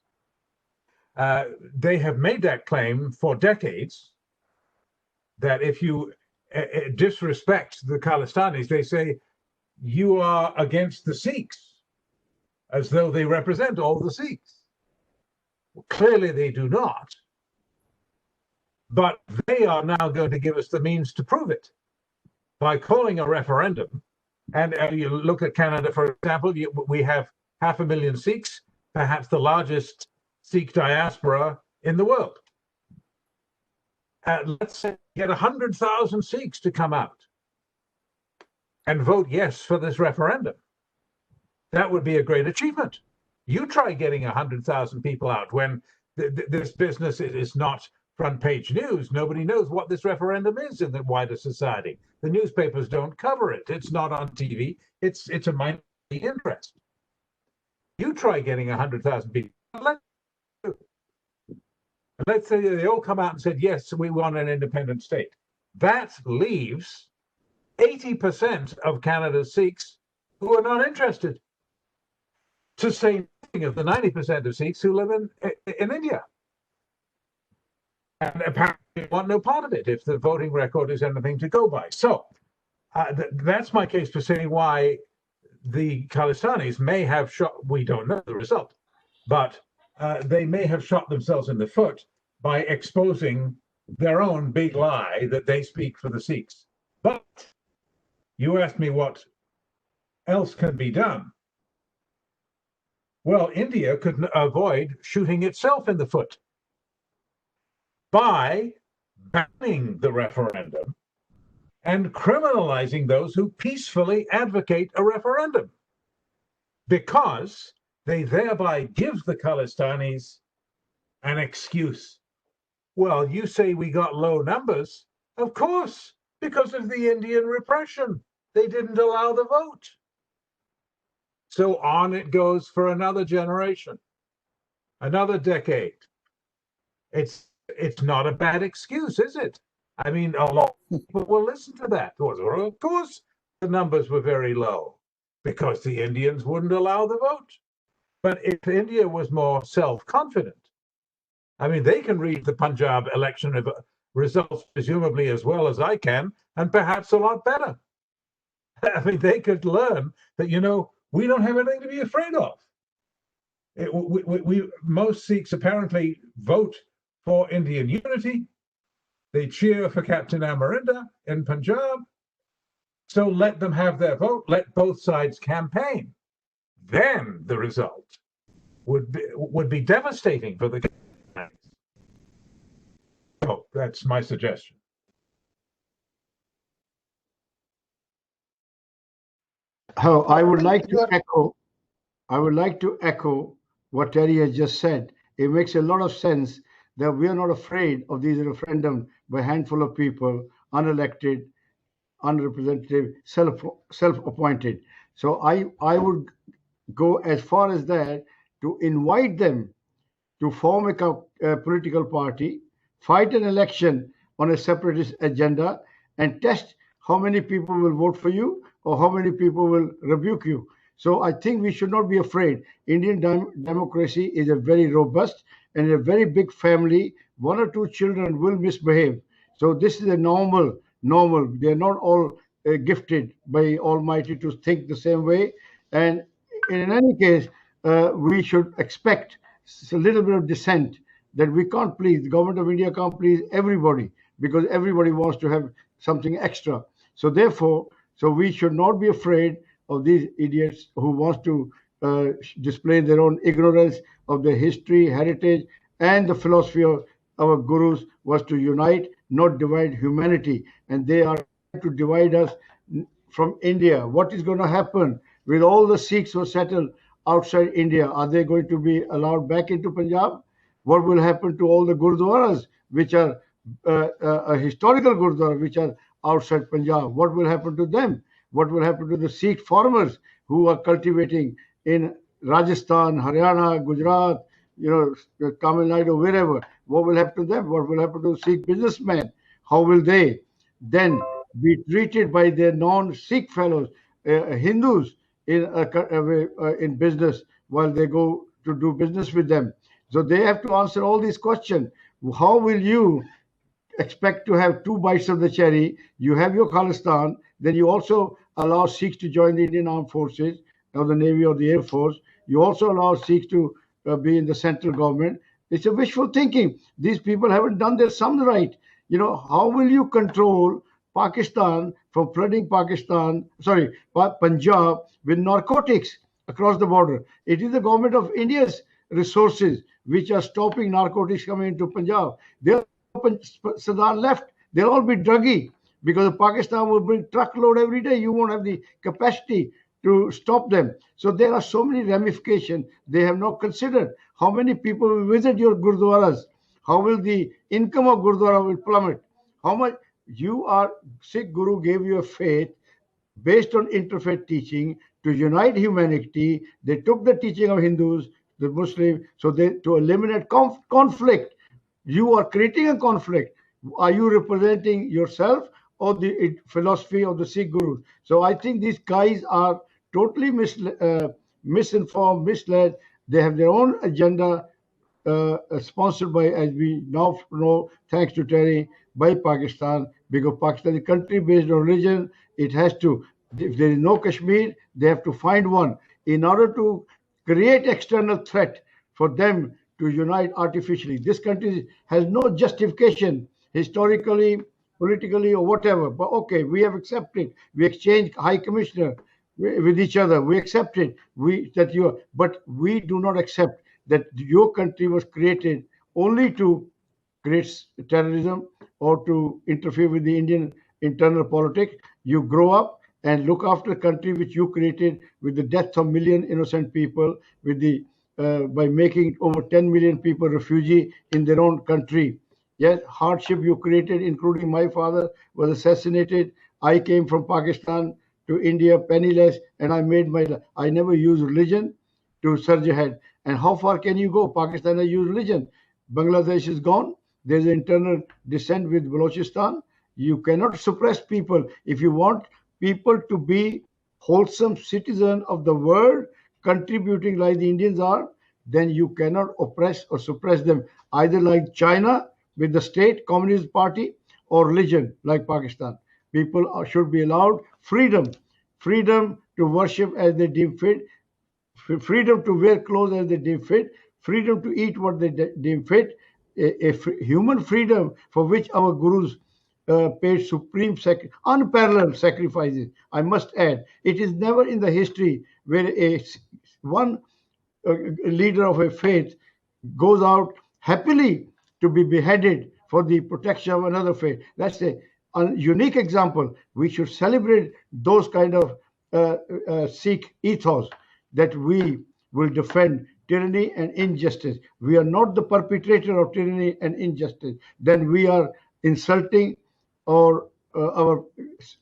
They have made that claim for decades, that if you disrespect the Khalistanis, they say, you are against the Sikhs, as though they represent all the Sikhs. Clearly they do not, but they are now going to give us the means to prove it by calling a referendum. And you look at Canada, for example, we have 500,000 Sikhs, perhaps the largest Sikh diaspora in the world. Let's say get 100,000 Sikhs to come out and vote yes for this referendum. That would be a great achievement. You try getting 100,000 people out when this business is not front page news. Nobody knows what this referendum is in the wider society. The newspapers don't cover it. It's not on TV. It's a minority interest. You try getting 100,000 people. Let's say they all come out and said, yes, we want an independent state. That leaves 80% of Canada's Sikhs who are not interested, to say nothing of the 90% of Sikhs who live in India. And apparently want no part of it if the voting record is anything to go by. So that's my case for saying why the Khalistanis may have shot, we don't know the result, but they may have shot themselves in the foot by exposing their own big lie that they speak for the Sikhs. But you asked me what else can be done. Well, India could avoid shooting itself in the foot by banning the referendum and criminalizing those who peacefully advocate a referendum, because they thereby give the Kalastanis an excuse. Well, you say we got low numbers. Of course, because of the Indian repression. They didn't allow the vote. So on it goes for another generation, another decade. It's not a bad excuse, is it? I mean, a lot of people will listen to that. Well, of course, the numbers were very low because the Indians wouldn't allow the vote. But if India was more self-confident, I mean, they can read the Punjab election results presumably as well as I can, and perhaps a lot better. I mean, they could learn that, we don't have anything to be afraid of. Most Sikhs apparently vote for Indian unity. They cheer for Captain Amarinder in Punjab. So let them have their vote. Let both sides campaign. Then the result would be devastating for the Kalastanis. So that's my suggestion. I would like to echo what Terry has just said. It makes a lot of sense that we are not afraid of these referendum by a handful of people, unelected, unrepresentative, self-appointed. So I would go as far as that to invite them to form a political party, fight an election on a separatist agenda, and test how many people will vote for you or how many people will rebuke you. So I think we should not be afraid. Indian democracy is a very robust and a very big family. One or two children will misbehave. So this is a normal. They're not all gifted by Almighty to think the same way. And in any case, we should expect a little bit of dissent that we can't please. The government of India can't please everybody because everybody wants to have something extra. So therefore, we should not be afraid of these idiots who want to display their own ignorance of the history, heritage, and the philosophy of our gurus was to unite, not divide humanity. And they are trying to divide us from India. What is going to happen with all the Sikhs who settled outside India? Are they going to be allowed back into Punjab? What will happen to all the gurdwaras, which are historical gurdwaras, which are outside Punjab? What will happen to them? What will happen to the Sikh farmers who are cultivating in Rajasthan, Haryana, Gujarat, Tamil Nadu, wherever? What will happen to them? What will happen to Sikh businessmen? How will they then be treated by their non-Sikh fellows, Hindus, in business while they go to do business with them? So they have to answer all these questions. How will you expect to have two bites of the cherry? You have your Khalistan, then you also allow Sikhs to join the Indian Armed Forces or the Navy or the Air Force. You also allow Sikhs to be in the central government. It's a wishful thinking. These people haven't done their sums right. How will you control Pakistan from flooding Punjab with narcotics across the border? It is the government of India's resources which are stopping narcotics coming into Punjab. They'll Sardar left, they'll all be druggy because Pakistan will bring truckload every day. You won't have the capacity to stop them. So there are so many ramifications they have not considered. How many people will visit your gurdwaras? How will the income of gurdwara will plummet? How much Sikh Guru gave you a faith based on interfaith teaching to unite humanity. They took the teaching of Hindus, the Muslims, to eliminate conflict. You are creating a conflict. Are you representing yourself or the philosophy of the Sikh Gurus? So I think these guys are totally misinformed, misled. They have their own agenda sponsored by, as we now know, thanks to Terry, by Pakistan, because Pakistan is a country based on religion. It has to, if there is no Kashmir, they have to find one in order to create external threat for them to unite artificially. This country has no justification historically, politically, or whatever. But okay, we have accepted. We exchange high commissioner with each other. We accept it. But we do not accept that your country was created only to create terrorism or to interfere with the Indian internal politics. You grow up and look after a country which you created with the death of million innocent people, with the by making over 10 million people refugee in their own country. Yes, hardship you created, including my father was assassinated. I came from Pakistan to India penniless, and I made my. I never used religion to surge ahead. And how far can you go? Pakistan has used religion. Bangladesh is gone. There's an internal dissent with Balochistan. You cannot suppress people. If you want people to be wholesome citizens of the world, contributing like the Indians are, then you cannot oppress or suppress them, either like China with the state communist party or religion like Pakistan. People should be allowed freedom to worship as they deem fit, freedom to wear clothes as they deem fit, freedom to eat what they deem fit, human freedom for which our gurus paid supreme, unparalleled sacrifices. I must add, it is never in the history where one leader of a faith goes out happily to be beheaded for the protection of another faith. That's a unique example. We should celebrate those kind of Sikh ethos, that we will defend tyranny and injustice. We are not the perpetrator of tyranny and injustice. Then we are insulting our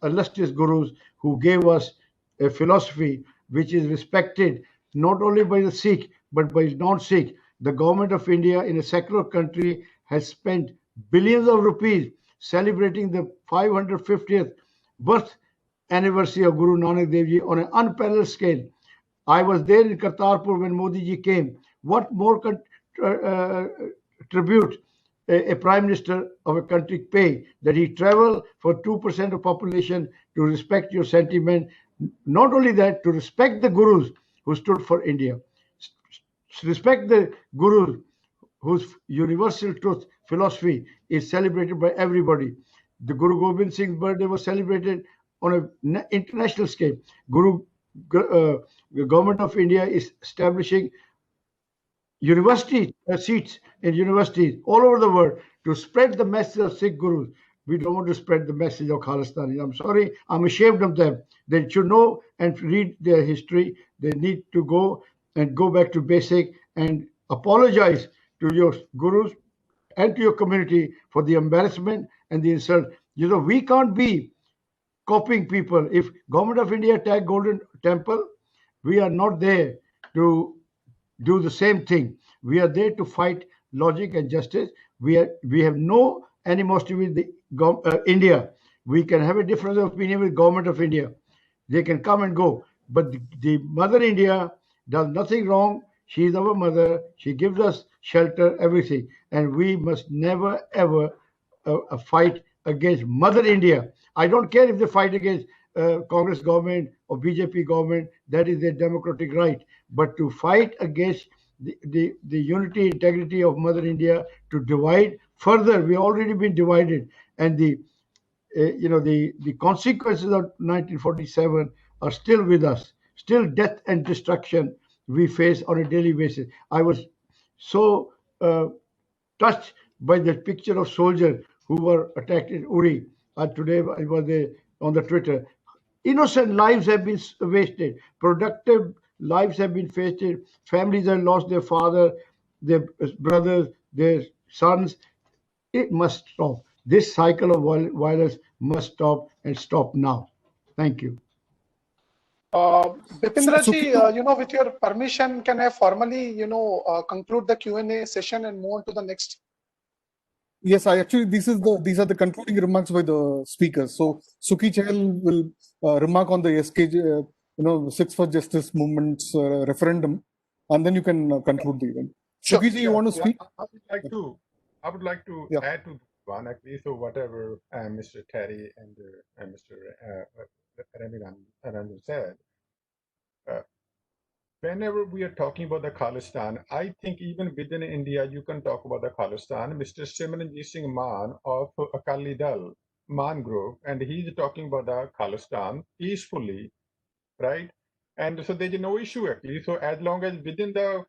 illustrious gurus who gave us a philosophy which is respected not only by the Sikh but by non-Sikh. The government of India in a secular country has spent billions of rupees celebrating the 550th birth anniversary of Guru Nanak Dev Ji on an unparalleled scale. I was there in Kartarpur when Modi ji came. What more tribute a prime minister of a country pay, that he travel for 2% of population to respect your sentiment? Not only that, to respect the gurus who stood for India, respect the gurus whose universal truth philosophy is celebrated by everybody. The Guru Gobind Singh's birthday was celebrated on an international scale. The government of India is establishing university seats in universities all over the world to spread the message of Sikh gurus. We don't want to spread the message of Khalistani. I'm sorry, I'm ashamed of them. They should know and read their history. They need to go back to basic and apologize to your gurus and to your community for the embarrassment and the insult. We can't be copying people. If government of India attack Golden Temple, we are not there to do the same thing. We are there to fight logic and justice. We have no animosity with the India. We can have a difference of opinion with government of India. They can come and go, but the mother India does nothing wrong. She is our mother. She gives us shelter, everything, and we must never ever fight against Mother India. I don't care if they fight against Congress government or BJP government. That is their democratic right. But to fight against the unity, integrity of Mother India, to divide further, we already been divided, and the consequences of 1947 are still with us. Still, death and destruction we face on a daily basis. I was so touched by the picture of soldiers who were attacked in Uri. Today I was on the Twitter. Innocent lives have been wasted. Productive lives have been wasted. Families have lost their father, their brothers, their sons. It must stop. This cycle of violence must stop, and stop now. Thank you. Bipindra ji, with your permission, can I formally, conclude the Q&A session and move on to the next? Yes, these are the concluding remarks by the speakers. So Sukhi Chahal will remark on the SKJ, Six for Justice movement's referendum, and then you can conclude the event. Sure, Sukhi ji, you want to speak? I would like to add to one, at least, so whatever Mr. Terry and Mr. Ranjan said. Whenever we are talking about the Khalistan, I think even within India, you can talk about the Khalistan. Mr. Simranjit Singh Man of Akali Dal, Man Group, and he's talking about the Khalistan peacefully, right? And so there's no issue actually. So as long as within the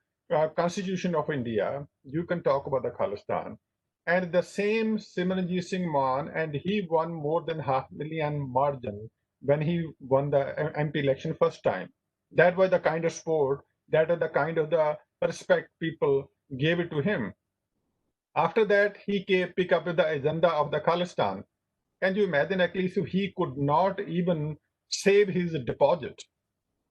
Constitution of India, you can talk about the Khalistan. And the same Simranjit Singh Man, and he won more than 500,000 margin when he won the MP election first time. That was the kind of support, that was the kind of the respect people gave it to him. After that, he pick up the agenda of the Khalistan. Can you imagine, at least he could not even save his deposit?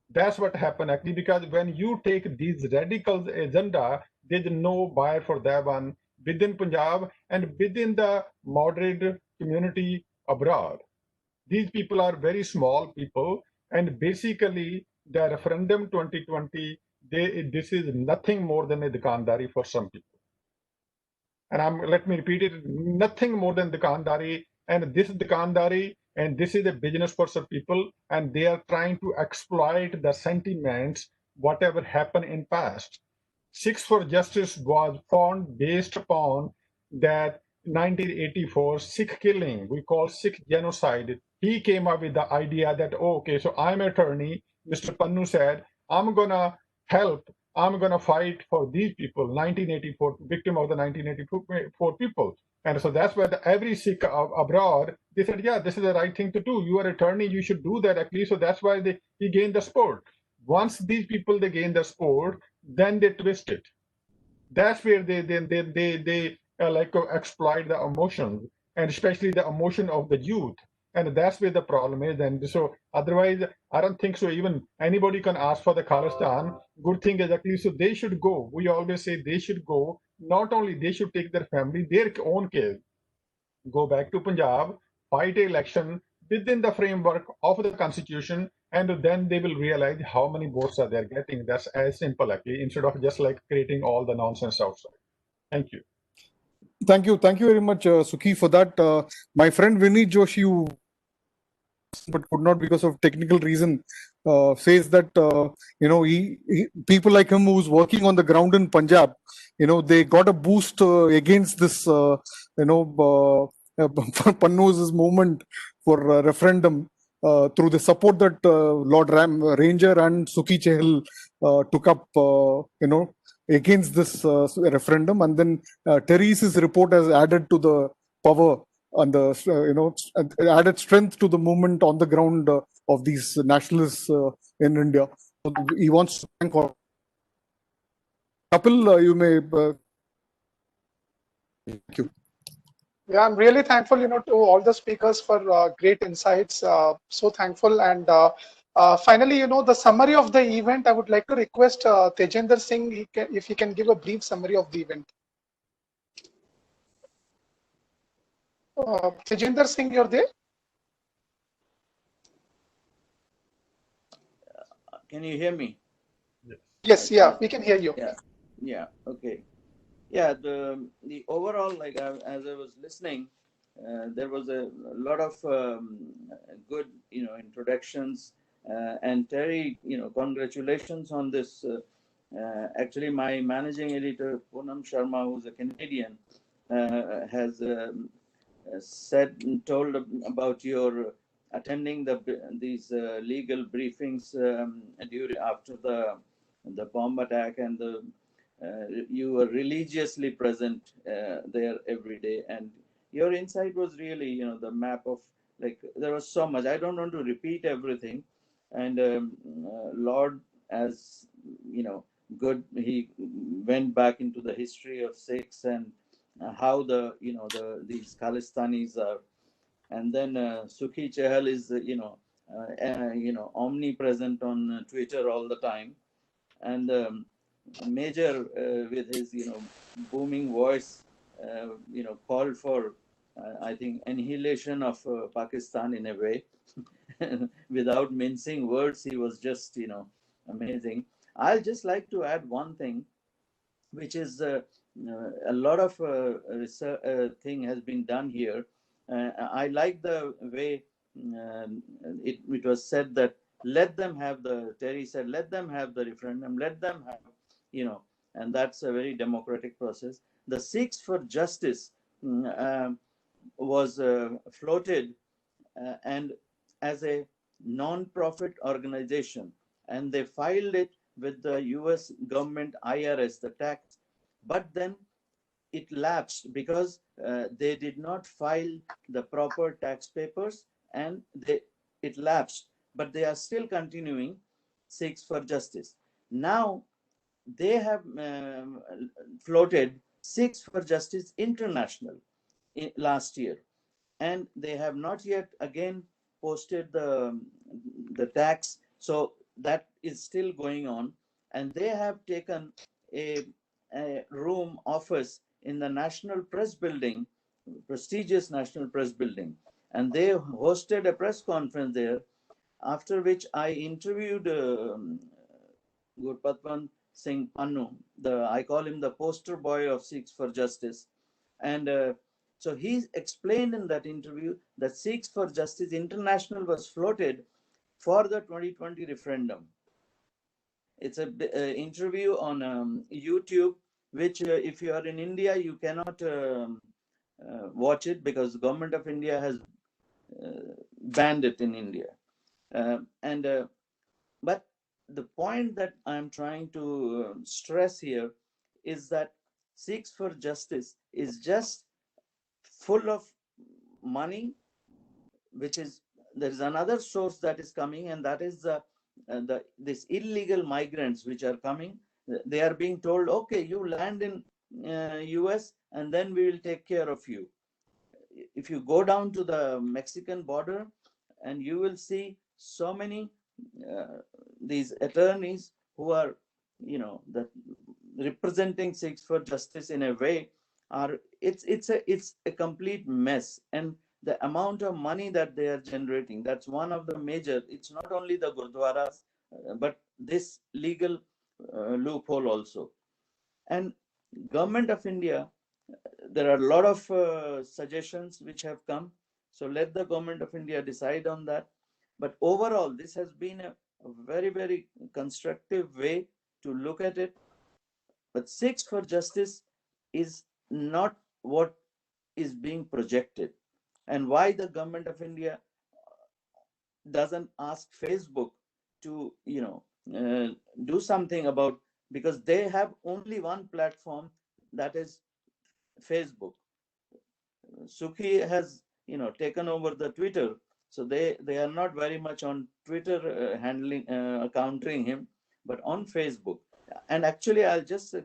That's what happened actually, because when you take these radicals agenda, there's no buyer for that one within Punjab and within the moderate community abroad. These people are very small people, and basically the referendum 2020, this is nothing more than a dukandari for some people. And let me repeat it, nothing more than dukandari. And this dukandari, and this is a business for some people, and they are trying to exploit the sentiments, whatever happened in past. Sikhs for Justice was formed based upon that 1984 Sikh killing, we call Sikh genocide. He came up with the idea that, oh, okay, so I'm an attorney. Mr. Pannu said, I'm gonna help, I'm gonna fight for these people, 1984, victim of the 1984 people. And so that's why every Sikh abroad, they said, yeah, this is the right thing to do. You are attorney, you should do that at least. So that's why he gained the support. Once these people, they gain the support, then they twist it. That's where they exploit the emotions, and especially the emotion of the youth. And that's where the problem is. And so otherwise, I don't think so even anybody can ask for the Khalistan. Good thing is at least so they should go. We always say they should go. Not only they should take their family, their own care, go back to Punjab, fight an election within the framework of the constitution, and then they will realize how many votes are they getting. That's as simple, actually, instead of just like creating all the nonsense outside. Thank you. Thank you very much, Sukhi, for that. My friend Vinny Joshi, who but could not because of technical reason, says that people like him who's working on the ground in Punjab, they got a boost against this Pannu's movement for referendum through the support that Lord Ranger and Sukhi Chehal took up against this referendum, and then Terry's report has added to the power and the added strength to the movement on the ground of these nationalists in India. So he wants to thank all. Kapil, you may. Thank you. Yeah, I'm really thankful, to all the speakers for great insights. So thankful. And finally, the summary of the event, I would like to request Tajinder Singh if he can give a brief summary of the event. Tajinder Singh, you're there? Can you hear me? Yes, yeah, we can hear you. Yeah, okay. Yeah, the overall, like as I was listening, there was a lot of good, introductions. And Terry, congratulations on this. Actually, my managing editor, Poonam Sharma, who's a Canadian, has told about your attending these legal briefings after the bomb attack, and you were religiously present there every day, and your insight was really the map of, like, there was so much. I don't want to repeat everything. And Lord, as good, he went back into the history of Sikhs and how these Khalistanis are. And then Sukhi Chehal is omnipresent on Twitter all the time, and Major with his booming voice called for I think annihilation of Pakistan in a way. Without mincing words, he was just amazing. I'll just like to add one thing, which is a lot of research thing has been done here. I like the way it was said that let them have Terry said, let them have the referendum, let them have, and that's a very democratic process. The Sikhs for Justice was floated and as a non-profit organization, and they filed it with the US government IRS, the tax, but then it lapsed because they did not file the proper tax papers, and it lapsed, but they are still continuing Sikhs for Justice. Now they have floated Sikhs for Justice International last year, and they have not yet again posted the tax, so that is still going on. And they have taken a room office in the National Press Building, prestigious National Press Building, and they hosted a press conference there, after which I interviewed Gurpatwant Singh Pannu, I call him the poster boy of Sikhs for Justice. And so he explained in that interview that Sikhs for Justice International was floated for the 2020 referendum. It's an interview on YouTube, which if you are in India, you cannot watch it because the government of India has banned it in India. But the point that I'm trying to stress here is that Sikhs for Justice is just full of money, which is, there is another source that is coming, and that is this illegal migrants which are coming. They are being told, okay, you land in US and then we will take care of you. If you go down to the Mexican border, and you will see so many these attorneys who are, representing Sikhs for Justice in a way, it's a complete mess. And the amount of money that they are generating, that's one of the major, it's not only the Gurdwaras, but this legal loophole also. And Government of India, there are a lot of suggestions which have come. So let the Government of India decide on that. But overall, this has been a very, very constructive way to look at it. But Sikhs for Justice is not what is being projected. And why the Government of India doesn't ask Facebook to, do something about, because they have only one platform, that is Facebook. Sukhi has, taken over the Twitter, so they are not very much on Twitter countering him, but on Facebook. And actually, I'll just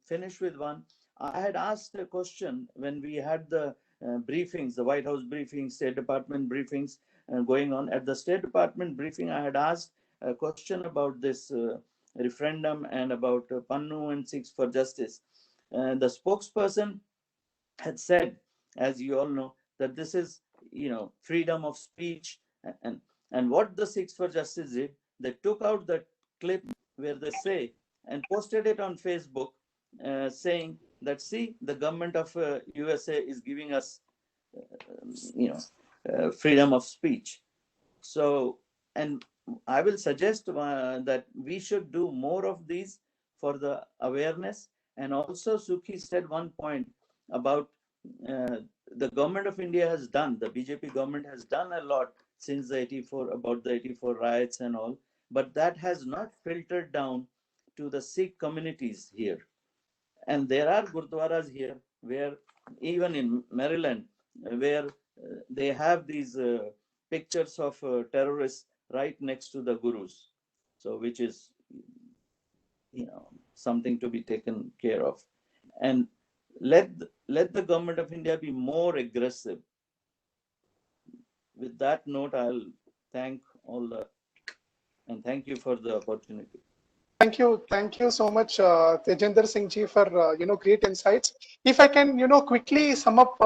finish with one. I had asked a question when we had the briefings, the White House briefings, State Department briefings going on. At the State Department briefing, I had asked a question about this referendum and about Pannu and Sikhs for Justice. The spokesperson had said, as you all know, that this is, freedom of speech. And what the Sikhs for Justice did, they took out the clip where they say and posted it on Facebook, saying that, see, the government of USA is giving us, freedom of speech. So, and I will suggest that we should do more of these for the awareness. And also, Sukhi said one point about the Government of India has done, the BJP government has done a lot since the 84, about the 84 riots and all, but that has not filtered down to the Sikh communities here. And there are Gurdwaras here where, even in Maryland, where they have these pictures of terrorists right next to the gurus. So, which is, something to be taken care of. And let the Government of India be more aggressive. With that note, I'll thank and thank you for the opportunity. Thank you so much, Tajinder Singh ji, for great insights. If I can quickly sum up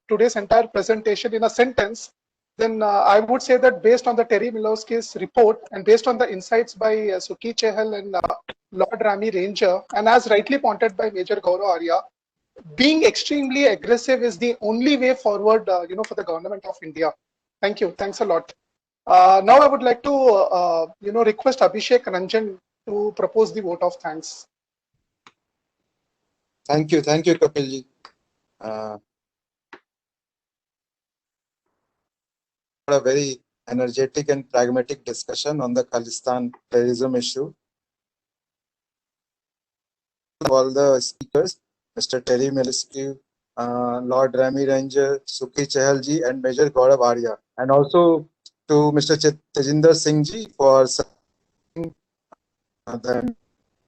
today's entire presentation in a sentence, then I would say that based on the Terry Milowski's report and based on the insights by Sukhi Chehal and Lord Rami Ranger, and as rightly pointed by Major Gaurav Arya, being extremely aggressive is the only way forward, for the government of India. Thank you. Thanks a lot. Now I would like to, request Abhishek Ranjan to propose the vote of thanks. Thank you, Kapil ji. A very energetic and pragmatic discussion on the Khalistan terrorism issue. All the speakers, Mr. Terry Milowski, Lord Rami Ranger, Sukhi Chehal ji, and Major Gaurav Arya, and also to Mr. Tajinder Singh ji for the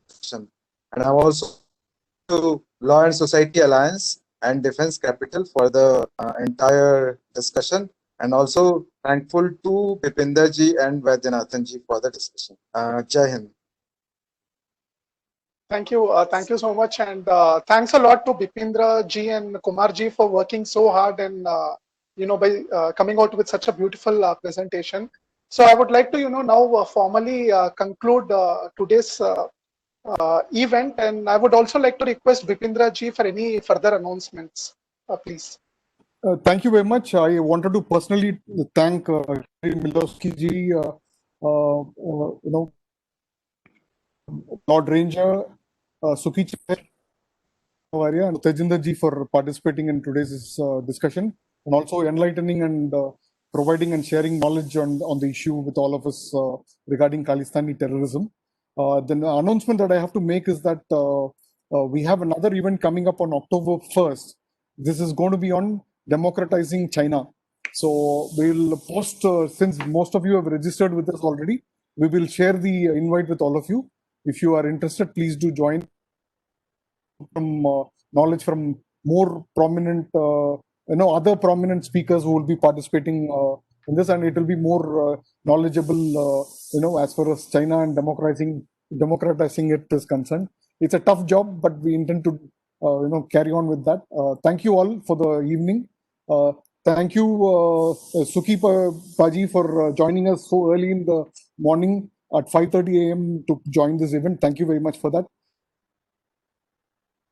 discussion. And I also to Law and Society Alliance, and Defense Capital for the entire discussion. And also thankful to Bipinder ji and Vaidyanathan ji for the discussion. Jai Hind. Thank you so much, and thanks a lot to Bipindra ji and Kumar ji for working so hard and by coming out with such a beautiful presentation. So I would like to now formally conclude today's event, and I would also like to request Bipindra ji for any further announcements, please. Thank you very much. I wanted to personally thank Milowski ji, Lord Ranger, Sukhi Arya, and Tajinder ji for participating in today's discussion, and also enlightening and providing and sharing knowledge on the issue with all of us regarding Khalistani terrorism. The announcement that I have to make is that we have another event coming up on October 1st. This is going to be on democratizing China. So we'll post, since most of you have registered with us already, we will share the invite with all of you. If you are interested, please do join. From knowledge from more prominent, other prominent speakers who will be participating in this, and it will be more knowledgeable, as far as China and democratizing it is concerned. It's a tough job, but we intend to, carry on with that. Thank you all for the evening. Thank you, Sukhi Paji, for joining us so early in the morning at 5:30 a.m. to join this event. Thank you very much for that.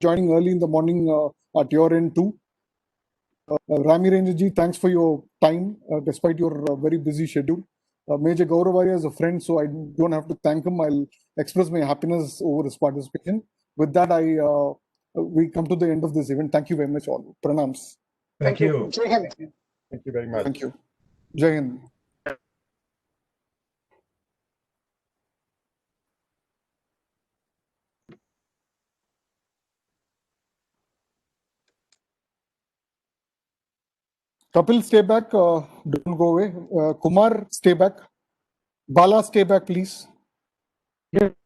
Joining early in the morning at your end too. Rami Ranger ji, thanks for your time despite your very busy schedule. Major Gaurav Arya is a friend, so I don't have to thank him. I'll express my happiness over his participation. With that, we come to the end of this event. Thank you very much all. Pranams. Thank you. Jai Hind. Thank you very much. Thank you. Jai Hind. Kapil, stay back. Don't go away. Kumar, stay back. Bala, stay back, please.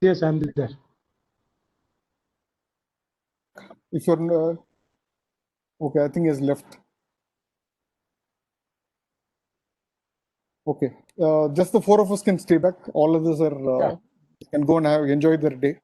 Yes, I'm there. If you're okay, I think he's left. Okay, just the four of us can stay back. All others are can go and enjoy their day.